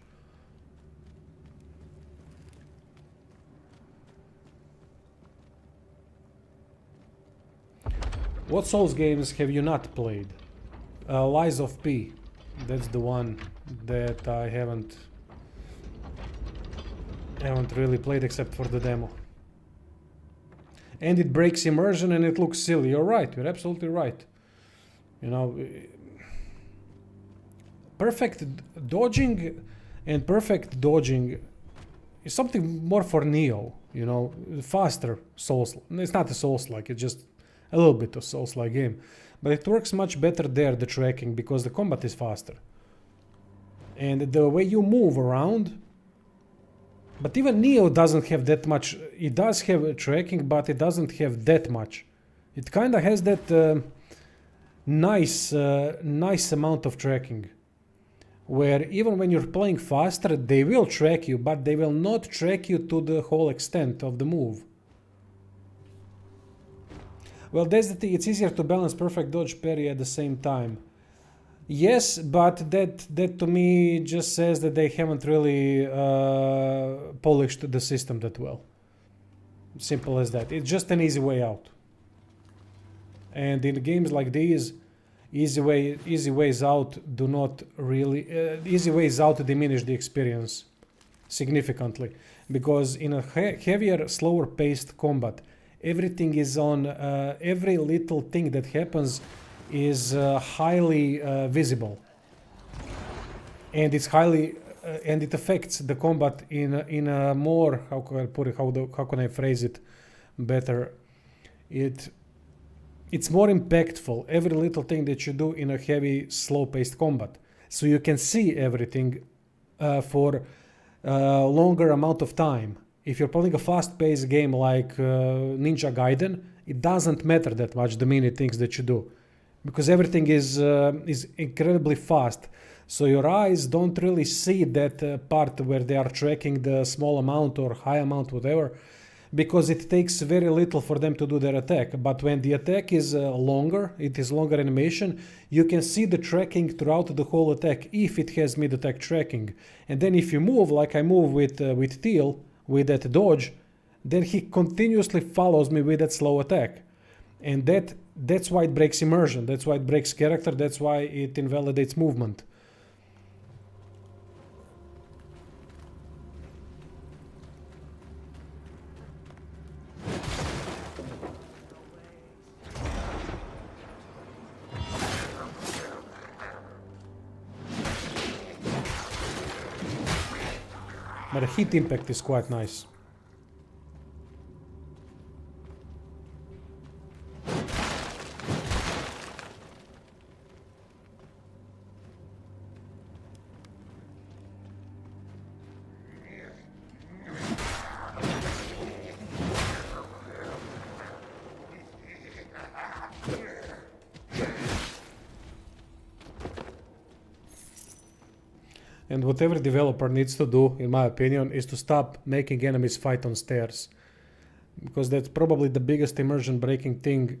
What Souls games have you not played? Lies of P. That's the one that I haven't really played except for the demo. And it breaks immersion and it looks silly. You're right. You're absolutely right. You know, perfect dodging is something more for Neo. You know, faster Souls. It's not a Souls-like. It's just a little bit of Souls-like game. But it works much better there, the tracking, because the combat is faster. And the way you move around... But even Neo doesn't have that much. It does have tracking, but it doesn't have that much. It kind of has that nice amount of tracking. Where even when you're playing faster, they will track you, but they will not track you to the whole extent of the move. Well, that's the thing. It's easier to balance perfect dodge parry at the same time. Yes, but that to me just says that they haven't really polished the system that well. Simple as that. It's just an easy way out. And in games like these, easy ways out do not really... easy ways out diminish the experience significantly. Because in a heavier, slower paced combat, everything is on... every little thing that happens is highly visible, and it's highly and it affects the combat in a more, how can I put it, how can I phrase it better, it's more impactful, every little thing that you do in a heavy, slow-paced combat, so you can see everything for a longer amount of time. If you're playing a fast-paced game like Ninja Gaiden, it doesn't matter that much the many things that you do, because everything is incredibly fast, so your eyes don't really see that part where they are tracking the small amount or high amount, whatever, because it takes very little for them to do their attack. But when the attack is longer, it is longer animation, you can see the tracking throughout the whole attack if it has mid-attack tracking. And then if you move, like I move with Teal, with that dodge, then he continuously follows me with that slow attack. And that's why it breaks immersion, that's why it breaks character, that's why it invalidates movement. But the hit impact is quite nice. And what every developer needs to do, in my opinion, is to stop making enemies fight on stairs. Because that's probably the biggest immersion breaking thing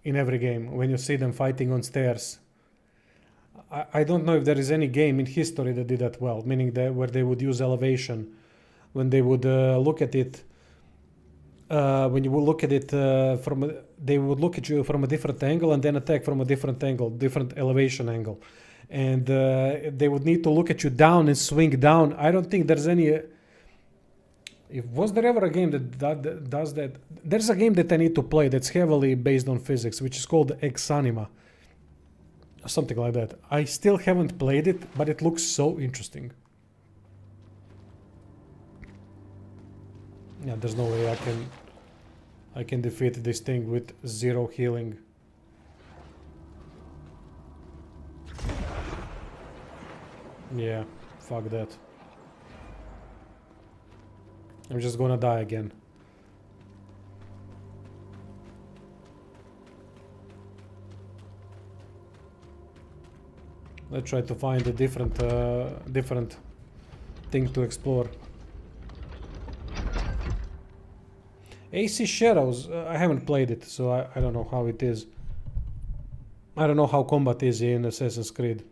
in every game, when you see them fighting on stairs. I don't know if there is any game in history that did that well, meaning that where they would use elevation, when they would look at it, when you would look at it they would look at you from a different angle and then attack from a different angle, different elevation angle. And they would need to look at you down and swing down. I don't think there's any... was there ever a game that does that? There's a game that I need to play that's heavily based on physics, which is called Exanima. Something like that. I still haven't played it, but it looks so interesting. Yeah, there's no way I can defeat this thing with 0 healing. Yeah, fuck that. I'm just gonna die again. Let's try to find a different thing to explore. AC Shadows, I haven't played it, so I don't know how it is. I don't know how combat is in Assassin's Creed.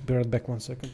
Be right back 1 second.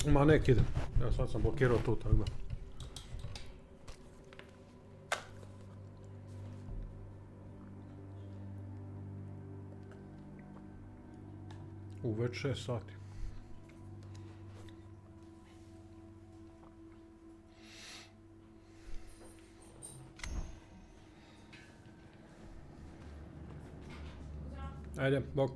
Ma nek ide. Ja sad sam blokirao tu, tako da. Već 6 sati. Ajde, bok.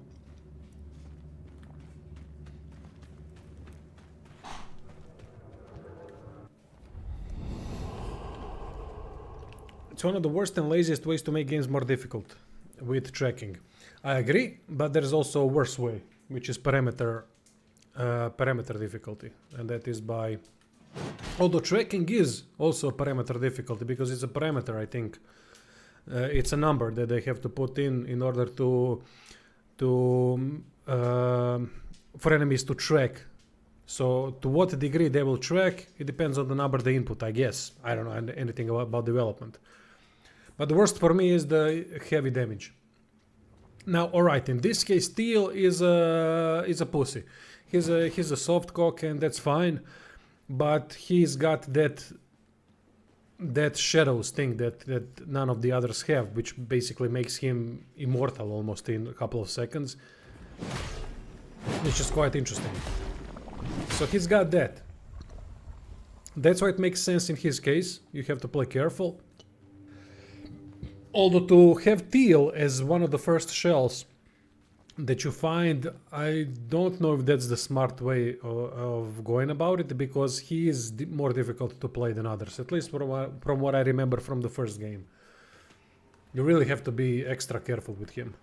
It's one of the worst and laziest ways to make games more difficult with tracking. I agree, but there's also a worse way, which is parameter difficulty, and that is by... Although tracking is also a parameter difficulty, because it's a parameter, I think. It's a number that they have to put in order for enemies to track. So to what degree they will track, it depends on the number they input, I guess. I don't know anything about development. But the worst for me is the heavy damage. Now, alright, in this case, Teal is a pussy. He's a soft cock, and that's fine. But he's got that shadows thing that none of the others have, which basically makes him immortal almost in a couple of seconds, which is quite interesting. So he's got that. That's why it makes sense in his case. You have to play careful. Although to have Teal as one of the first shells that you find, I don't know if that's the smart way of going about it, because he is more difficult to play than others, at least from what I remember from the first game. You really have to be extra careful with him.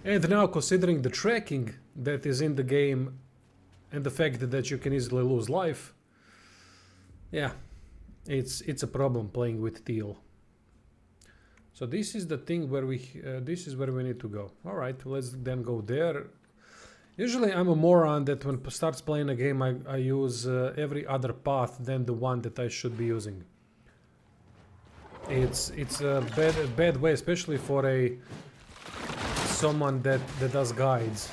And now, considering the tracking that is in the game and the fact that you can easily lose life, yeah, it's a problem playing with Teal. So this is the thing where this is where we need to go. All right, let's then go there. Usually I'm a moron that when starts playing a game I use every other path than the one that I should be using. It's a bad way, especially for someone that does guides.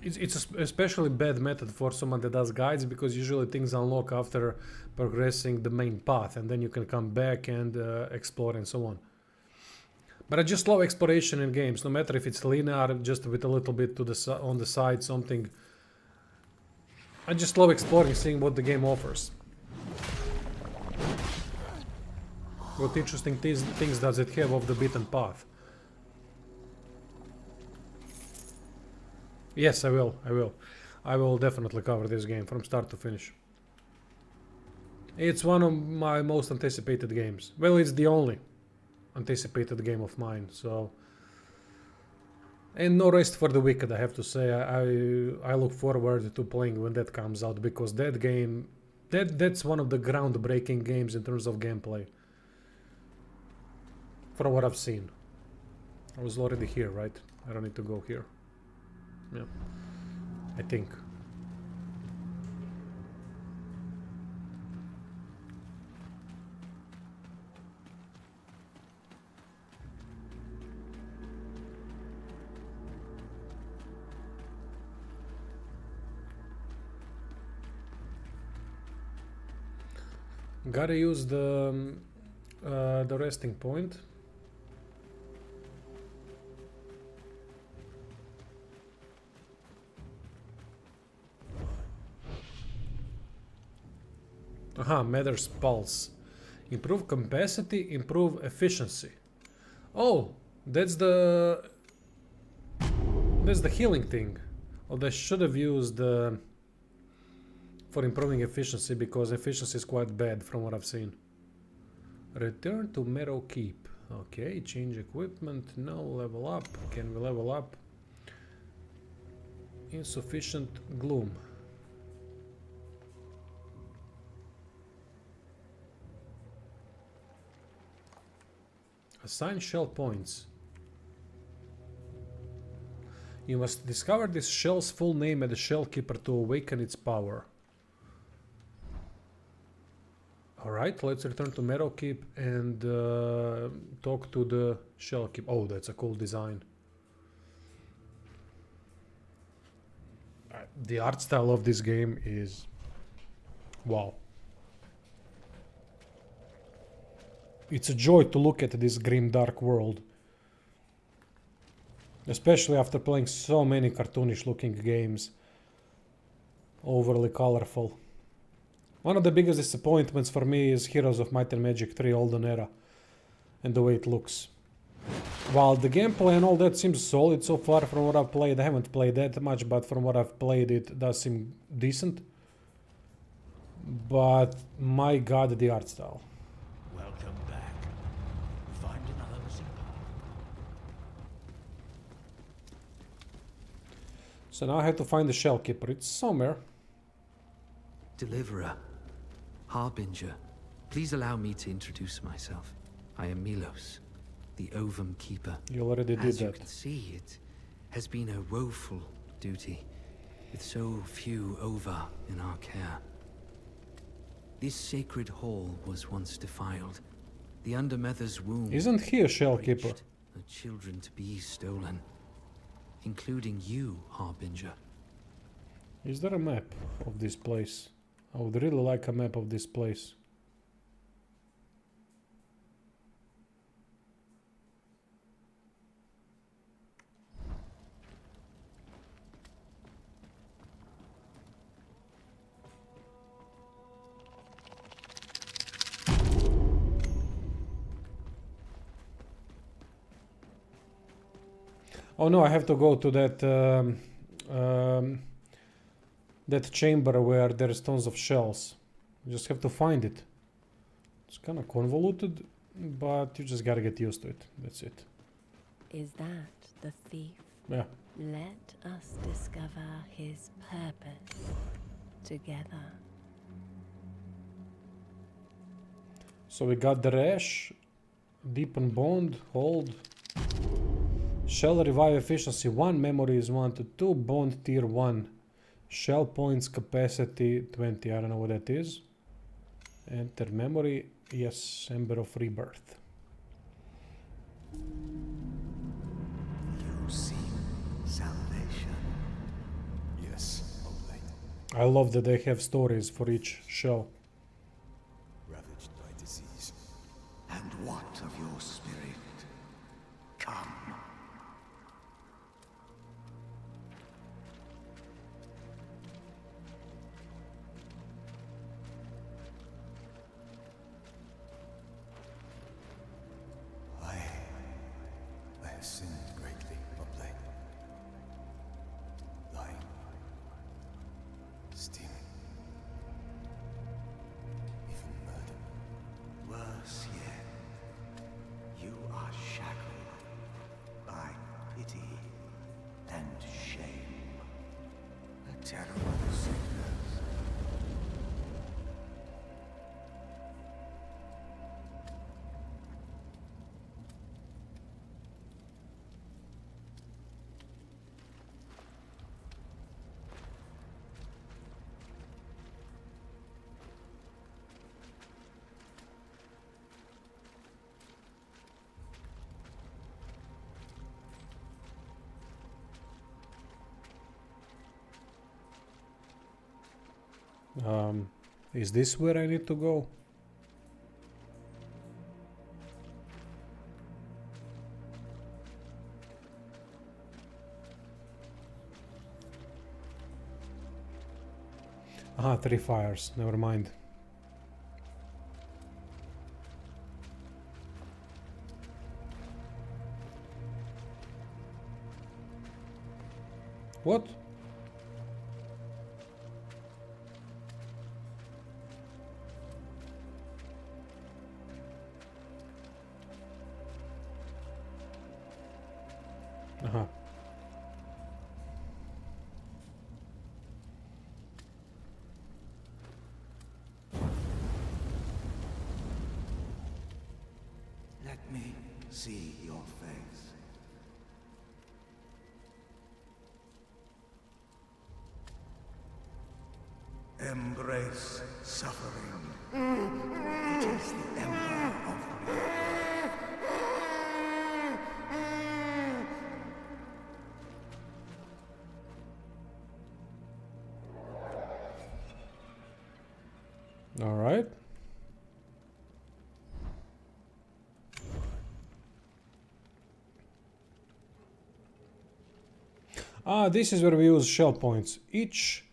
It's especially bad method for someone that does guides, because usually things unlock after progressing the main path, and then you can come back and explore and so on. But I just love exploration in games, no matter if it's linear, just with a little bit on the side, something. I just love exploring, seeing what the game offers. What interesting things does it have off the beaten path? Yes, I will. I will definitely cover this game from start to finish. It's one of my most anticipated games. Well, it's the only anticipated game of mine, so... And no rest for the wicked, I have to say. I look forward to playing when that comes out, because that game... That's one of the groundbreaking games in terms of gameplay. From what I've seen. I was already here, right? I don't need to go here. Yeah, I think. Gotta use the resting point. Aha, Matter's Pulse. Improve capacity, improve efficiency. Oh, that's the healing thing. Oh, they should have used for improving efficiency, because efficiency is quite bad from what I've seen. Return to Meadow Keep. Okay, change equipment. No, level up. Can we level up? Insufficient gloom. Assign shell points. You must discover this shell's full name at the shell keeper to awaken its power. Alright, let's return to Meadowkeep and talk to the Shellkeep. Oh, that's a cool design. The art style of this game is wow. It's a joy to look at this grim dark world. Especially after playing so many cartoonish looking games. Overly colorful. One of the biggest disappointments for me is Heroes of Might and Magic 3 Olden Era. And the way it looks. While the gameplay and all that seems solid so far from what I've played, I haven't played that much, but from what I've played it does seem decent. But my god, the art style. Welcome back. Find another missing part. So now I have to find the Shellkeeper. It's somewhere. Deliverer. Harbinger. Please allow me to introduce myself. I am Milos, the Ovum Keeper. You already did As you that. can see, it has been a woeful duty, with so few Ova in our care. This sacred hall was once defiled. The Undermother's womb. Isn't he a Shellkeeper? breached, the children to be stolen, including you, Harbinger. Is there a map of this place? I would really like a map of this place. Oh no, I have to go to that that chamber where there's tons of shells. You just have to find it. It's kind of convoluted, but you just gotta get used to it. That's it. Is that the thief? Yeah. Let us discover his purpose together. So we got the rash, deepen bond, hold. Shell revive efficiency 1, memory is 1 to 2, bond tier 1. Shell points capacity 20, I don't know what that is. Enter memory, yes, Ember of Rebirth. You seek salvation. Yes, only. I love that they have stories for each shell. Ravaged by disease. And what of your spirit? Come. I have sinned greatly, Bubbly. Lying. Stealing. Even murder. Worse yet, you are shackled by pity and shame. A terrible sickness. Is this where I need to go? Aha, 3 fires, never mind. What? Aha. Let me see your face. Embrace suffering. It is the ember of rebirth. All right. This is where we use shell points. Each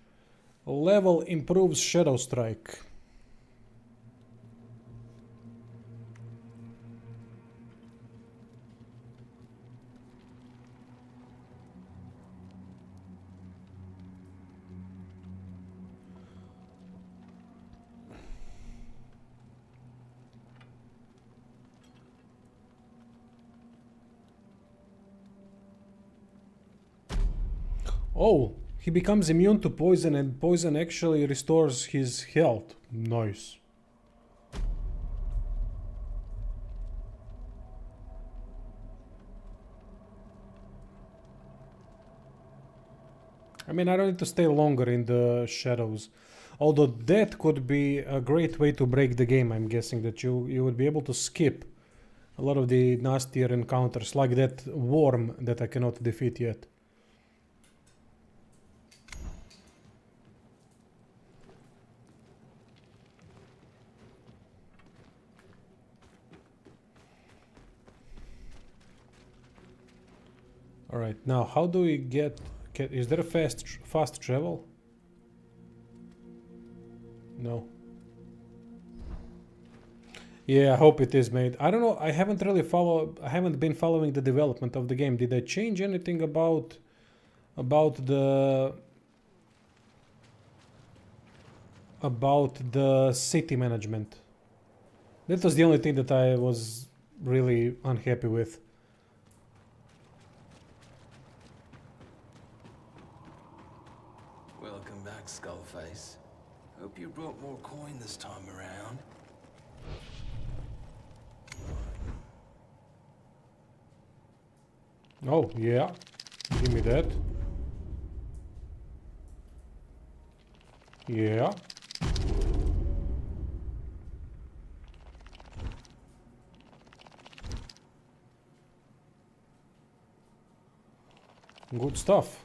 level improves Shadow Strike. Oh, he becomes immune to poison and poison actually restores his health. Nice. I mean, I don't need to stay longer in the shadows. Although that could be a great way to break the game, I'm guessing that you would be able to skip a lot of the nastier encounters, like that worm that I cannot defeat yet. Alright, now how do we get... Is there a fast travel? No. Yeah, I hope it is, mate. I don't know, I haven't been following the development of the game. Did I change anything about the city management? That was the only thing that I was really unhappy with. Welcome back, Skullface. Hope you brought more coin this time around. Oh, yeah. Give me that. Yeah. Good stuff.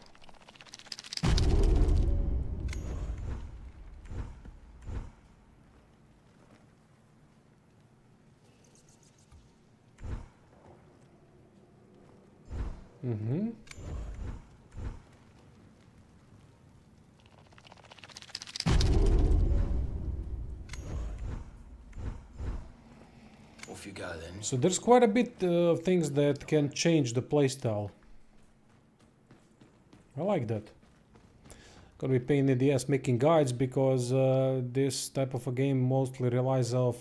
Mm-hmm. Off you go then. So there's quite a bit of things that can change the playstyle. I like that. Gonna be pain in the ass making guides because this type of a game mostly relies on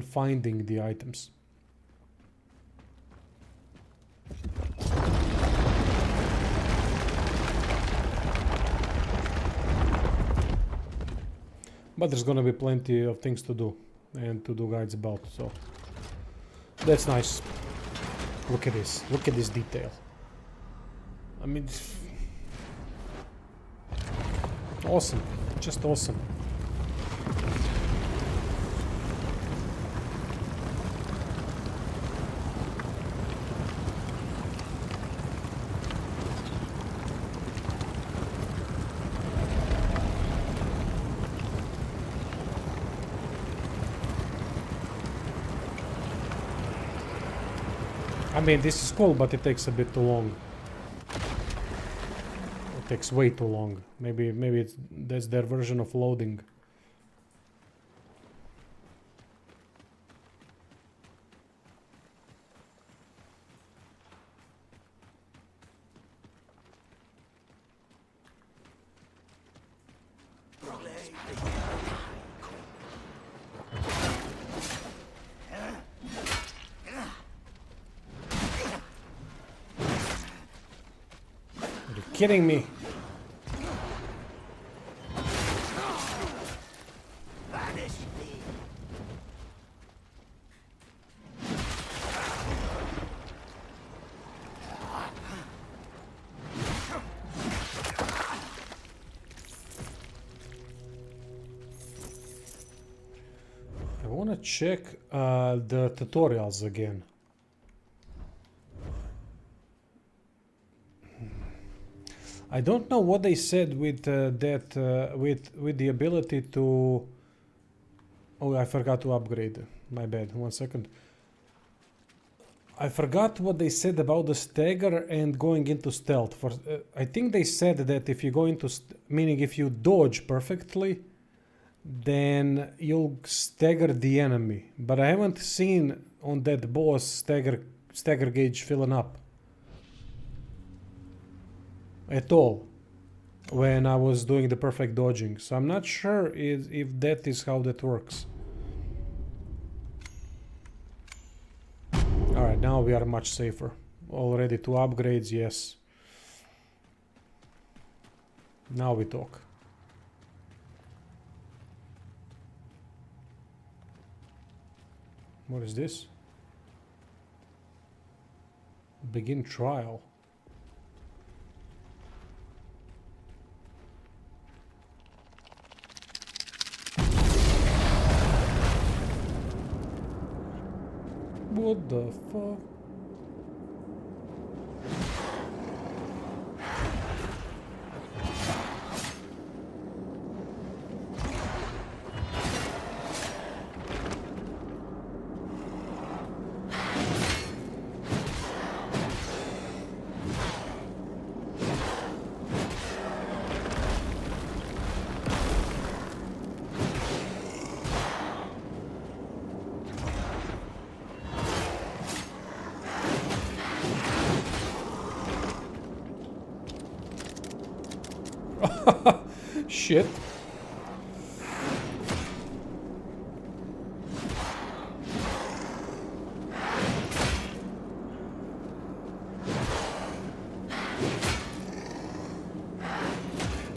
finding the items. But there's gonna be plenty of things to do and to do guides about, so that's nice. Look at this. Look at this detail. I mean, awesome. Just awesome. I mean, this is cool, but it takes a bit too long. It takes way too long. Maybe that's their version of loading. Kidding me? want to check the tutorials again. I don't know what they said with with the ability to. Oh, I forgot to upgrade. My bad. 1 second. I forgot what they said about the stagger and going into stealth. For I think they said that if you go into meaning if you dodge perfectly, then you'll stagger the enemy. But I haven't seen on that boss stagger gauge filling up at all when I was doing the perfect dodging. So I'm not sure if that is how that works. Alright, now we are much safer. Already 2 upgrades, yes. Now we talk. What is this? Begin trial. What the fuck? Shit.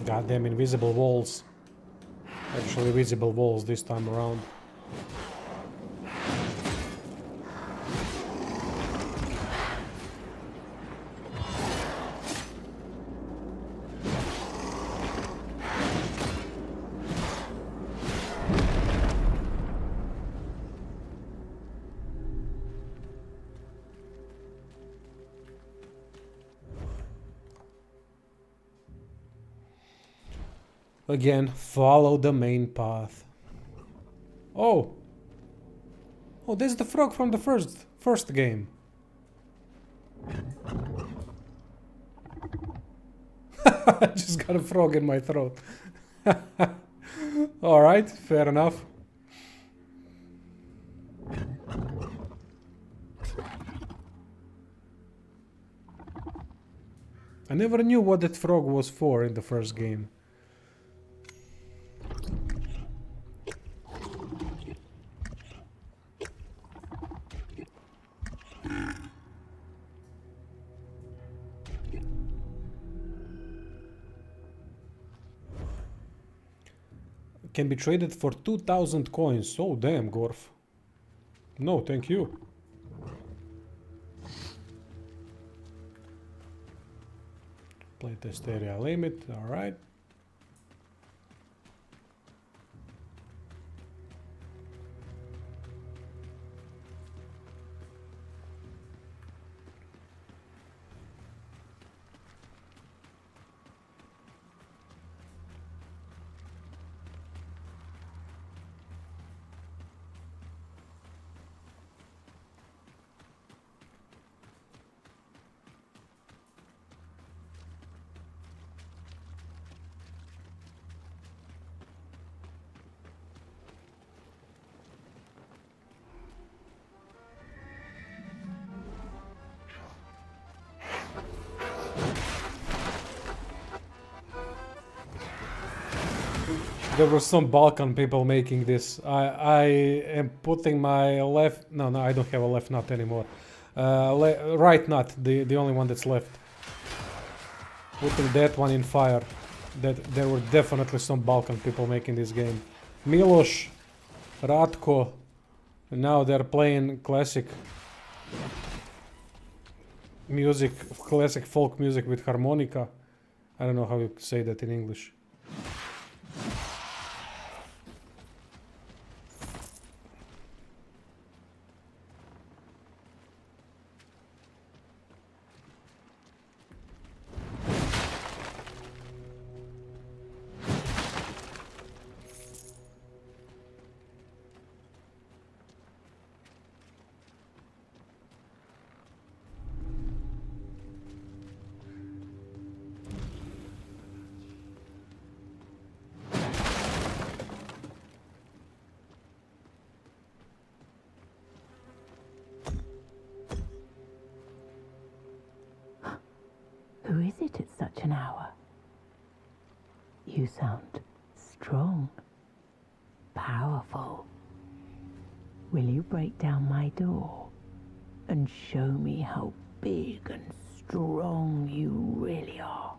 Goddamn invisible walls. Actually visible walls this time around. Again, follow the main path. Oh! Oh, there's the frog from the first game. I just got a frog in my throat. Alright, fair enough. I never knew what that frog was for in the first game. Can be traded for 2000 coins. Oh damn, Gorf. No, thank you. Playtest area limit, alright. There were some Balkan people making this. I am putting my left... No, I don't have a left nut anymore. Right nut, the only one that's left. Putting that one in fire. There were definitely some Balkan people making this game. Miloš, Ratko, and now they're playing classic music, classic folk music with harmonica. I don't know how you say that in English. hour. You sound strong, powerful. Will you break down my door and show me how big and strong you really are?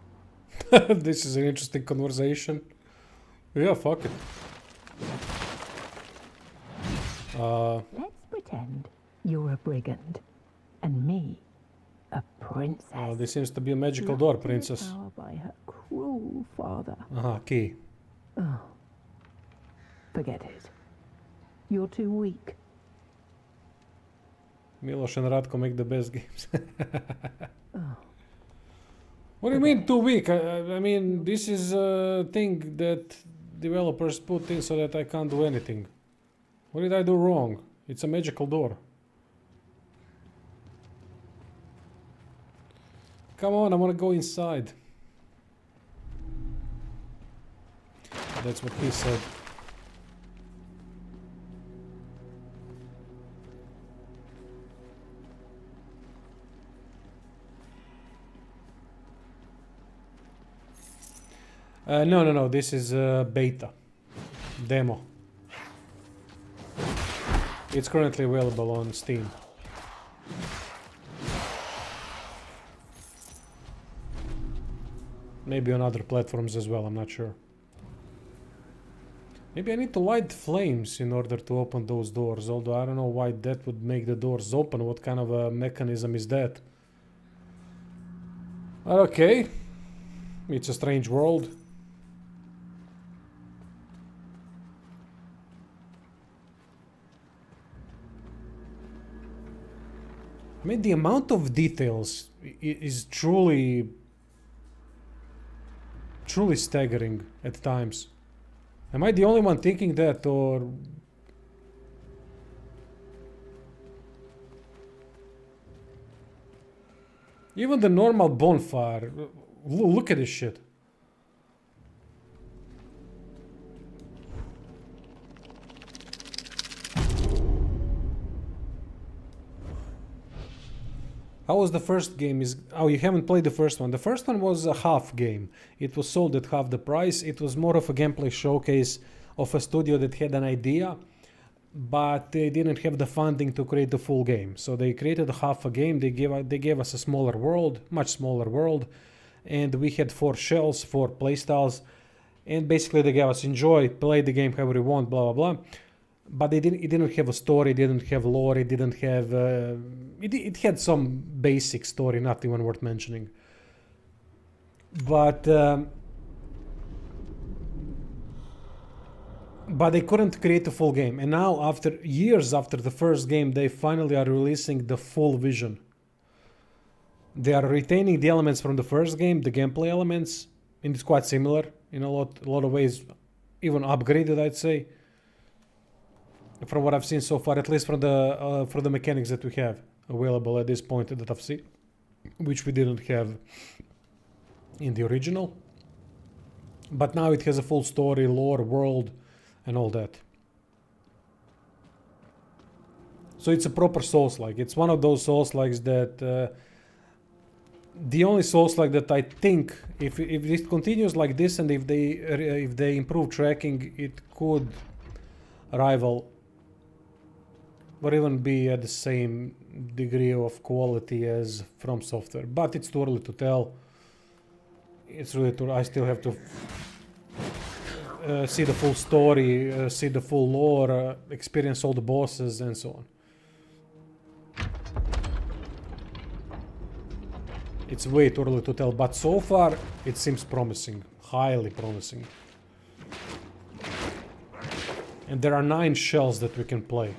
This is an interesting conversation. Yeah, fuck it. Let's pretend you're a brigand and me a princess. This seems to be a magical door, princess. Power by her cruel father. Aha, key. Oh, forget it. You're too weak. Miloš and Ratko make the best games. Oh. What do you mean too weak? I mean, this is a thing that developers put in so that I can't do anything. What did I do wrong? It's a magical door. Come on, I want to go inside. That's what he said. No. This is beta. Demo. It's currently available on Steam. Maybe on other platforms as well, I'm not sure. Maybe I need to light flames in order to open those doors, although I don't know why that would make the doors open. What kind of a mechanism is that? Okay. It's a strange world. I mean, the amount of details is truly staggering at times. Am I the only one thinking that, or... Even the normal bonfire, look at this shit. How was the first game? Oh, you haven't played the first one. The first one was a half game. It was sold at half the price. It was more of a gameplay showcase of a studio that had an idea, but they didn't have the funding to create the full game. So they created half a game. They gave us a smaller world, much smaller world, and we had 4 shells, 4 playstyles, and basically they gave us enjoy, play the game however you want, blah blah blah. But it didn't have a story, it didn't have lore, it didn't have... it had some basic story, not even worth mentioning. But they couldn't create a full game. And now, after years after the first game, they finally are releasing the full vision. They are retaining the elements from the first game, the gameplay elements, and it's quite similar in a lot of ways, even upgraded, I'd say. From what I've seen so far, at least from the mechanics that we have available at this point that I've seen, which we didn't have in the original. But now it has a full story, lore, world, and all that. So it's a proper Souls-like. It's one of those Souls-likes that the only Souls-like that I think, if it continues like this and if they improve tracking, it could rival or even be at the same degree of quality as From Software. But it's too early to tell. It's really too... I still have to see the full story, see the full lore, experience all the bosses and so on. It's way too early to tell, but so far it seems promising, highly promising. And there are 9 shells that we can play.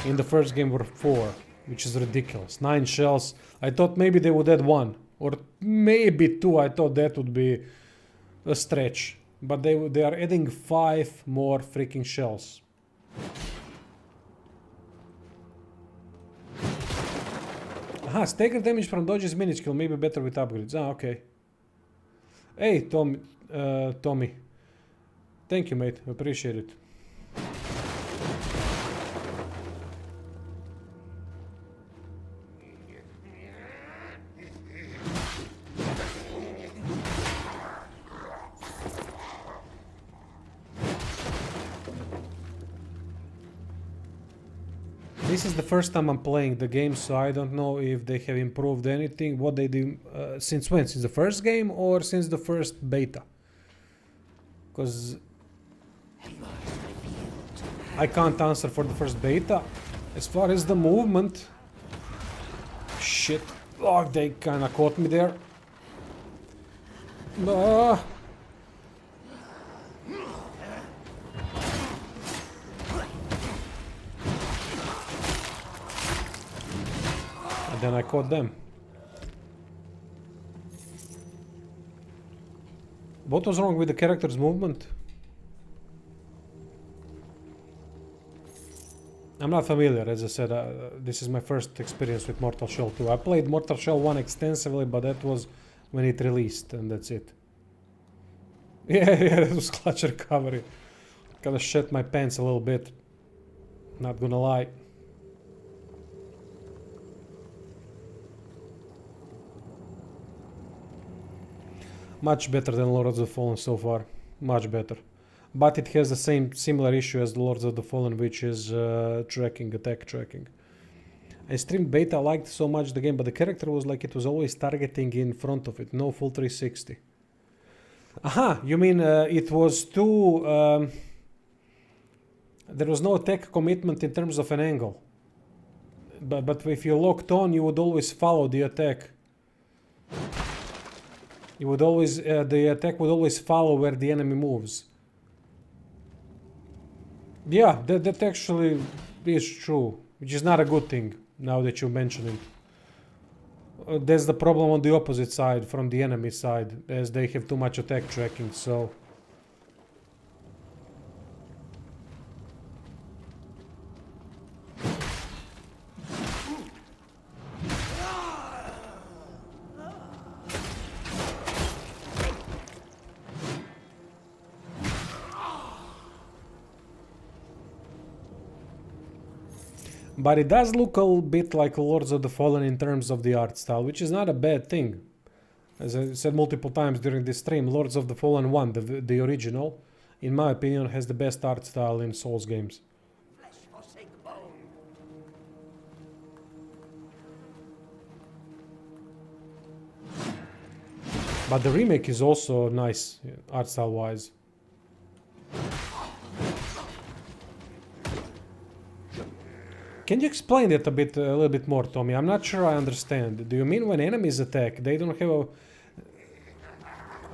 In the first game were 4, which is ridiculous. 9 shells. I thought maybe they would add 1 or maybe 2. I thought that would be a stretch, but they are adding 5 more freaking shells. Aha, stagger damage from dodges minute skill, maybe better with upgrades. Ah, okay. Hey, Tommy. Thank you, mate. Appreciate it. this is the first time I'm playing the game, so I don't know if they have improved anything. What they do since when? Since the first game or since the first beta? Because I can't answer for the first beta. As far as the movement, shit. Oh, they kinda caught me there. And then I caught them. What was wrong with the character's movement? I'm not familiar, as I said, this is my first experience with Mortal Shell 2. I played Mortal Shell 1 extensively, but that was when it released, and that's it. Yeah, that was clutch recovery. Kinda shit my pants a little bit. Not gonna lie. Much better than Lords of the Fallen so far. Much better. But it has the similar issue as the Lords of the Fallen, which is tracking, attack tracking. I streamed beta, I liked so much the game, but the character was like it was always targeting in front of it, no full 360. Aha, you mean it was too... there was no attack commitment in terms of an angle. But if you locked on, you would always follow the attack. You would always, the attack would always follow where the enemy moves. Yeah, that actually is true, which is not a good thing, now that you mention it. There's the problem on the opposite side, from the enemy side, as they have too much attack tracking, so... But it does look a bit like Lords of the Fallen in terms of the art style, which is not a bad thing. As I said multiple times during this stream, Lords of the Fallen 1, the original, in my opinion, has the best art style in Souls games. But the remake is also nice, art style wise. Can you explain it a little bit more, Tommy? I'm not sure I understand. Do you mean when enemies attack, they don't have a...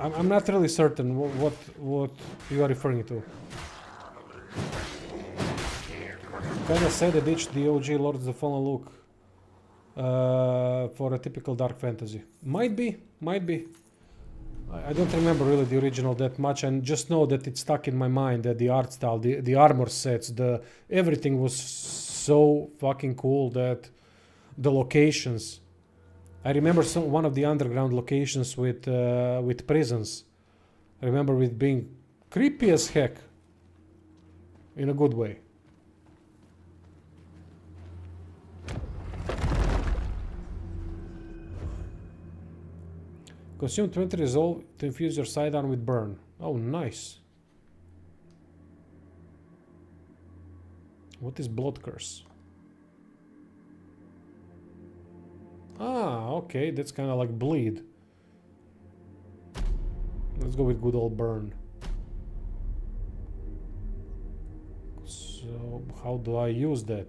I'm not really certain what you are referring to. Kinda said they ditched the OG Lords of the Fallen look for a typical dark fantasy. Might be. I don't remember really the original that much, and just know that it's stuck in my mind that the art style, the armor sets, everything was so fucking cool. That the locations, I remember one of the underground locations with prisons. I remember it being creepy as heck, in a good way. Consume 20 resolve to infuse your sidearm with burn. Oh, nice. What is blood curse? Ah, okay, that's kind of like bleed. Let's go with good old burn. So, how do I use that?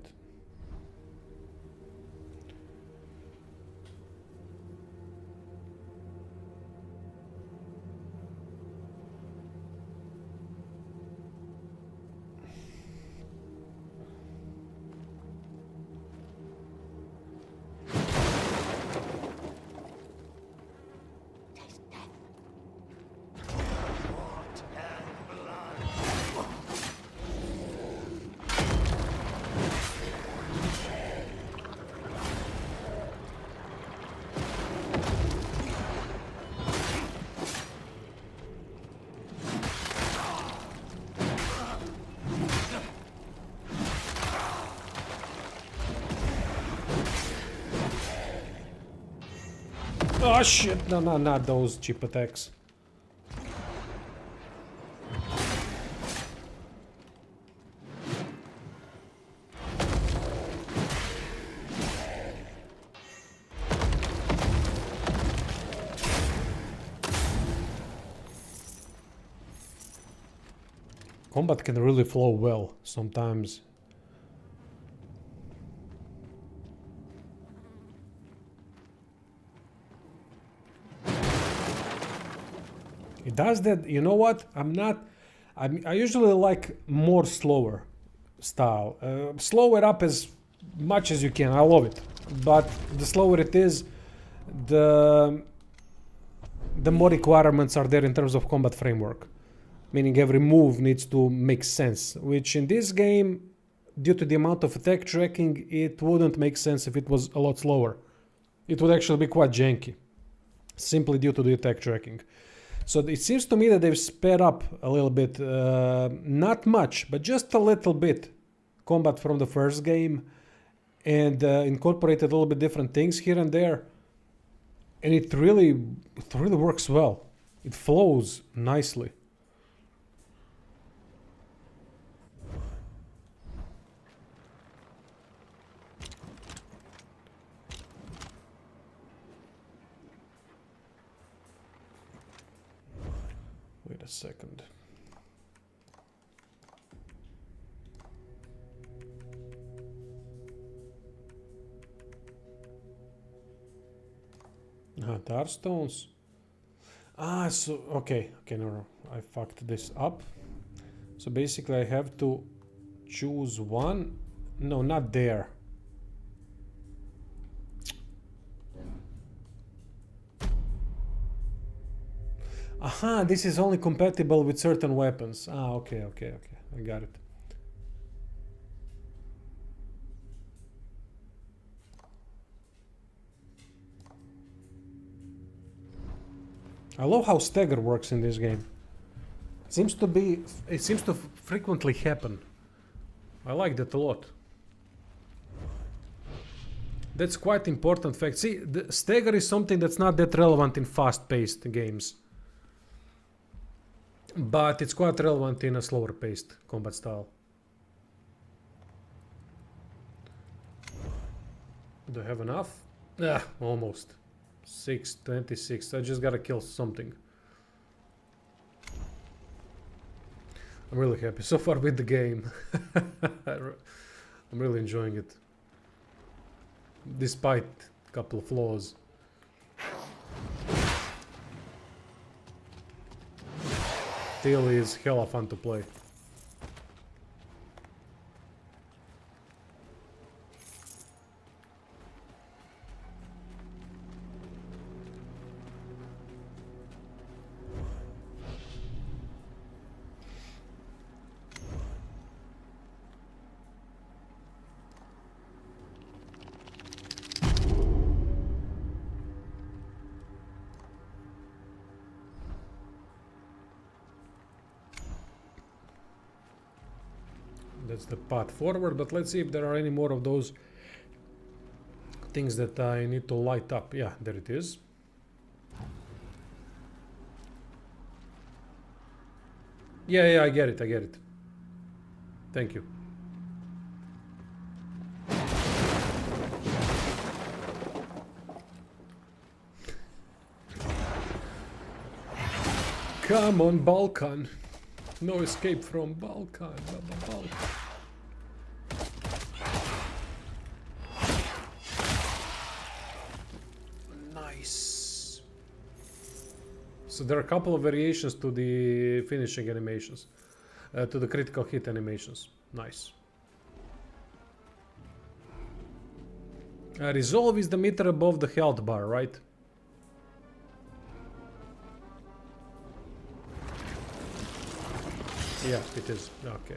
Oh shit, no, not those cheap attacks. combat can really flow well sometimes. It does that. You know what? I usually like more slower style. Slow it up as much as you can. I love it. But the slower it is, the more requirements are there in terms of combat framework. Meaning every move needs to make sense. Which in this game, due to the amount of attack tracking, it wouldn't make sense if it was a lot slower. It would actually be quite janky. Simply due to the attack tracking. So it seems to me that they've sped up a little bit, not much, but just a little bit, combat from the first game, and incorporated a little bit different things here and there, and it really works well. It flows nicely. Wait a second. Tar stones. So okay, no, I fucked this up. So basically I have to choose one. No, not there. Aha, this is only compatible with certain weapons. Okay. I got it. I love how stagger works in this game. It seems to frequently happen. I like that a lot. That's quite important fact. See, the stagger is something that's not that relevant in fast-paced games. But it's quite relevant in a slower paced combat style. Do I have enough? Almost. 626. I just gotta kill something. I'm really happy so far with the game. I'm really enjoying it. Despite a couple of flaws. Still is hella fun to play. That's the path forward, but let's see if there are any more of those things that I need to light up. Yeah, there it is. Yeah, I get it. Thank you. Come on, Balkan. No escape from Balkan. Balkan. Nice. So there are a couple of variations to the finishing animations, to the critical hit animations. Nice. Resolve is the meter above the health bar, right? Yeah, it is. Okay.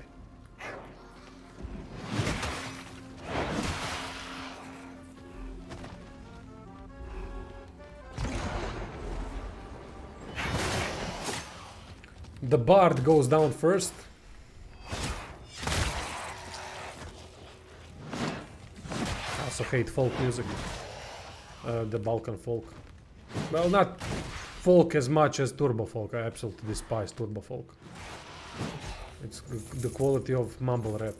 The bard goes down first. I also hate folk music. The Balkan folk. Well, not folk as much as turbo folk. I absolutely despise turbo folk. It's the quality of mumble rap.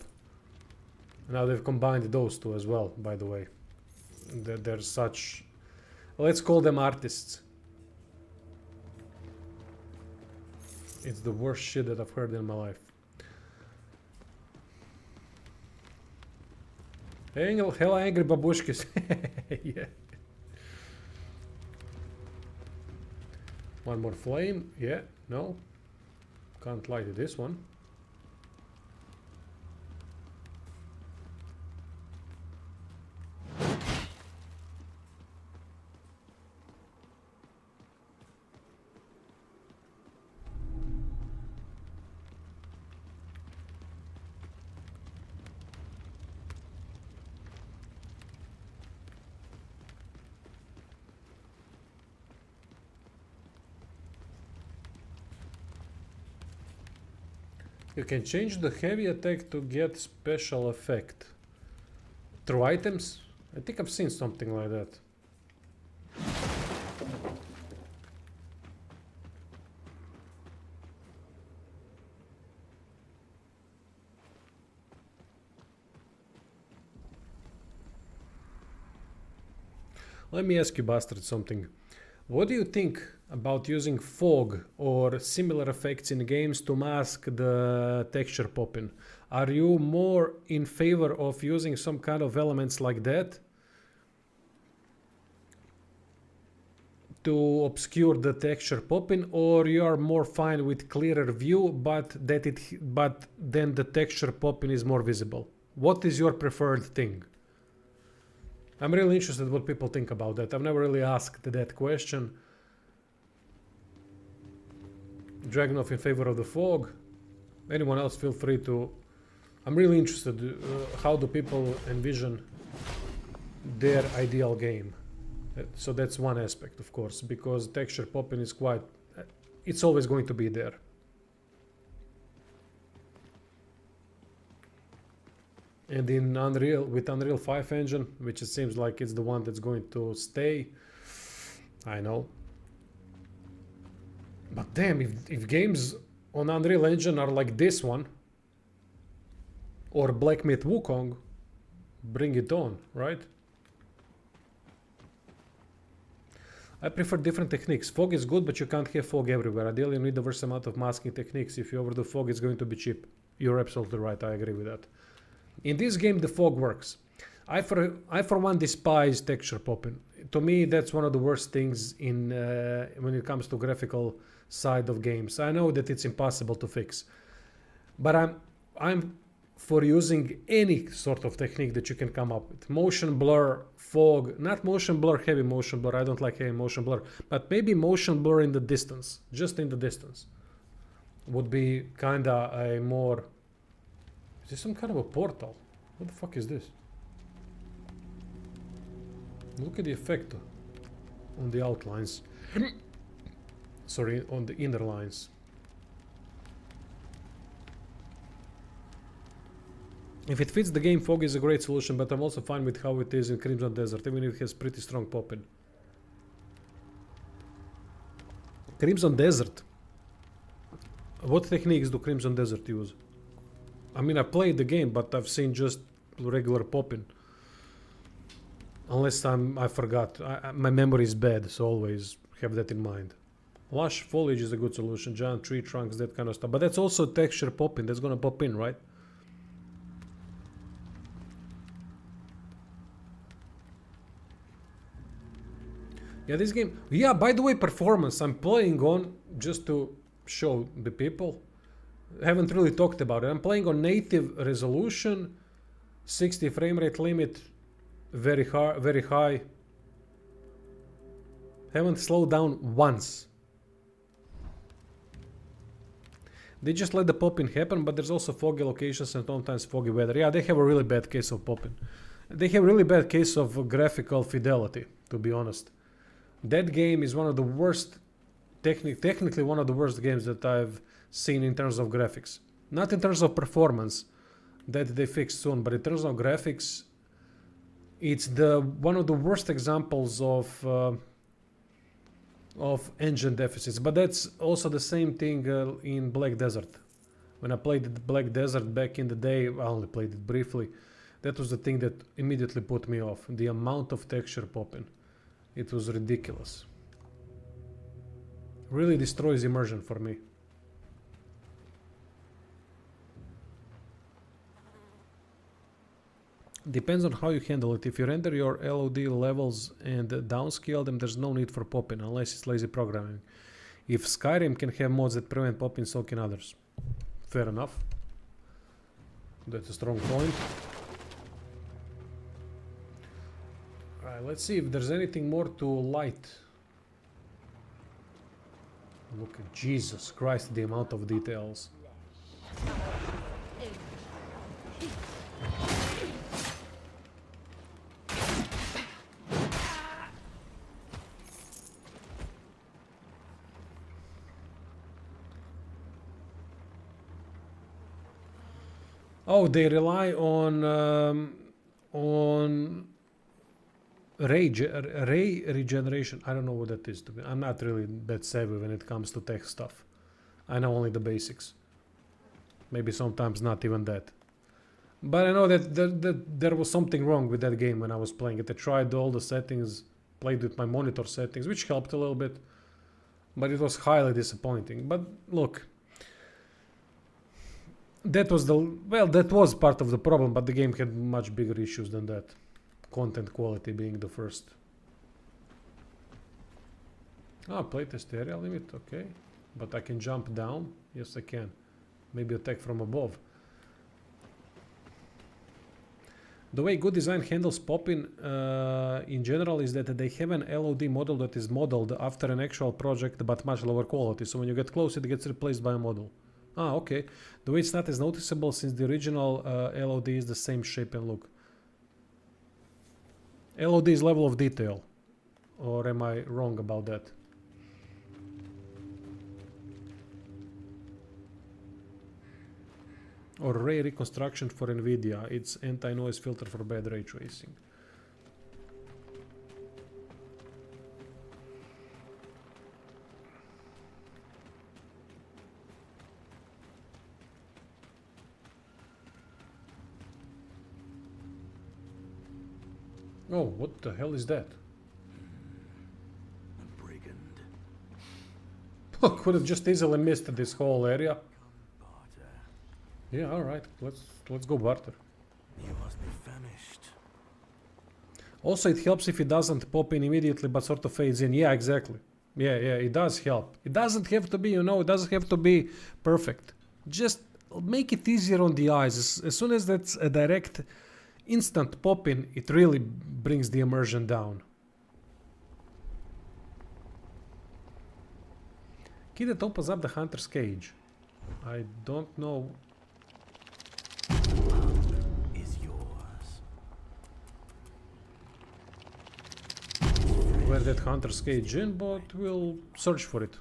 Now they've combined those two as well, by the way. They're such... Let's call them artists. It's the worst shit that I've heard in my life. Hella angry babushkis. Yeah. One more flame. Yeah. No. Can't light this one. You can change the heavy attack to get special effect. Through items? I think I've seen something like that. Let me ask you, bastard, something. What do you think about using fog or similar effects in games to mask the texture popping? Are you more in favor of using some kind of elements like that to obscure the texture popping, or you are more fine with clearer view but then the texture popping is more visible? What is your preferred thing? I'm really interested what people think about that. I've never really asked that question. Dragunov in favor of the fog. Anyone else, feel free to. I'm really interested how do people envision their ideal game. So that's one aspect, of course, because texture popping is quite, it's always going to be there. And in Unreal, with Unreal 5 engine, which it seems like it's the one that's going to stay, I know. But damn, if games on Unreal Engine are like this one, or Black Myth Wukong, bring it on, right? I prefer different techniques. Fog is good, but you can't have fog everywhere. Ideally, you need a diverse amount of masking techniques. If you overdo fog, it's going to be cheap. You're absolutely right, I agree with that. In this game, the fog works. I for one despise texture popping. To me, that's one of the worst things in when it comes to graphical side of games. I know that it's impossible to fix, but I'm for using any sort of technique that you can come up with. Motion blur, fog, not motion blur, heavy motion blur. I don't like heavy motion blur, but maybe motion blur in the distance, just in the distance, would be kinda a more. Is this some kind of a portal? What the fuck is this? Look at the effect on the outlines. Sorry, on the inner lines. If it fits the game, fog is a great solution, but I'm also fine with how it is in Crimson Desert, even if it has pretty strong popping. Crimson Desert. What techniques do Crimson Desert use? I mean, I played the game, but I've seen just regular popping. Unless I forgot. My memory is bad, so always have that in mind. Lush foliage is a good solution. Giant tree trunks, that kind of stuff. But that's also texture popping. That's gonna pop in, right? Yeah, this game. Yeah, by the way, performance. I'm playing on, just to show the people. Haven't really talked about it. I'm playing on native resolution, 60 frame rate limit, very high. Haven't slowed down once. They just let the popping happen, but there's also foggy locations and sometimes foggy weather. Yeah, they have a really bad case of popping. They have a really bad case of graphical fidelity, to be honest. That game is one of the worst, technically one of the worst games that I've seen in terms of graphics. Not in terms of performance, that they fixed soon, but in terms of graphics, it's one of the worst examples of engine deficits. But that's also the same thing in Black Desert. When I played Black Desert back in the day, I only played it briefly. That was the thing that immediately put me off. The amount of texture popping. It was ridiculous. Really destroys immersion for me. Depends on how you handle it. If you render your LOD levels and downscale them, there's no need for popping, unless it's lazy programming. If Skyrim can have mods that prevent popping, so can others. Fair enough. That's a strong point. Alright, let's see if there's anything more to light. Look at Jesus Christ, the amount of details. Oh, they rely on ray regeneration. I don't know what that is. I'm not really that savvy when it comes to tech stuff. I know only the basics. Maybe sometimes not even that. But I know that there was something wrong with that game when I was playing it. I tried all the settings, played with my monitor settings, which helped a little bit. But it was highly disappointing. But look, that was part of the problem, but the game had much bigger issues than that. Content quality being the first. Ah, playtest area limit, okay. But I can jump down? Yes, I can. Maybe attack from above. The way good design handles popping in general is that they have an LOD model that is modeled after an actual project but much lower quality. So when you get close, it gets replaced by a model. Ah, okay. The way it's not as noticeable since the original LOD is the same shape and look. LOD is level of detail. Or am I wrong about that? Or ray reconstruction for NVIDIA. It's anti-noise filter for bad ray tracing. Oh, what the hell is that? A brigand. Could have just easily missed this whole area. Yeah, all right. Let's go barter. You must be famished. Also, it helps if it doesn't pop in immediately, but sort of fades in. Yeah, exactly. Yeah, it does help. It doesn't have to be, it doesn't have to be perfect. Just make it easier on the eyes. As soon as that's a direct, instant pop in, it really brings the immersion down. Key that opens up the hunter's cage. I don't know. Is yours. Where that hunter's cage in, but we'll search for it.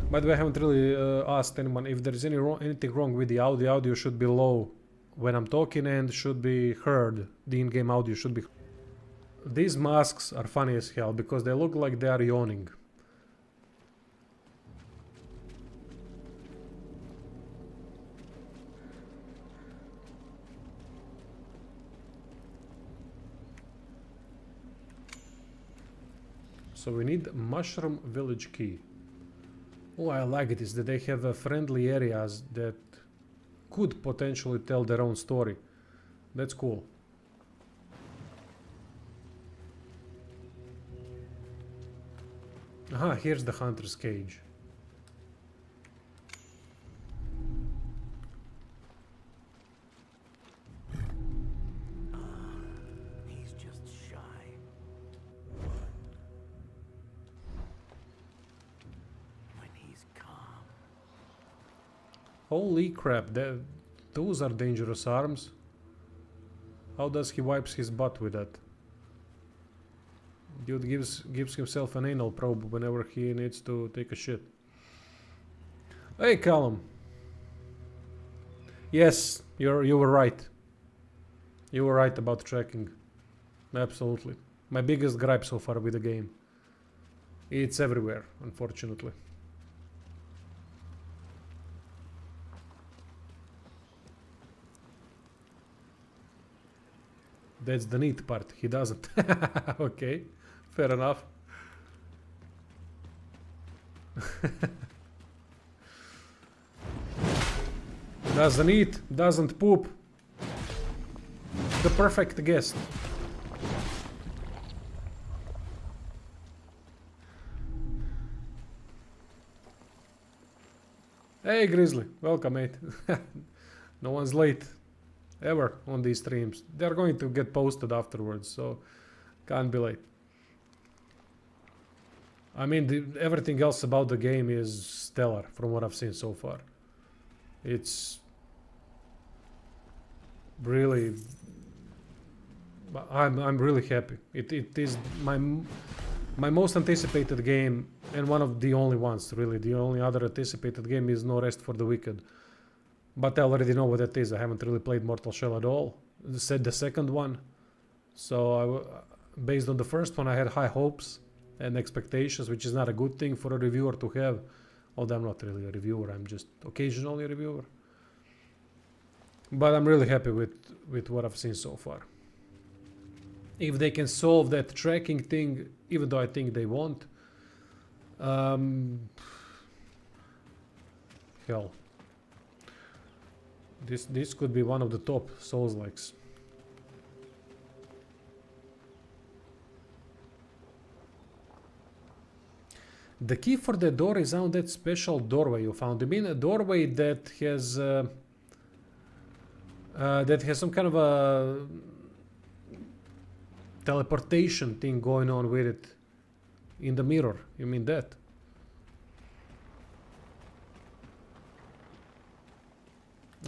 By the way, I haven't really asked anyone if there is anything wrong with the audio. The audio should be low when I'm talking and should be heard. The in-game audio should be. These masks are funny as hell because they look like they are yawning. So we need Mushroom Village key. Oh, I like it is that they have friendly areas that could potentially tell their own story. That's cool. Aha, here's the hunter's cage. He's just shy. When he's calm. Holy crap, those are dangerous arms. How does he wipes his butt with that? Dude gives himself an anal probe whenever he needs to take a shit. Hey, Callum. Yes, you were right. You were right about tracking. Absolutely. My biggest gripe so far with the game. It's everywhere, unfortunately. That's the neat part. He doesn't. Okay, fair enough. Doesn't eat, doesn't poop. The perfect guest. Hey Grizzly, welcome mate. No one's late ever on these streams. They're going to get posted afterwards, so can't be late. I mean, everything else about the game is stellar from what I've seen so far. It's really, I'm really happy. It is my most anticipated game, and one of the only ones, really. The only other anticipated game is No Rest for the Wicked. But I already know what that is. I haven't really played Mortal Shell at all. Said the second one. So based on the first one, I had high hopes and expectations, which is not a good thing for a reviewer to have. Although I'm not really a reviewer, I'm just occasionally a reviewer. But I'm really happy with what I've seen so far. If they can solve that tracking thing, even though I think they won't, hell, this could be one of the top Souls-likes. The key for the door is on that special doorway you found. You mean a doorway that has some kind of a teleportation thing going on with it in the mirror? You mean that?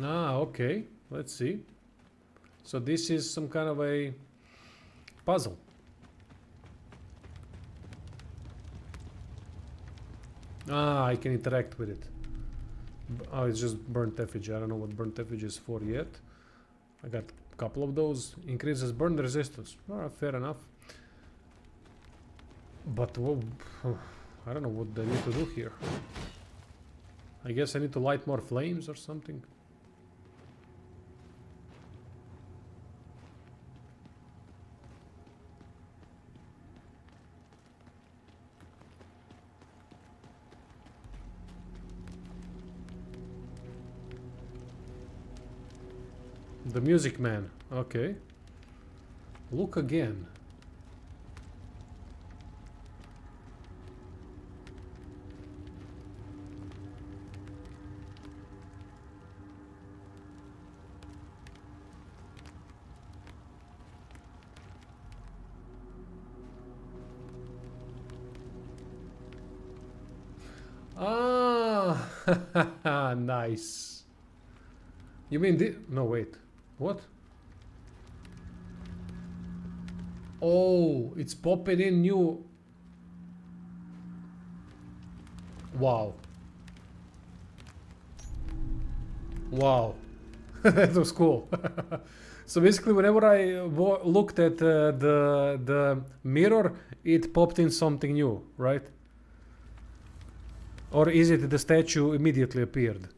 Ah, okay. Let's see. So this is some kind of a puzzle. Ah, I can interact with it. Oh, it's just burnt effigy. I don't know what burnt effigy is for yet. I got a couple of those. Increases burn resistance. Alright, fair enough. But I don't know what I need to do here. I guess I need to light more flames or something. The Music Man. Okay. Look again. Ah, nice. You mean the? No, wait. What? Oh, it's popping in new. Wow. Wow. That was cool. So basically, whenever I looked at the mirror, it popped in something new, right? Or is it the statue immediately appeared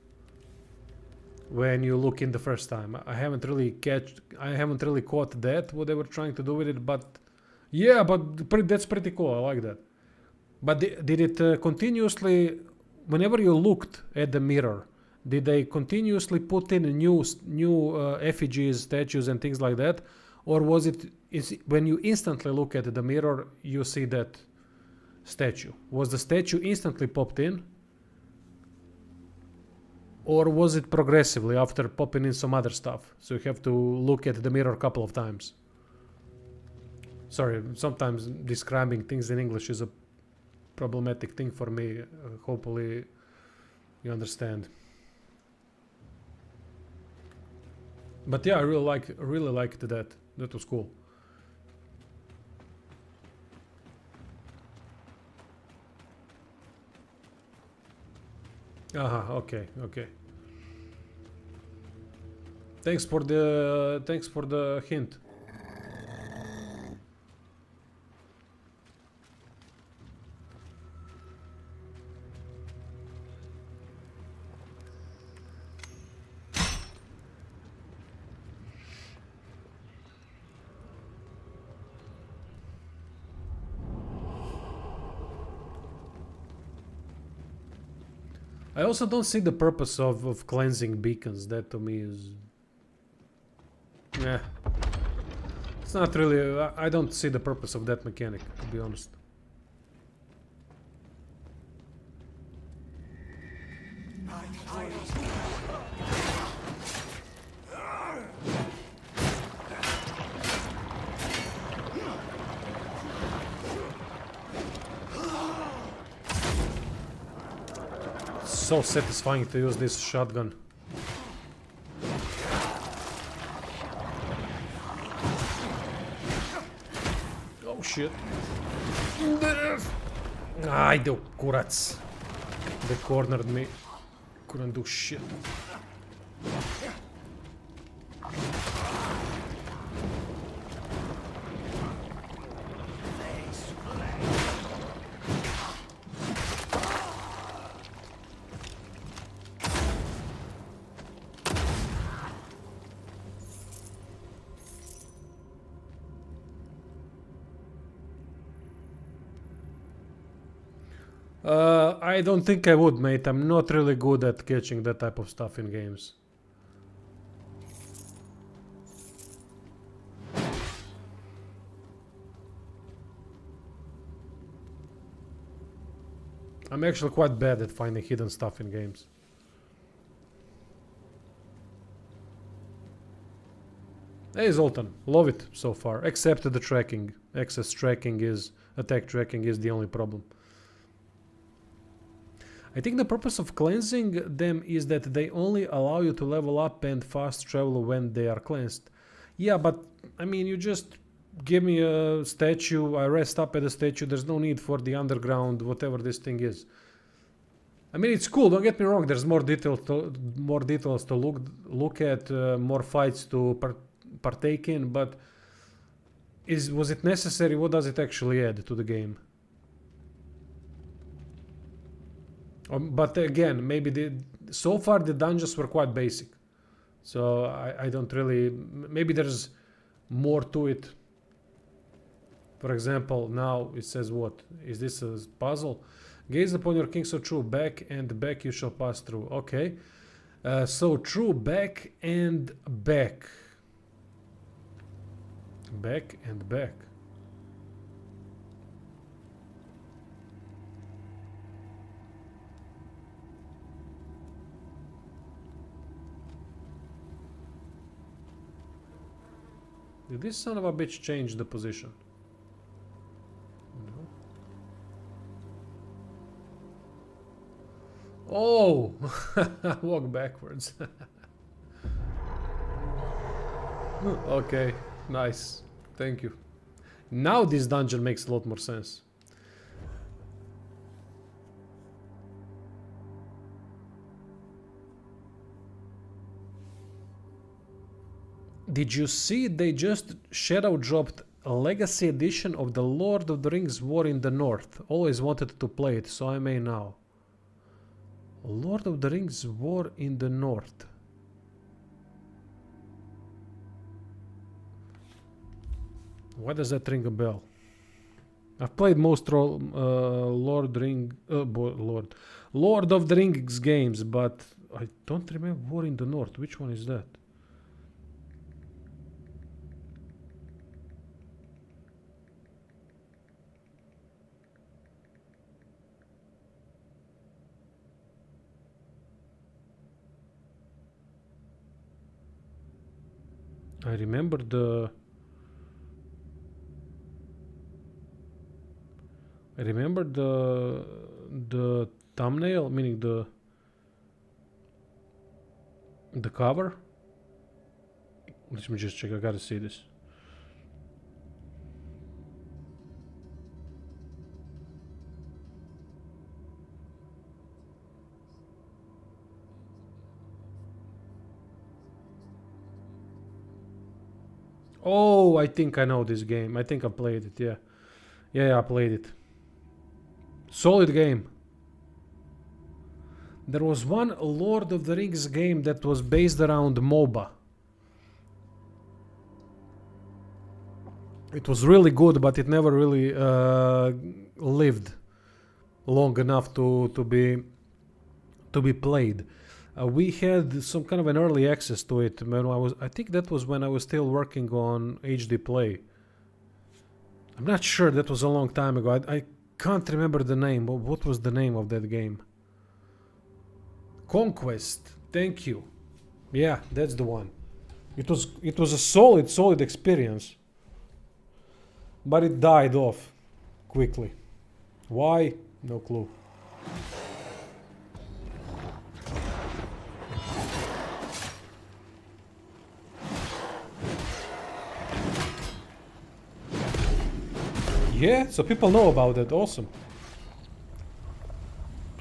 when you look in the first time? I haven't really caught that, what they were trying to do with it, but yeah, but that's pretty cool. I like that. But did it continuously, whenever you looked at the mirror, did they continuously put in new effigies, statues and things like that? Or was it when you instantly look at the mirror, you see that statue? Was the statue instantly popped in? Or was it progressively after popping in some other stuff? So you have to look at the mirror a couple of times. Sorry, sometimes describing things in English is a problematic thing for me. Hopefully you understand. But yeah, I really liked that. That was cool. Okay. Thanks for the hint. I also don't see the purpose of cleansing beacons. That to me is... Yeah. It's not really... I don't see the purpose of that mechanic, to be honest. So satisfying to use this shotgun. Oh shit. Ajde, kurac. They cornered me. Couldn't do shit. I don't think I would, mate. I'm not really good at catching that type of stuff in games. I'm actually quite bad at finding hidden stuff in games. Hey Zoltan, love it so far, except the tracking. Access tracking is... attack tracking is the only problem. I think the purpose of cleansing them is that they only allow you to level up and fast travel when they are cleansed. Yeah, but I mean, you just give me a statue, I rest up at the statue, there's no need for the underground, whatever this thing is. I mean, it's cool, don't get me wrong, there's more details to look at, more fights to partake in, but was it necessary? What does it actually add to the game? But again, maybe so far the dungeons were quite basic, so I don't really... Maybe there's more to it. For example, now it says what? Is this a puzzle? Gaze upon your king, so true, back and back you shall pass through. Okay, so true, back and back. Back and back. Did this son of a bitch change the position? No. Oh! Walk backwards. Okay, nice. Thank you. Now this dungeon makes a lot more sense. Did you see they just shadow dropped a legacy edition of the Lord of the Rings War in the North? Always wanted to play it, so I may now. Lord of the Rings War in the North. Why does that ring a bell? I've played most Lord of the Rings games, but I don't remember War in the North. Which one is that? I remember the thumbnail, meaning the cover. Let me just check. I gotta see this. Oh, I think I know this game. I think I played it, yeah. Yeah, I played it. Solid game. There was one Lord of the Rings game that was based around MOBA. It was really good, but it never really lived long enough to to be played. We had some kind of an early access to it when I think that was when I was still working on HD Play. I'm not sure, that was a long time ago. I can't remember the name. What was the name of that game? Conquest. Thank you. Yeah, that's the one. It was a solid experience. But it died off quickly. Why? No clue. Yeah, so people know about it. Awesome.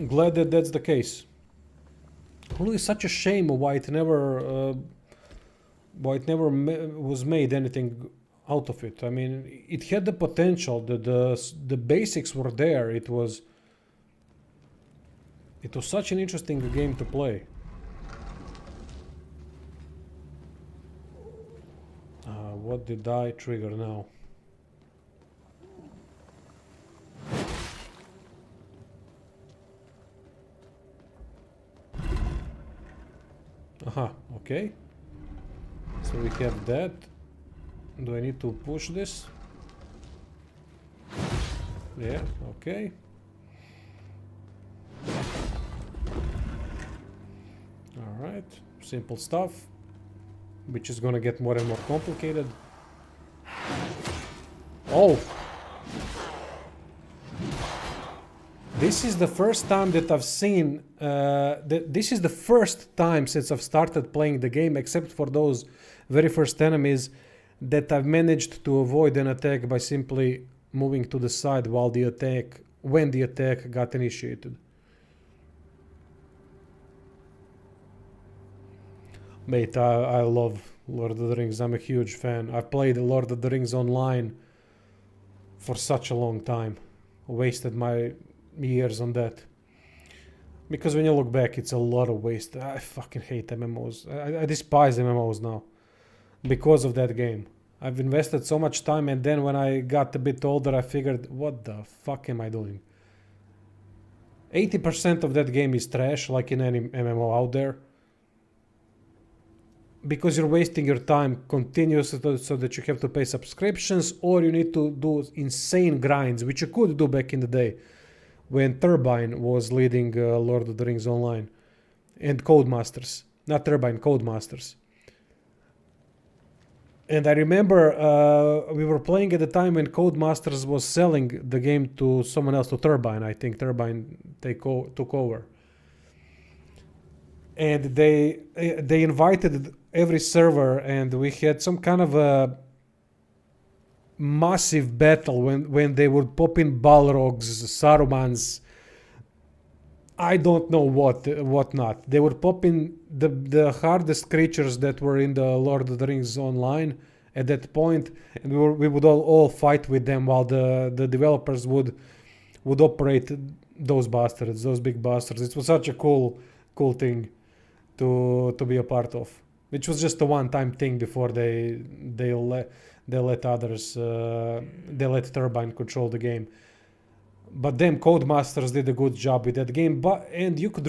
Glad that that's the case. Really, such a shame why it never was made anything out of it. I mean, it had the potential. The basics were there. It was such an interesting game to play. What did I trigger now? Aha, okay. So we have that. Do I need to push this? Yeah, okay. Alright, simple stuff, which is gonna get more and more complicated. Oh! This is the first time that I've seen, this is the first time since I've started playing the game, except for those very first enemies, that I've managed to avoid an attack by simply moving to the side when the attack got initiated. Mate, I love Lord of the Rings. I'm a huge fan. I've played Lord of the Rings online for such a long time. Wasted my years on that. Because when you look back, it's a lot of waste. I fucking hate MMOs. I despise MMOs now because of that game. I've invested so much time, and then when I got a bit older, I figured, what the fuck am I doing? 80% of that game is trash, like in any MMO out there. Because you're wasting your time continuously so that you have to pay subscriptions, or you need to do insane grinds, which you could do back in the day when Turbine was leading Lord of the Rings Online. And Codemasters. Not Turbine, Codemasters. And I remember we were playing at the time when Codemasters was selling the game to someone else, to Turbine. I think Turbine took over. And they invited every server, and we had some kind of a massive battle when they would pop in Balrogs, Sarumans, I don't know what not. They would pop in the hardest creatures that were in the Lord of the Rings Online at that point, and we would all fight with them while the developers would operate those bastards, those big bastards. It was such a cool thing to be a part of, which was just a one-time thing before they let others they let Turbine control the game. But them Codemasters did a good job with that game. And you could,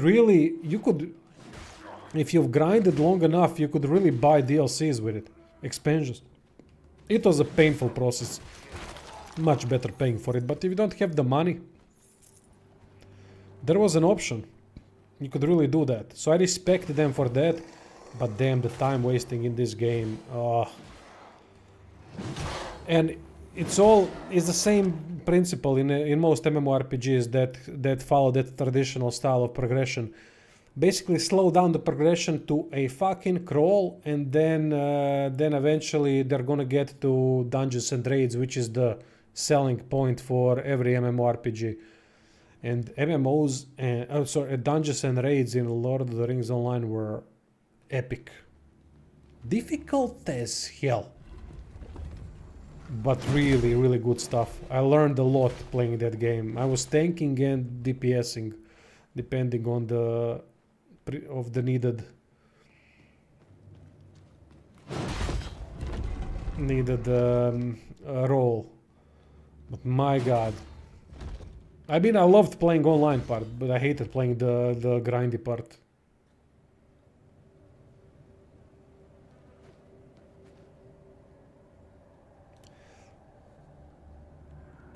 if you've grinded long enough, you could really buy DLCs with it, expansions. It was a painful process, much better paying for it. But if you don't have the money, there was an option. You could really do that. So I respect them for that. But damn, the time wasting in this game. And it's the same principle in most MMORPGs that follow that traditional style of progression. Basically slow down the progression to a fucking crawl, and then eventually they're gonna get to dungeons and raids, which is the selling point for every MMORPG. And MMOs, dungeons and raids in Lord of the Rings Online were epic. Difficult as hell. But really, really good stuff. I learned a lot playing that game. I was tanking and DPSing, depending on the needed role. But my god, I mean, I loved playing online part, but I hated playing the grindy part.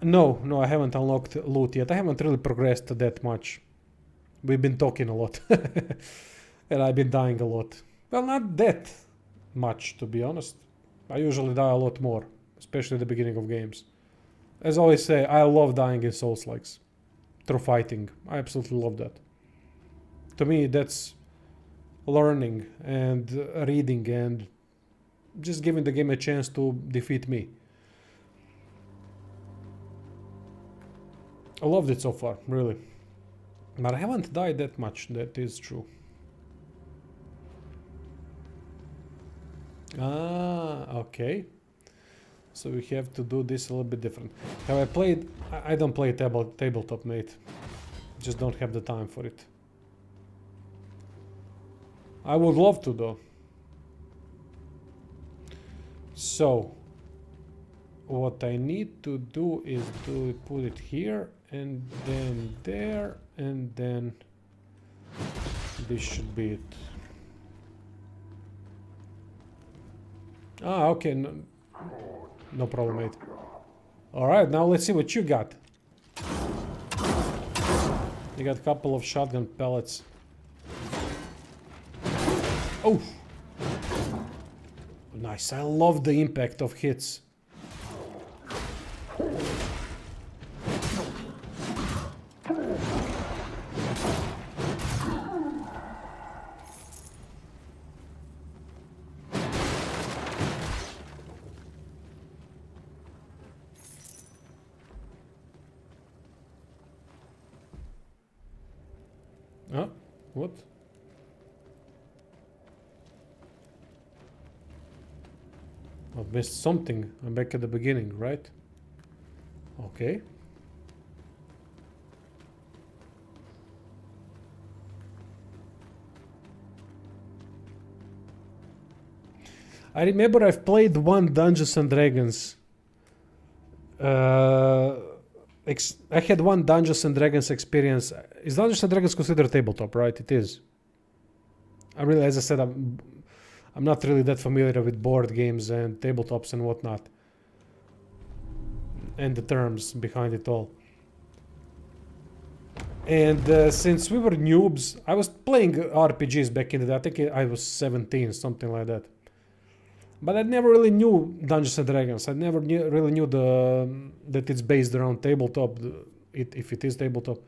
No, I haven't unlocked loot yet. I haven't really progressed that much. We've been talking a lot. And I've been dying a lot. Well, not that much, to be honest. I usually die a lot more, especially at the beginning of games. As I always say, I love dying in Souls-likes. Through fighting. I absolutely love that. To me, that's learning and reading and just giving the game a chance to defeat me. I loved it so far, really. But I haven't died that much, that is true. Ah, okay. So we have to do this a little bit different. Have I played... I don't play tabletop, mate. Just don't have the time for it. I would love to, though. So, what I need to do is to put it here, and then there, and then this should be it. Ah, okay, no problem, mate. Alright, now let's see what you got. You got a couple of shotgun pellets. Oh! Nice, I love the impact of hits. Huh? What? I've missed something. I'm back at the beginning, right? Okay. I remember I've played one Dungeons and Dragons. I had one Dungeons and Dragons experience. Is Dungeons and Dragons considered tabletop, right? It is. I really, as I said, I'm not really that familiar with board games and tabletops and whatnot. And the terms behind it all. And since we were noobs, I was playing RPGs back in the day. I think I was 17, something like that. But I never really knew Dungeons and Dragons. I never really knew that it's based around tabletop, if it is tabletop.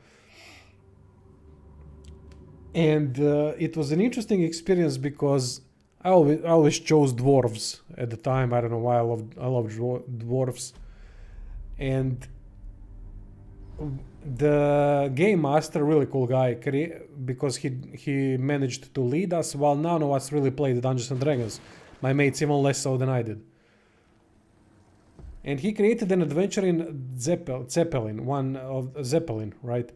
And it was an interesting experience because I always chose dwarves at the time. I don't know why I loved dwarves. And the game master, really cool guy, because he managed to lead us while none of us really played Dungeons and Dragons. My mates even less so than I did. And he created an adventure in Zeppelin, right?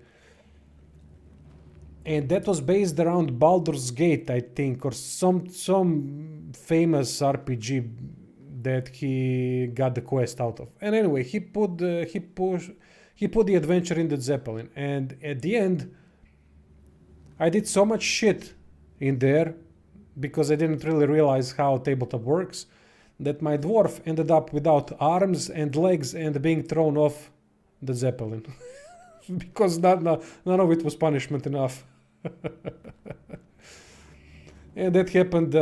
And that was based around Baldur's Gate, I think, or some famous RPG that he got the quest out of. And anyway, he put the adventure in the Zeppelin, and at the end, I did so much shit in there because I didn't really realize how tabletop works, that my dwarf ended up without arms and legs and being thrown off the Zeppelin. Because none of it was punishment enough. And that happened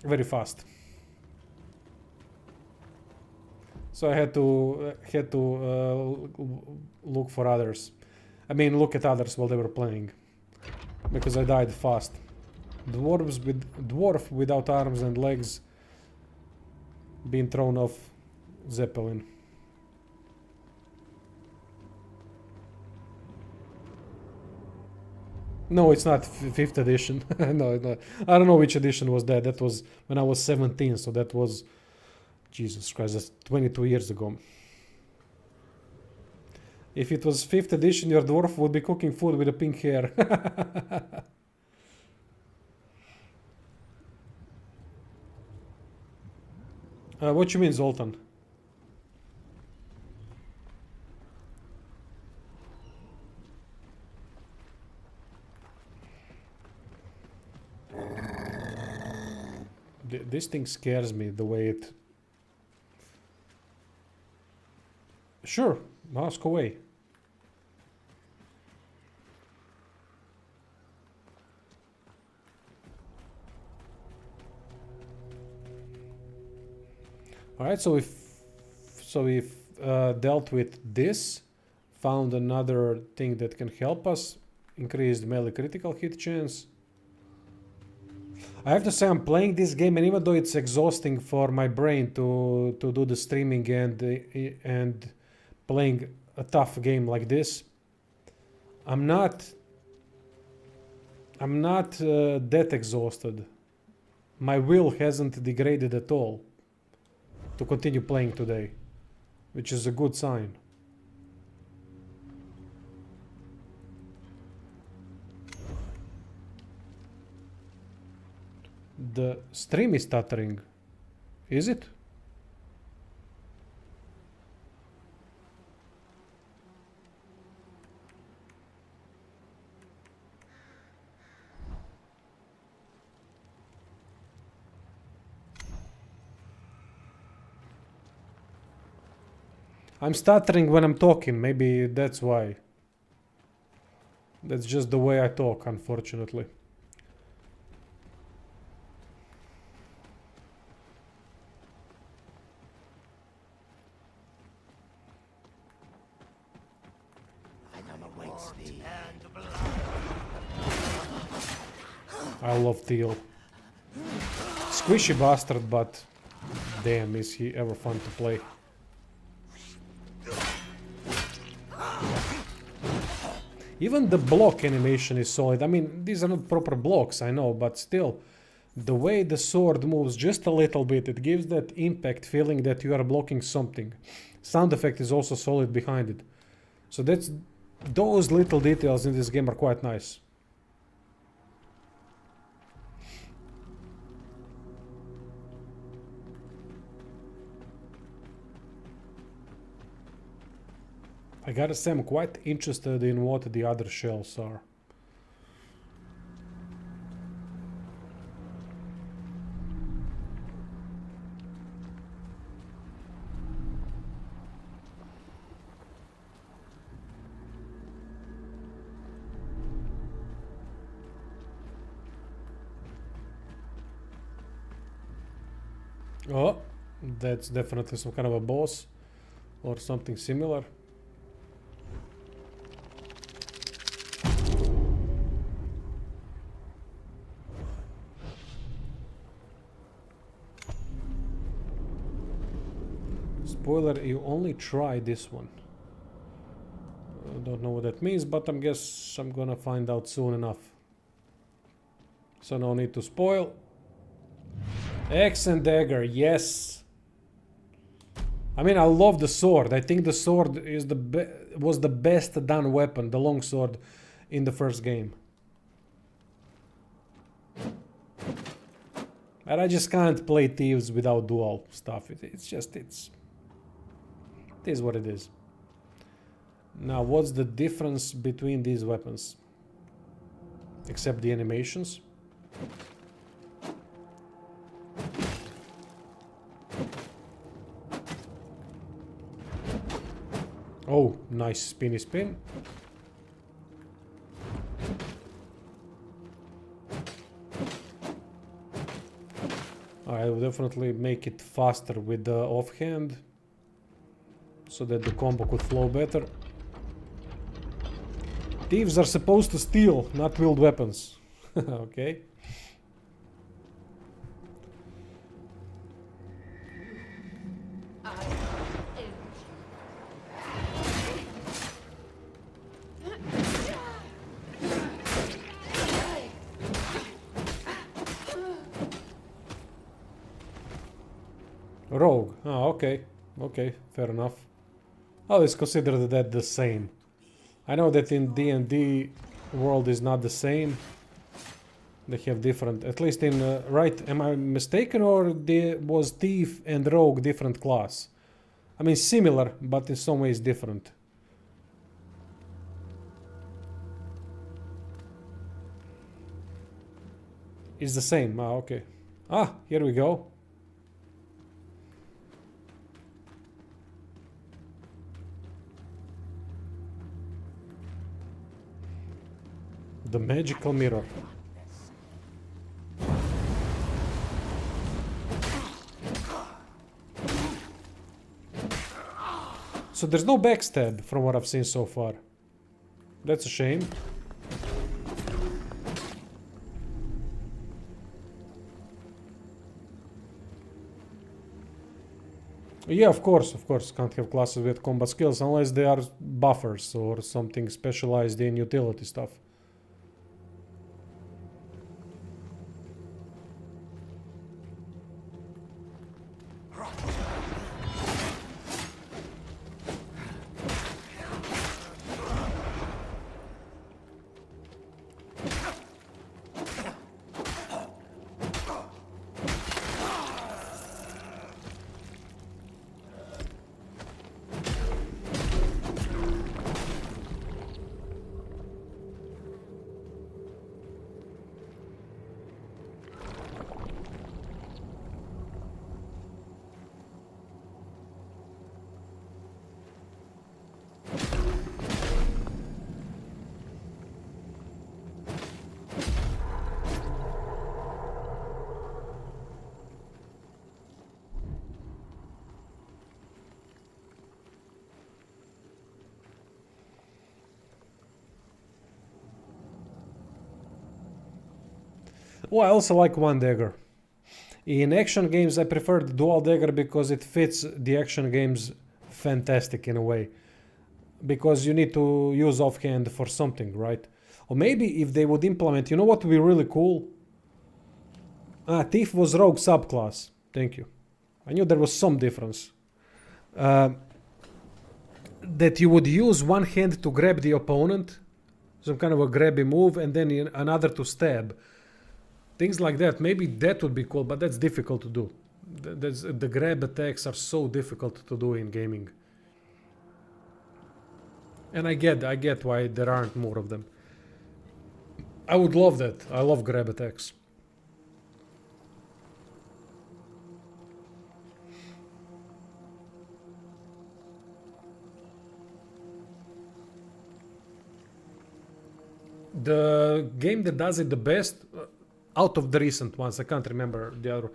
very fast. So I had to look for others. I mean, look at others while they were playing. Because I died fast. Dwarf without arms and legs being thrown off Zeppelin. No, it's not 5th edition. No, I don't know which edition was that. That was when I was 17, so that was... Jesus Christ, that's 22 years ago. If it was 5th edition, your dwarf would be cooking food with a pink hair. What you mean, Zoltan? This thing scares me, the way it... Sure, ask away. Alright, so we've dealt with this, found another thing that can help us, increased melee critical hit chance. I have to say I'm playing this game, and even though it's exhausting for my brain to do the streaming and playing a tough game like this, I'm not that exhausted. My will hasn't degraded at all to continue playing today, which is a good sign. The stream is stuttering. Is it? I'm stuttering when I'm talking, maybe that's why. That's just the way I talk, unfortunately. I love Teal. Squishy bastard, but damn, is he ever fun to play. Even the block animation is solid. I mean, these are not proper blocks, I know, but still, the way the sword moves just a little bit, it gives that impact feeling that you are blocking something. Sound effect is also solid behind it. So those little details in this game are quite nice. I gotta say, I'm quite interested in what the other shells are. Oh, that's definitely some kind of a boss or something similar. Spoiler, you only try this one. I don't know what that means, but I guess I'm gonna find out soon enough. So no need to spoil. Axe and dagger, yes. I mean, I love the sword. I think the sword is was the best done weapon, the longsword, in the first game. But I just can't play Thieves without dual stuff. It is what it is. Now, what's the difference between these weapons? Except the animations. Oh, nice spinny spin. I will definitely make it faster with the offhand, so that the combo could flow better. Thieves are supposed to steal, not wield weapons. Okay. Rogue. Oh, okay. Okay, fair enough. I always consider that the same. I know that in D&D world is not the same. They have different, at least in, right, am I mistaken, or was Thief and Rogue different class? I mean, similar, but in some ways different. It's the same, okay. Ah, here we go. The magical mirror. So there's no backstab from what I've seen so far. That's a shame. Yeah, of course, can't have classes with combat skills unless they are buffers or something specialized in utility stuff. Oh, I also like one dagger. In action games, I prefer the dual dagger because it fits the action games fantastic in a way. Because you need to use offhand for something, right? Or maybe if they would implement, you know what would be really cool? Thief was rogue subclass. Thank you. I knew there was some difference. That you would use one hand to grab the opponent, some kind of a grabby move, and then another to stab. Things like that. Maybe that would be cool, but that's difficult to do. The grab attacks are so difficult to do in gaming. And I get why there aren't more of them. I would love that. I love grab attacks. The game that does it the best, out of the recent ones, I can't remember the other.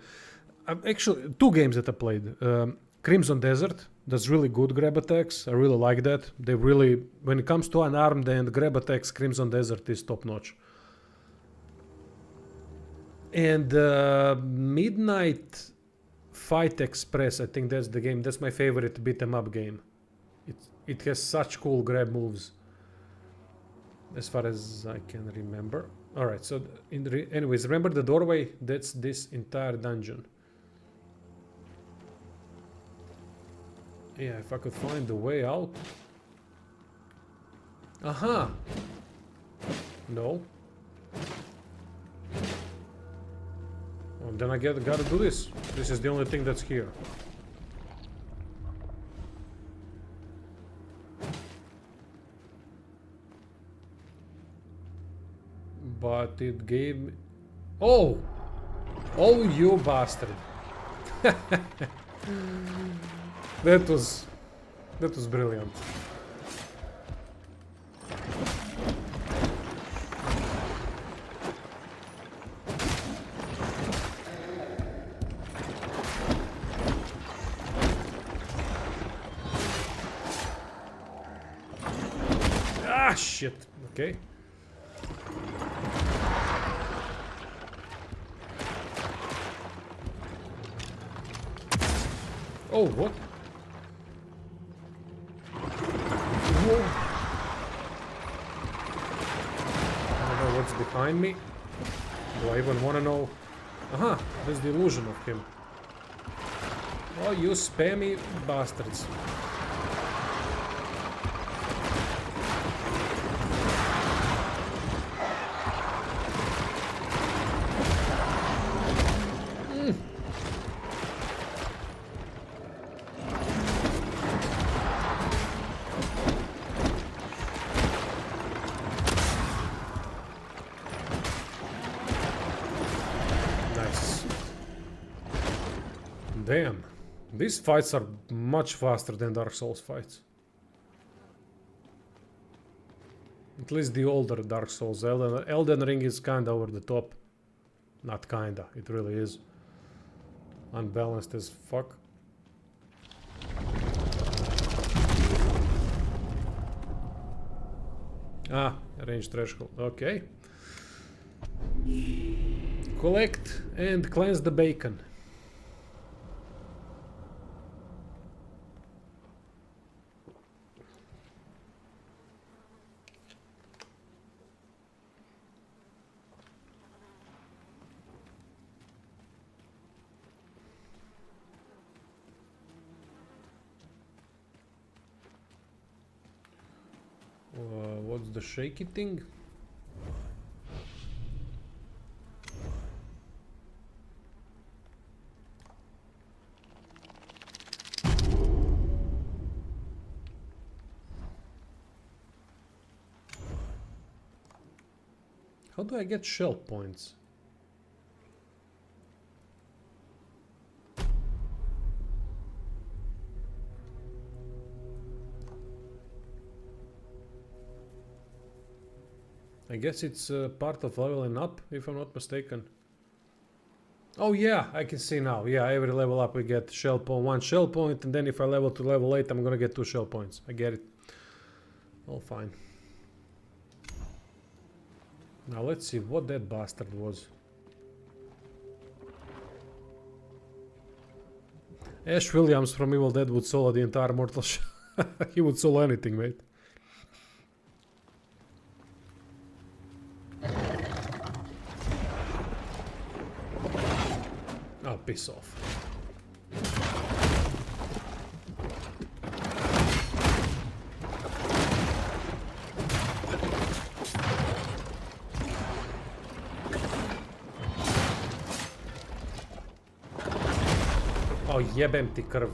Actually, two games that I played. Crimson Desert does really good grab attacks. I really like that. They really, when it comes to unarmed and grab attacks, Crimson Desert is top notch. And Midnight Fight Express, I think that's the game. That's my favorite beat 'em up game. It has such cool grab moves, as far as I can remember. All right, so anyways, remember the doorway? That's this entire dungeon. Yeah, if I could find the way out. Aha! No. Oh, then I gotta do this. This is the only thing that's here. But it gave me... Oh! Oh, you bastard. That was brilliant. Ah, shit. Okay. Oh, what? Whoa. I don't know what's behind me. Do I even want to know? Aha, there's the illusion of him. Oh, you spammy bastards. Damn. These fights are much faster than Dark Souls fights. At least the older Dark Souls. Elden Ring is kinda over the top. Not kinda, it really is. Unbalanced as fuck. Ah, range threshold. Okay. Collect and cleanse the bacon. What's the shaky thing? How do I get shell points? I guess it's part of leveling up, if I'm not mistaken. Oh yeah, I can see now. Yeah, every level up we get shell point, 1 shell point, and then if I level to level 8, I'm gonna get 2 shell points. I get it. All fine. Now let's see what that bastard was. Ash Williams from Evil Dead would solo the entire Mortal Shell. He would solo anything, mate. Oh, piss off. Oh, jebem ti krv.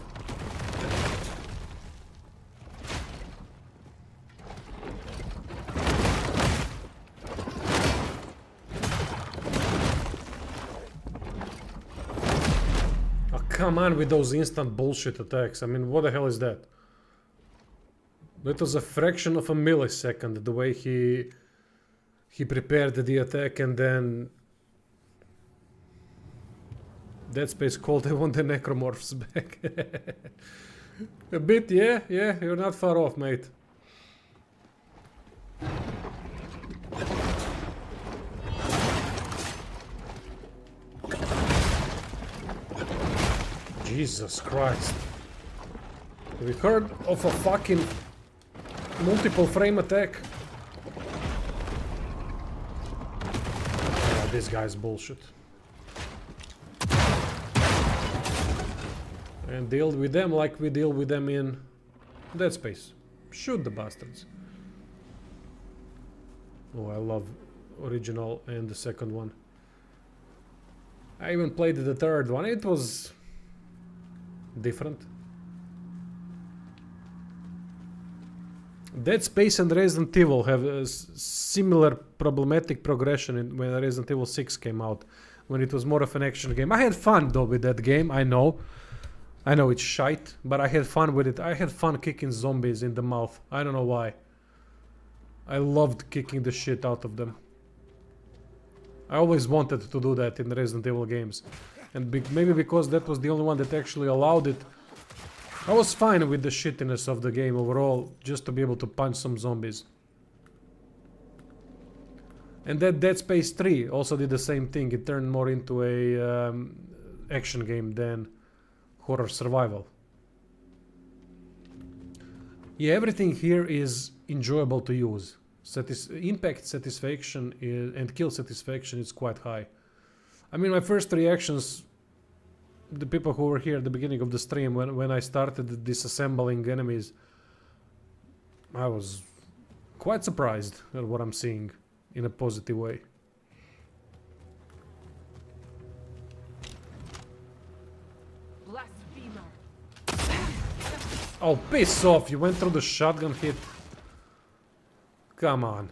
Come on with those instant bullshit attacks. I mean, what the hell is that? That was a fraction of a millisecond, the way he prepared the attack, and then Dead Space called I want the necromorphs back. A bit, yeah, you're not far off, mate. Jesus Christ. Have you heard of a fucking multiple frame attack? Yeah, this guy's bullshit. And deal with them like we deal with them in Dead Space. Shoot the bastards. Oh, I love original and the second one. I even played the third one. It was different. Dead Space and Resident Evil have a similar problematic progression when Resident Evil 6 came out, when it was more of an action game. I had fun though with that game, I know it's shite, but I had fun with it. I had fun kicking zombies in the mouth. I don't know why. I loved kicking the shit out of them. I always wanted to do that in Resident Evil games. And maybe because that was the only one that actually allowed it, I was fine with the shittiness of the game overall, just to be able to punch some zombies. And that Dead Space 3 also did the same thing. It turned more into a action game than horror survival. Yeah, everything here is enjoyable to use. Impact satisfaction and kill satisfaction is quite high. I mean, my first reactions, the people who were here at the beginning of the stream, when I started disassembling enemies, I was quite surprised at what I'm seeing in a positive way. Blasphemer. Oh, piss off! You went through the shotgun hit. Come on.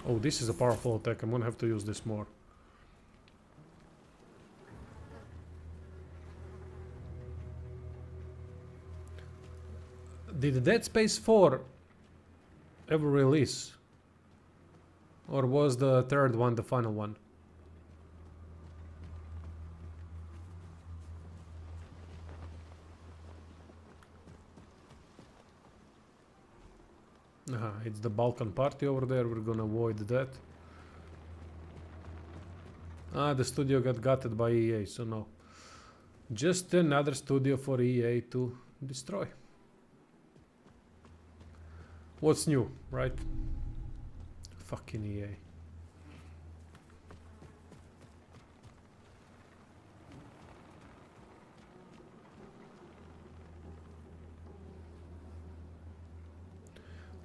Oh, this is a powerful attack. I'm gonna have to use this more. Did Dead Space 4 ever release? Or was the third one the final one? It's the Balkan party over there. We're gonna avoid that. The studio got gutted by EA, so no. Just another studio for EA to destroy. What's new, right? Fucking EA.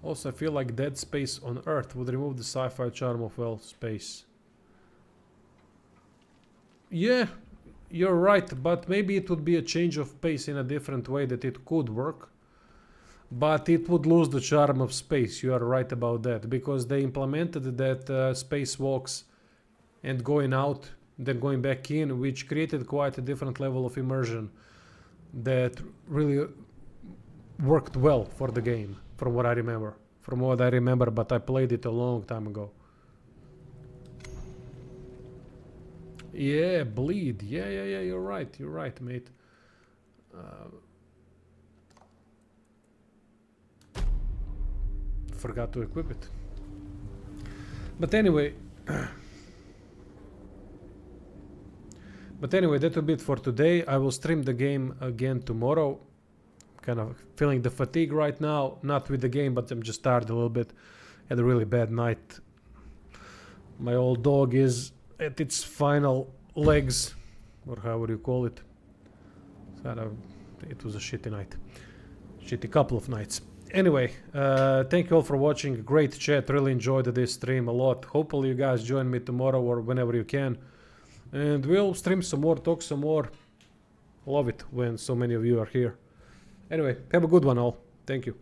Also, I feel like Dead Space on Earth would remove the sci-fi charm of, well, space. Yeah, you're right, but maybe it would be a change of pace in a different way that it could work. But it would lose the charm of space, you are right about that. Because they implemented that spacewalks and going out, then going back in, which created quite a different level of immersion that really worked well for the game. From what I remember. From what I remember, but I played it a long time ago. Yeah, bleed. Yeah, you're right, mate. Forgot to equip it. But anyway... that will be it for today. I will stream the game again tomorrow. Kind of feeling the fatigue right now, not with the game, but I'm just tired a little bit. Had a really bad night. My old dog is at its final legs, or however you call it. It was a shitty night. Shitty couple of nights. Anyway, thank you all for watching. Great chat, really enjoyed this stream a lot. Hopefully you guys join me tomorrow or whenever you can. And we'll stream some more, talk some more. Love it when so many of you are here. Anyway, have a good one all. Thank you.